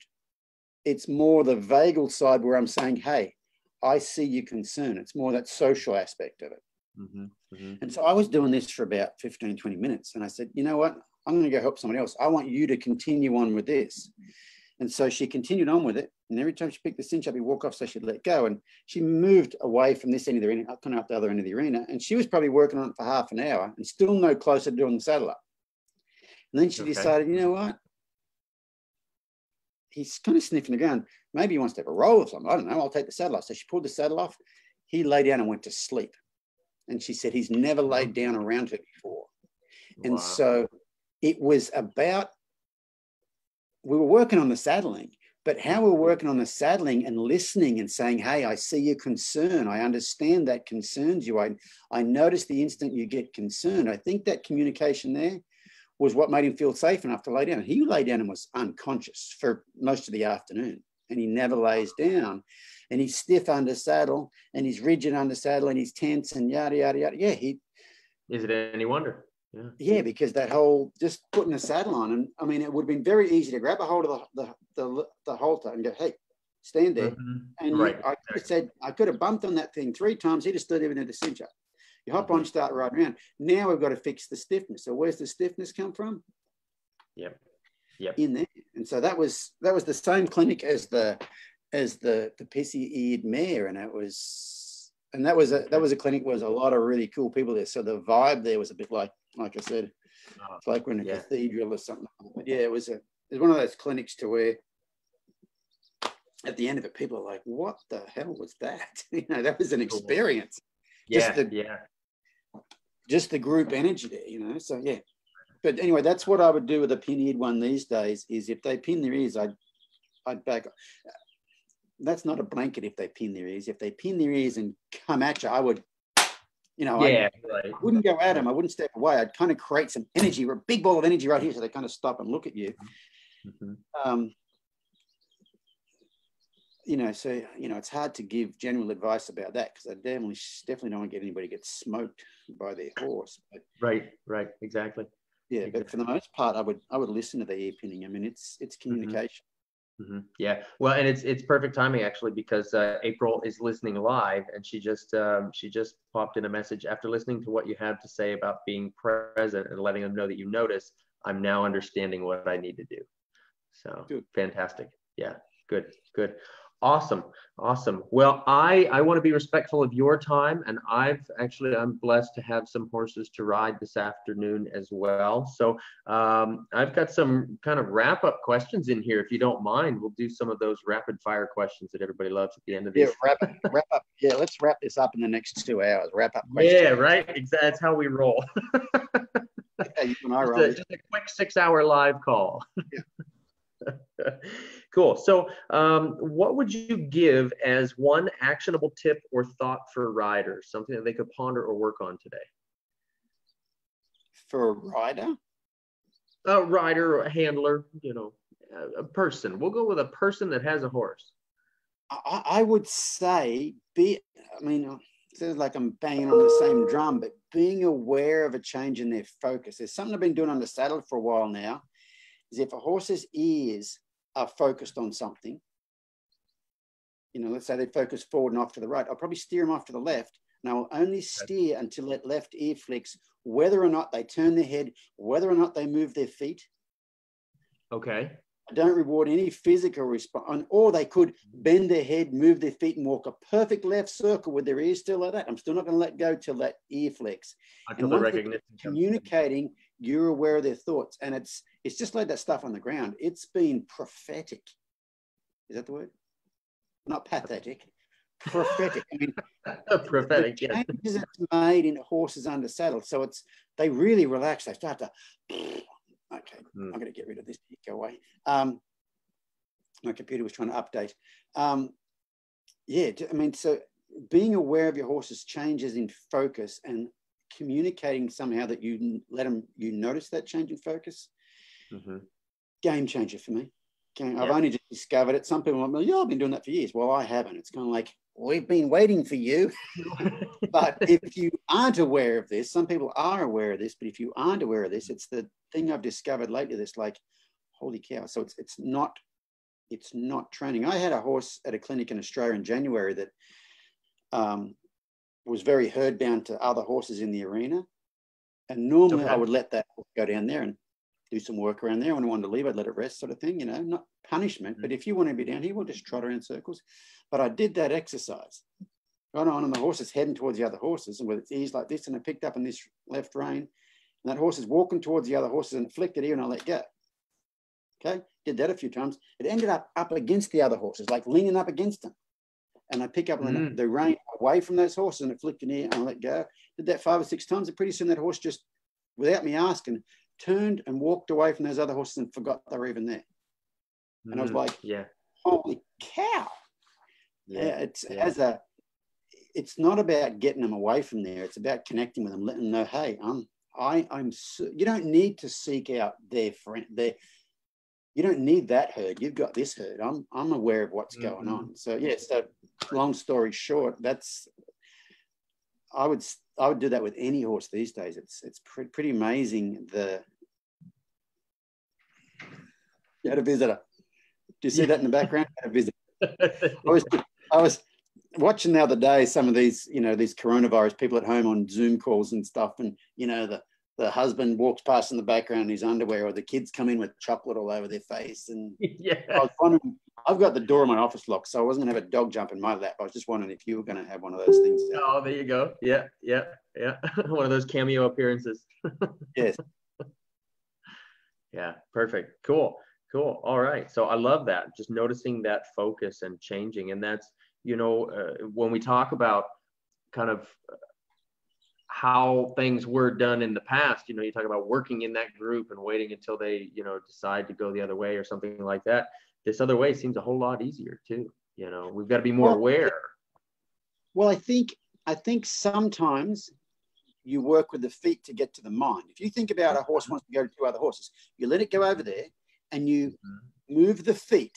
it's more the vagal side where I'm saying, hey, I see your concern. It's more that social aspect of it. Mm-hmm. Mm-hmm. And so I was doing this for about 15, 20 minutes. And I said, you know what? I'm going to go help somebody else. I want you to continue on with this. And so she continued on with it. And every time she picked the cinch up, he'd walk off so she'd let go. And she moved away from this end of the arena, kind of up the other end of the arena. And she was probably working on it for half an hour and still no closer to doing the saddle up. And then she decided, you know what? He's kind of sniffing the ground. Maybe he wants to have a roll or something. I don't know. I'll take the saddle off. So she pulled the saddle off. He lay down and went to sleep. And she said he's never laid down around her before. And so it was about, we were working on the saddling, but how we're working on the saddling and listening and saying, hey, I see your concern. I understand that concerns you. I notice the instant you get concerned. I think that communication there was what made him feel safe enough to lay down. He lay down and was unconscious for most of the afternoon, and he never lays down. And he's stiff under saddle, and he's rigid under saddle, and he's tense, and yada, yada, yada. Yeah, is it any wonder? Yeah, because that whole just putting a saddle on, and I mean, it would have been very easy to grab a hold of the halter and go, hey, stand there. And I could have said, I could have bumped on that thing 3 times. He'd have stood even at the cinch up. You hop on, start riding around. Now we've got to fix the stiffness. So where's the stiffness come from? Yep. In there. And so that was the same clinic as the pissy-eared mare, and that was a clinic where there was a lot of really cool people there. So the vibe there was a bit like I said, it's like we're in a cathedral or something. But yeah, it was one of those clinics to where at the end of it, people are like, "What the hell was that?" You know, that was an experience. Just the group energy there, you know. So yeah. But anyway, that's what I would do with a pin-eared one these days. Is if they pin their ears, I'd back. That's not a blanket if they pin their ears. If they pin their ears and come at you, I would, you know, I wouldn't go at them. I wouldn't step away. I'd kind of create some energy, a big ball of energy right here, so they kind of stop and look at you. You know, so, you know, it's hard to give general advice about that because I definitely don't want to get anybody to get smoked by their horse. But, right, exactly. Yeah, but for the most part, I would listen to the ear pinning. I mean, it's communication. Yeah, well, and it's perfect timing actually because April is listening live, and she just popped in a message after listening to what you had to say about being present and letting them know that you notice. I'm now understanding what I need to do. So good. Fantastic. Yeah, good. Awesome. Well, I want to be respectful of your time, and I'm blessed to have some horses to ride this afternoon as well. So I've got some kind of wrap-up questions in here. If you don't mind, we'll do some of those rapid-fire questions that everybody loves at the end of these. Yeah, wrap up. Yeah, let's wrap this up in the next 2 hours. Wrap up questions. Yeah, right. Exactly. That's how we roll. Yeah, you and I roll. Just a quick 6-hour live call. Yeah. Cool. So what would you give as one actionable tip or thought for riders, something that they could ponder or work on today? For a rider? A rider or a handler, you know, a person. We'll go with a person that has a horse. I would say it sounds like I'm banging on the same drum, but being aware of a change in their focus. There's something I've been doing on the saddle for a while now, is if a horse's ears are focused on something, you know, let's say they focus forward and off to the right, I'll probably steer them off to the left, and I will only steer until that left ear flicks, whether or not they turn their head, whether or not they move their feet. Okay. I don't reward any physical response, or they could bend their head, move their feet, and walk a perfect left circle with their ears still like that. I'm still not going to let go till that ear flicks. Until the recognition communicating, you're aware of their thoughts, and it's just like that stuff on the ground. It's been prophetic. Is that the word? Not pathetic. Prophetic. I mean, prophetic. The changes it's made in horses under saddle. So they really relax. They start to. Okay, I'm going to get rid of this. Go away. My computer was trying to update. So being aware of your horse's changes in focus and communicating somehow that you notice that change in focus, game changer for me. Okay, I've only just discovered it. Some people are like, I've been doing that for years. Well, I haven't. It's kind of like, we've been waiting for you. But if you aren't aware of this, some people are aware of this, but if you aren't aware of this, it's the thing I've discovered lately that's like, holy cow. So it's not training. I had a horse at a clinic in Australia in January that was very herd bound to other horses in the arena. And normally I would let that horse go down there and do some work around there. When I wanted to leave, I'd let it rest, sort of thing, you know, not punishment, but if you want to be down here, we'll just trot around circles. But I did that exercise right on, and the horse is heading towards the other horses, and with its ears like this, and I picked up in this left rein, and that horse is walking towards the other horses, and it flicked it here, and I let go. Okay, did that a few times. It ended up against the other horses, like leaning up against them. And I pick up the rein away from those horses, and it flicked in here, and I let go. Did that 5 or 6 times, and pretty soon that horse just, without me asking, turned and walked away from those other horses and forgot they were even there. And I was like, holy cow. It's not about getting them away from there. It's about connecting with them, letting them know, hey, you don't need to seek out their friend. You don't need that herd. You've got this herd. I'm aware of what's going on. So so long story short, I would do that with any horse these days. It's pretty amazing. You had a visitor. Do you see that in the background? I had a visitor. I was watching the other day some of these, you know, these coronavirus people at home on Zoom calls and stuff, and you know the husband walks past in the background in his underwear, or the kids come in with chocolate all over their face. And I was wondering, I've got the door of my office locked, so I wasn't going to have a dog jump in my lap. I was just wondering if you were going to have one of those things. Oh, there you go. Yeah. One of those cameo appearances. Yes. Yeah, perfect. Cool. All right. So I love that. Just noticing that focus and changing. And that's, you know, when we talk about kind of how things were done in the past, you know, you talk about working in that group and waiting until they, you know, decide to go the other way or something like that. This other way seems a whole lot easier too. You know, we've got to be more aware. Well, I think sometimes you work with the feet to get to the mind. If you think about a horse wants to go to 2 other horses, you let it go over there and you move the feet,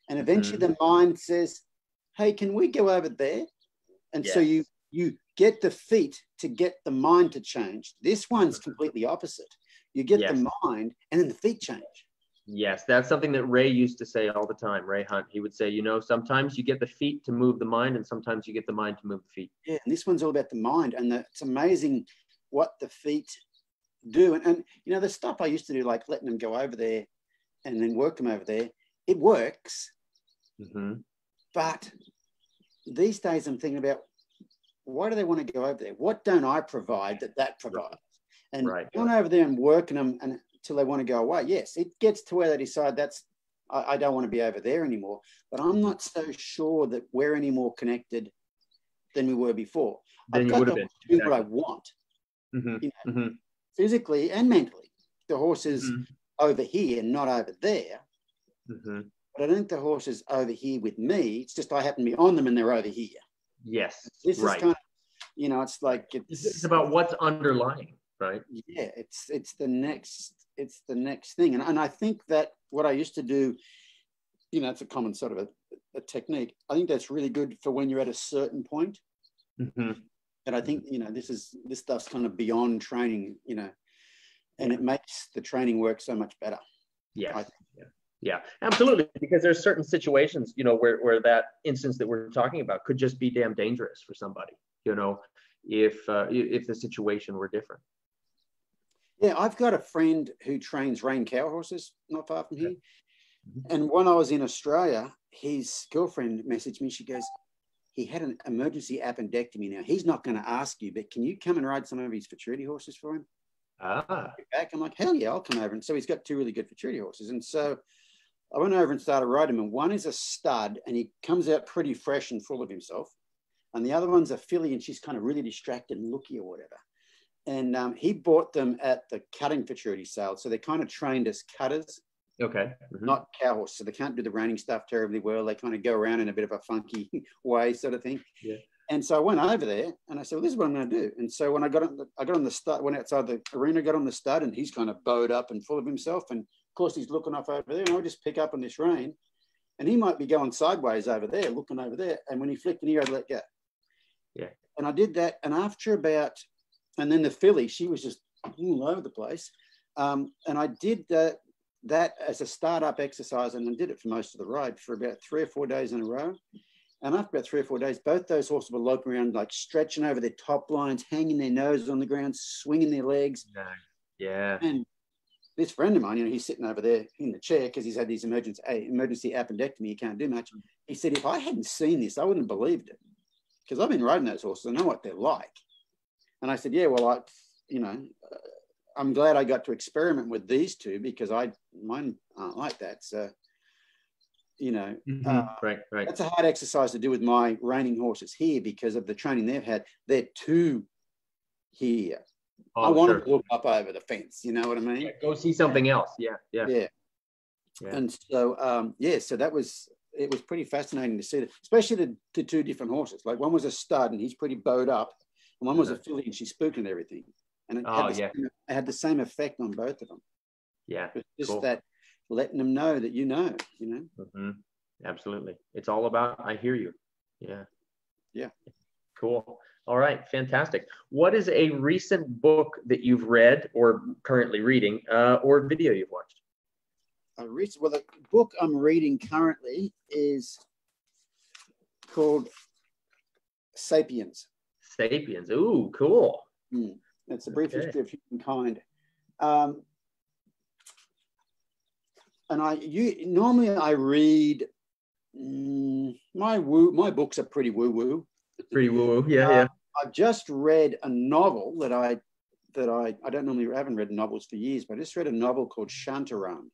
and eventually the mind says, hey, can we go over there? And so you get the feet to get the mind to change. This one's completely opposite. You get the mind and then the feet change. Yes, that's something that Ray used to say all the time, Ray Hunt. He would say, you know, sometimes you get the feet to move the mind and sometimes you get the mind to move the feet. Yeah, and this one's all about the mind, and it's amazing what the feet do. And you know, the stuff I used to do, like letting them go over there and then work them over there, it works. But these days I'm thinking about, why do they want to go over there? What don't I provide that provides? And going over there and working them until they want to go away. Yes, it gets to where they decide I don't want to be over there anymore. But I'm not so sure that we're any more connected than we were before. I've got to do what I want, you know, physically and mentally. The horse is over here, not over there. But I don't think the horse is over here with me. It's just I happen to be on them and they're over here. Yes. This is kind of, you know, it's like it's about what's underlying, right? Yeah, it's the next thing. And I think that what I used to do, you know, it's a common sort of a technique. I think that's really good for when you're at a certain point. And I think, you know, this stuff's kind of beyond training, you know, and it makes the training work so much better. Yeah, absolutely. Because there's certain situations, you know, where that instance that we're talking about could just be damn dangerous for somebody, you know, if the situation were different. Yeah, I've got a friend who trains rein cow horses not far from here. And when I was in Australia, his girlfriend messaged me. She goes, he had an emergency appendectomy. Now, he's not going to ask you, but can you come and ride some of his futurity horses for him? Back. I'm like, hell yeah, I'll come over. And so he's got 2 really good futurity horses. And so I went over and started riding him. And one is a stud, and he comes out pretty fresh and full of himself. And the other one's a filly, and she's kind of really distracted and looky or whatever. And he bought them at the cutting futurity sale. So they're kind of trained as cutters. Okay. Not cow horses. So they can't do the reining stuff terribly well. They kind of go around in a bit of a funky way, sort of thing. Yeah. And so I went over there and I said, well, this is what I'm going to do. And so when I got on the stud, went outside the arena, got on the stud, and he's kind of bowed up and full of himself. And of course he's looking off over there, and I'll just pick up on this rein, and he might be going sideways over there, looking over there. And when he flicked an ear, I'd let go. Yeah. And I did that. And after and then the filly, she was just all over the place. And I did that as a startup exercise, and I did it for most of the ride for about 3 or 4 days in a row. And after about 3 or 4 days, both those horses were loping around, like stretching over their top lines, hanging their noses on the ground, swinging their legs. Yeah. And this friend of mine, you know, he's sitting over there in the chair because he's had these emergency appendectomy. He can't do much. He said, if I hadn't seen this, I wouldn't have believed it, because I've been riding those horses. I know what they're like. And I said, yeah, well, I'm glad I got to experiment with these two, because mine aren't like that. So, you know, right. That's a hard exercise to do with my reining horses here because of the training they've had. They're two here. I want to look up over the fence. You know what I mean? Yeah, go see something else. Yeah. And so, so it was pretty fascinating to see that, especially the two different horses. Like one was a stud and he's pretty bowed up, and one was a filly and she's spooked and everything. And it had the same effect on both of them. Yeah. It's just that letting them know that you know. Absolutely. It's all about, I hear you. Yeah. Cool. All right. Fantastic. What is a recent book that you've read or currently reading or video you've watched? The book I'm reading currently is called Sapiens. Sapiens. Ooh, cool. It's a brief history of humankind. And normally I read, my books are pretty woo-woo. Pretty woo-woo, yeah. I've just read a novel that I haven't read novels for years, but I just read a novel called Shantaram.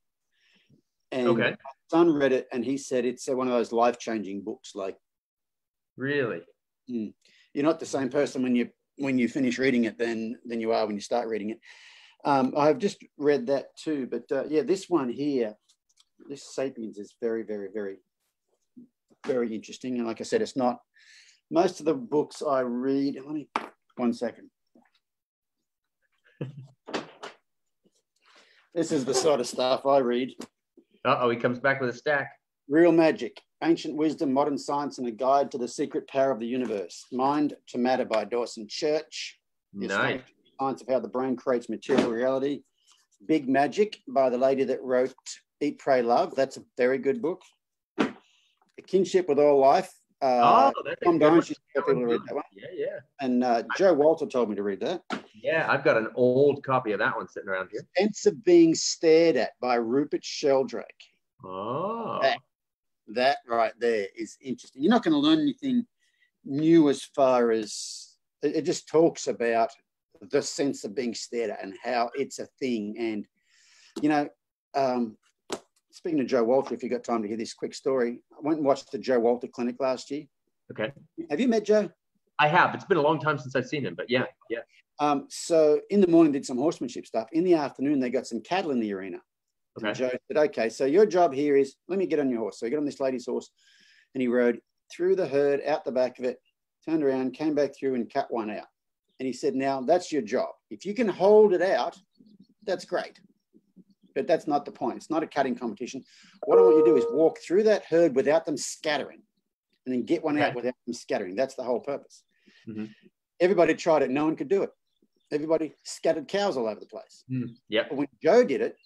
And my son read it and he said it's one of those life-changing books. Like, really? You're not the same person when you finish reading it than you are when you start reading it. I've just read that too, but this one here, this Sapiens, is very, very, very, very interesting. And like I said, it's not most of the books I read. Let me 1 second. This is the sort of stuff I read. He comes back with a stack. Real Magic, Ancient Wisdom, Modern Science, and a Guide to the Secret Power of the Universe. Mind to Matter by Dawson Church. Nice. Science of How the Brain Creates Material Reality. Big Magic by the lady that wrote Eat, Pray, Love. That's a very good book. A Kinship with All Life. That's Tom Dones used to tell people to read that one. Yeah. And Joe Walter told me to read that. Yeah, I've got an old copy of that one sitting around here. Sense of Being Stared At by Rupert Sheldrake. Oh. That right there is interesting. You're not going to learn anything new as far as it just talks about the sense of being stared at and how it's a thing. And, you know, speaking of Joe Walter, if you've got time to hear this quick story, I went and watched the Joe Walter clinic last year. Okay. Have you met Joe? I have. It's been a long time since I've seen him, but yeah. So in the morning, did some horsemanship stuff. In the afternoon, they got some cattle in the arena. Okay. And Joe said, okay, so your job here is, let me get on your horse. So he got on this lady's horse and he rode through the herd, out the back of it, turned around, came back through and cut one out. And he said, now that's your job. If you can hold it out, that's great. But that's not the point. It's not a cutting competition. What I want you to do is walk through that herd without them scattering and then get one out without them scattering. That's the whole purpose. Mm-hmm. Everybody tried it. No one could do it. Everybody scattered cows all over the place. Yep. But when Joe did it,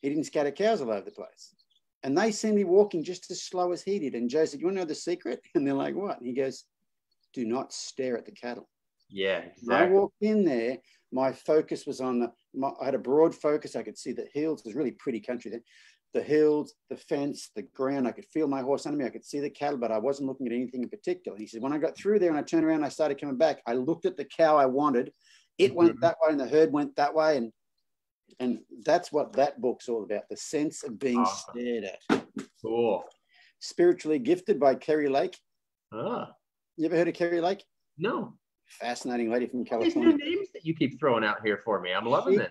he didn't scatter cows all over the place. And they seemed to be walking just as slow as he did. And Joe said, you want to know the secret? And they're like, what? And he goes, do not stare at the cattle. Yeah, exactly. When I walked in there, my focus was on I had a broad focus. I could see the hills. It was really pretty country there. The hills, the fence, the ground. I could feel my horse under me. I could see the cattle, but I wasn't looking at anything in particular. He said, when I got through there and I turned around, I started coming back. I looked at the cow I wanted. It went that way and the herd went that way. And that's what that book's all about, the sense of being stared at. Cool. Spiritually Gifted by Kerry Lake. You ever heard of Kerry Lake? No. Fascinating lady from California. These new names that you keep throwing out here for me. I'm loving it.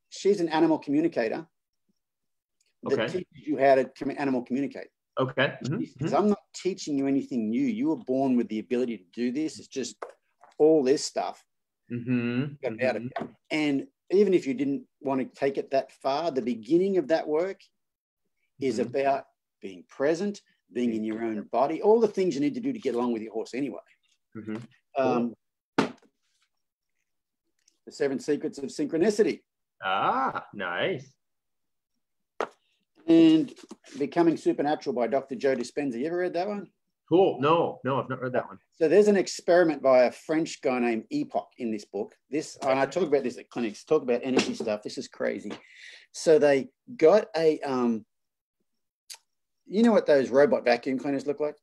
She's an animal communicator that teaches you how to animal communicate. Okay. Because I'm not teaching you anything new. You were born with the ability to do this. It's just all this stuff. And even if you didn't want to take it that far, the beginning of that work is about being present, being in your own body, all the things you need to do to get along with your horse anyway. Cool. The 7 Secrets of Synchronicity. Nice. And Becoming Supernatural by Dr. Joe Dispenza. You ever read that one? Cool. No, I've not read that one. So there's an experiment by a French guy named Epoch in this book. And I talk about this at clinics, talk about energy stuff. This is crazy. So they got a, you know what those robot vacuum cleaners look like?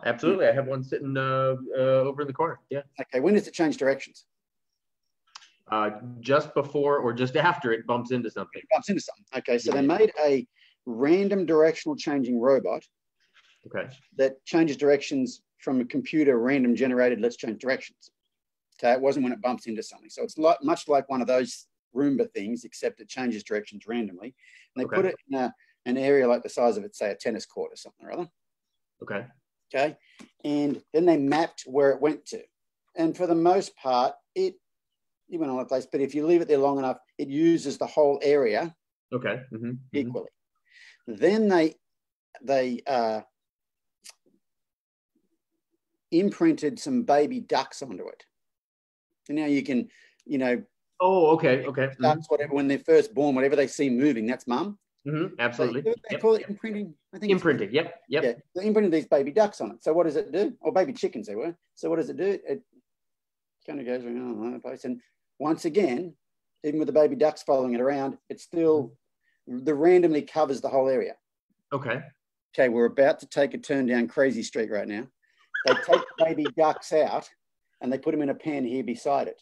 Absolutely. I have one sitting over in the corner. Yeah. Okay. When does it change directions? Just before or just after it bumps into something. Okay. So they made a random directional changing robot. Okay. That changes directions from a computer random generated, let's change directions. Okay. It wasn't when it bumps into something. So it's much like one of those Roomba things, except it changes directions randomly. And they put it in an area like the size of, say, a tennis court or something or other. Okay. Okay. And then they mapped where it went to. And for the most part, it went all over the place. But if you leave it there long enough, it uses the whole area equally. Then they imprinted some baby ducks onto it. And now you can, Oh, okay. Ducks, whatever, when they're first born, whatever they see moving, that's mum. Absolutely. They call it imprinting. I think imprinting. Yep. Yeah, they imprinted these baby ducks on it. So what does it do? Or baby chickens they were. So what does it do? It kind of goes around all over the place. And once again, even with the baby ducks following it around, it still randomly covers the whole area. Okay. Okay, we're about to take a turn down Crazy Street right now. They take the baby ducks out and they put them in a pen here beside it.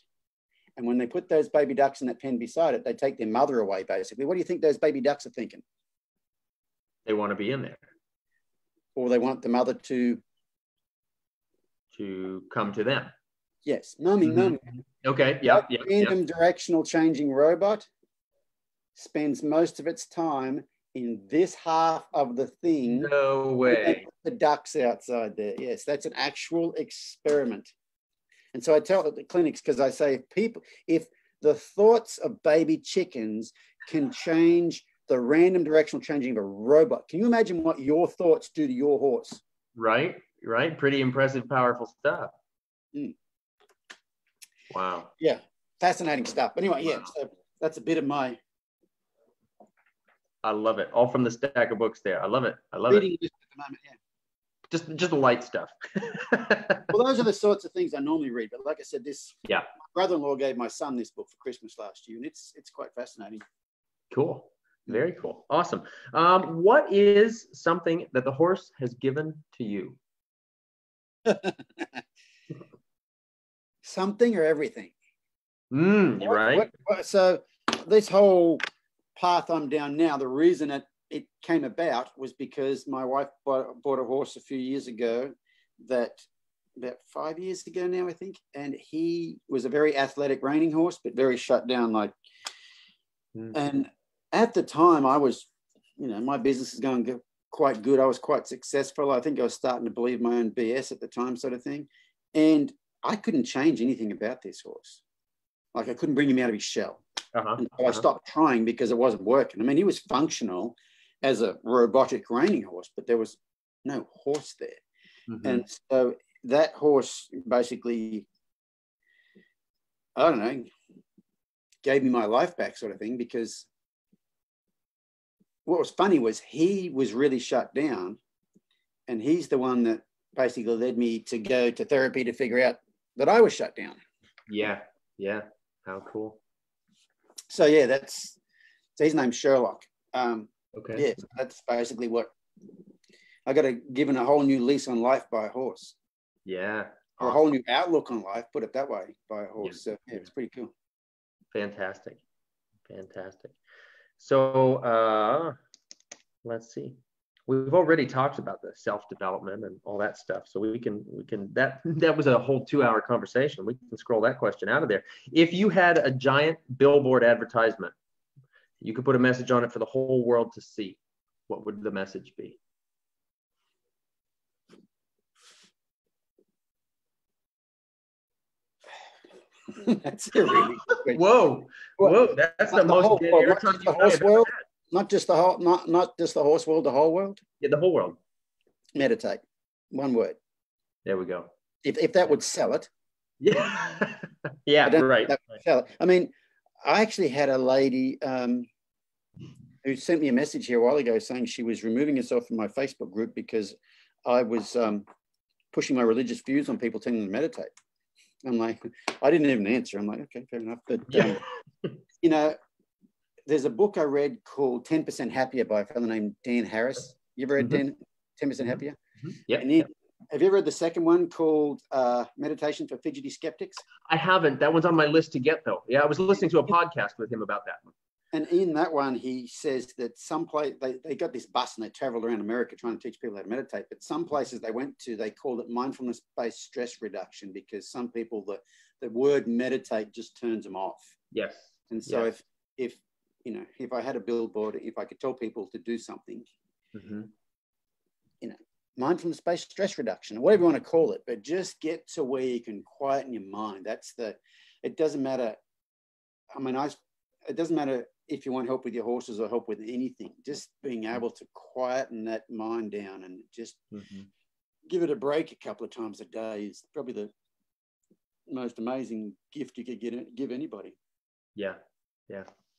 And when they put those baby ducks in that pen beside it, they take their mother away, basically. What do you think those baby ducks are thinking? They want to be in there. Or they want the mother to come to them. Yes. Mummy. Okay. Yeah. Random directional changing robot spends most of its time in this half of the thing. No way. The ducks outside there. Yes, that's an actual experiment. And so I tell at the clinics, because I say if the thoughts of baby chickens can change the random directional changing of a robot, can you imagine what your thoughts do to your horse? Right. Pretty impressive, powerful stuff. Wow. Yeah, fascinating stuff. But anyway, so that's a bit of my... I love it. All from the stack of books there. I love it. Reading at the moment, yeah. Just the light stuff. Well, those are the sorts of things I normally read. But like I said, my brother-in-law gave my son this book for Christmas last year, and it's quite fascinating. Cool. Very cool. Awesome. What is something that the horse has given to you? Something or everything? Right. So this whole path I'm down now, the reason it came about was because my wife bought a horse a few years ago, about 5 years ago now, I think. And he was a very athletic reining horse, but very shut down. And at the time I was, my business is going quite good. I was quite successful. I think I was starting to believe my own BS at the time, sort of thing. And I couldn't change anything about this horse. I couldn't bring him out of his shell. And so I stopped trying because it wasn't working. I mean, he was functional as a robotic reining horse, but there was no horse there. And so that horse basically, I don't know, gave me my life back, sort of thing, because what was funny was he was really shut down, and he's the one that basically led me to go to therapy to figure out that I was shut down. Yeah. How cool. So yeah, so his name's Sherlock. Okay. Yeah, that's basically what I got given a whole new lease on life by a horse. Yeah. Or a whole new outlook on life, put it that way, by a horse. Yeah. So yeah, it's pretty cool. Fantastic. So let's see. We've already talked about the self-development and all that stuff. So we can that was a whole 2-hour conversation. We can scroll that question out of there. If you had a giant billboard advertisement, you could put a message on it for the whole world to see, what would the message be? That's a really good question. Whoa, that's the most airtime the horse world. Not just the horse world, the whole world. Yeah, the whole world. Meditate. One word. There we go. If that would sell it. Yeah. Yeah, right. That would sell it. I mean, I actually had a lady who sent me a message here a while ago saying she was removing herself from my Facebook group because I was pushing my religious views on people telling them to meditate. I'm like, I didn't even answer. I'm like, okay, fair enough. But, you know, there's a book I read called 10% Happier by a fellow named Dan Harris. You ever read 10% Happier? Yeah. Have you ever read the second one called Meditation for Fidgety Skeptics? I haven't. That one's on my list to get, though. Yeah, I was listening to a podcast with him about that one. And in that one, he says that some place they got this bus and they traveled around America trying to teach people how to meditate. But some places they went to, they called it mindfulness-based stress reduction, because some people, the word meditate just turns them off. Yes. And so if you know, if I had a billboard, if I could tell people to do something, you know, mindfulness-based stress reduction, or whatever you want to call it, but just get to where you can quieten your mind. It doesn't matter. I mean, it doesn't matter if you want help with your horses or help with anything, just being able to quieten that mind down and just give it a break a couple of times a day is probably the most amazing gift you could give anybody. Yeah.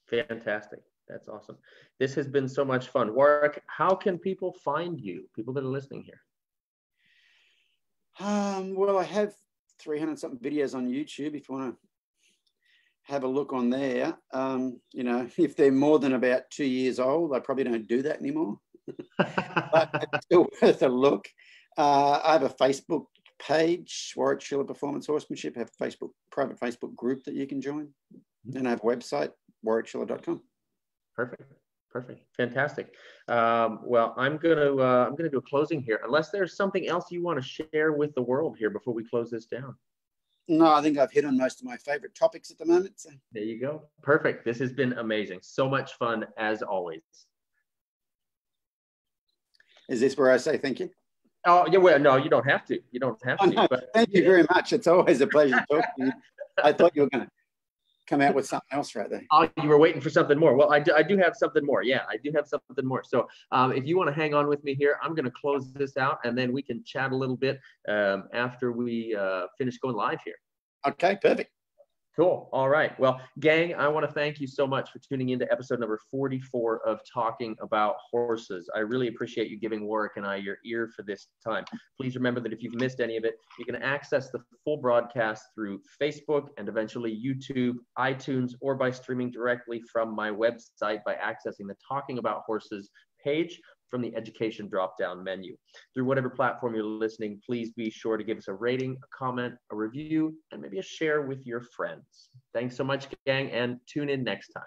Fantastic. That's awesome. This has been so much fun. Warwick, how can people find you, people that are listening here? Well, I have 300 something videos on YouTube if you want to have a look on there. You know, if they're more than about 2 years old, I probably don't do that anymore. But it's still worth a look. I have a Facebook page, Warwick Schiller Performance Horsemanship. I have a private Facebook group that you can join. And I have a website, warwickschiller.com. Perfect. Fantastic. Well, I'm gonna do a closing here, unless there's something else you want to share with the world here before we close this down. No, I think I've hit on most of my favorite topics at the moment. So. There you go. Perfect. This has been amazing. So much fun as always. Is this where I say thank you? Oh, yeah. Well, no, you don't have to. You don't have to. No, but thank you very much. It's always a pleasure to talk to you. I thought you were going to come out with something else right there. Oh, you were waiting for something more. Well, I do have something more. Yeah, I do have something more. So if you want to hang on with me here, I'm going to close this out, and then we can chat a little bit after we finish going live here. Okay, perfect. Cool. All right. Well, gang, I want to thank you so much for tuning into episode number 44 of Talking About Horses. I really appreciate you giving Warwick and I your ear for this time. Please remember that if you've missed any of it, you can access the full broadcast through Facebook and eventually YouTube, iTunes, or by streaming directly from my website by accessing the Talking About Horses page from the education drop-down menu. Through whatever platform you're listening, please be sure to give us a rating, a comment, a review, and maybe a share with your friends. Thanks so much, gang, and tune in next time.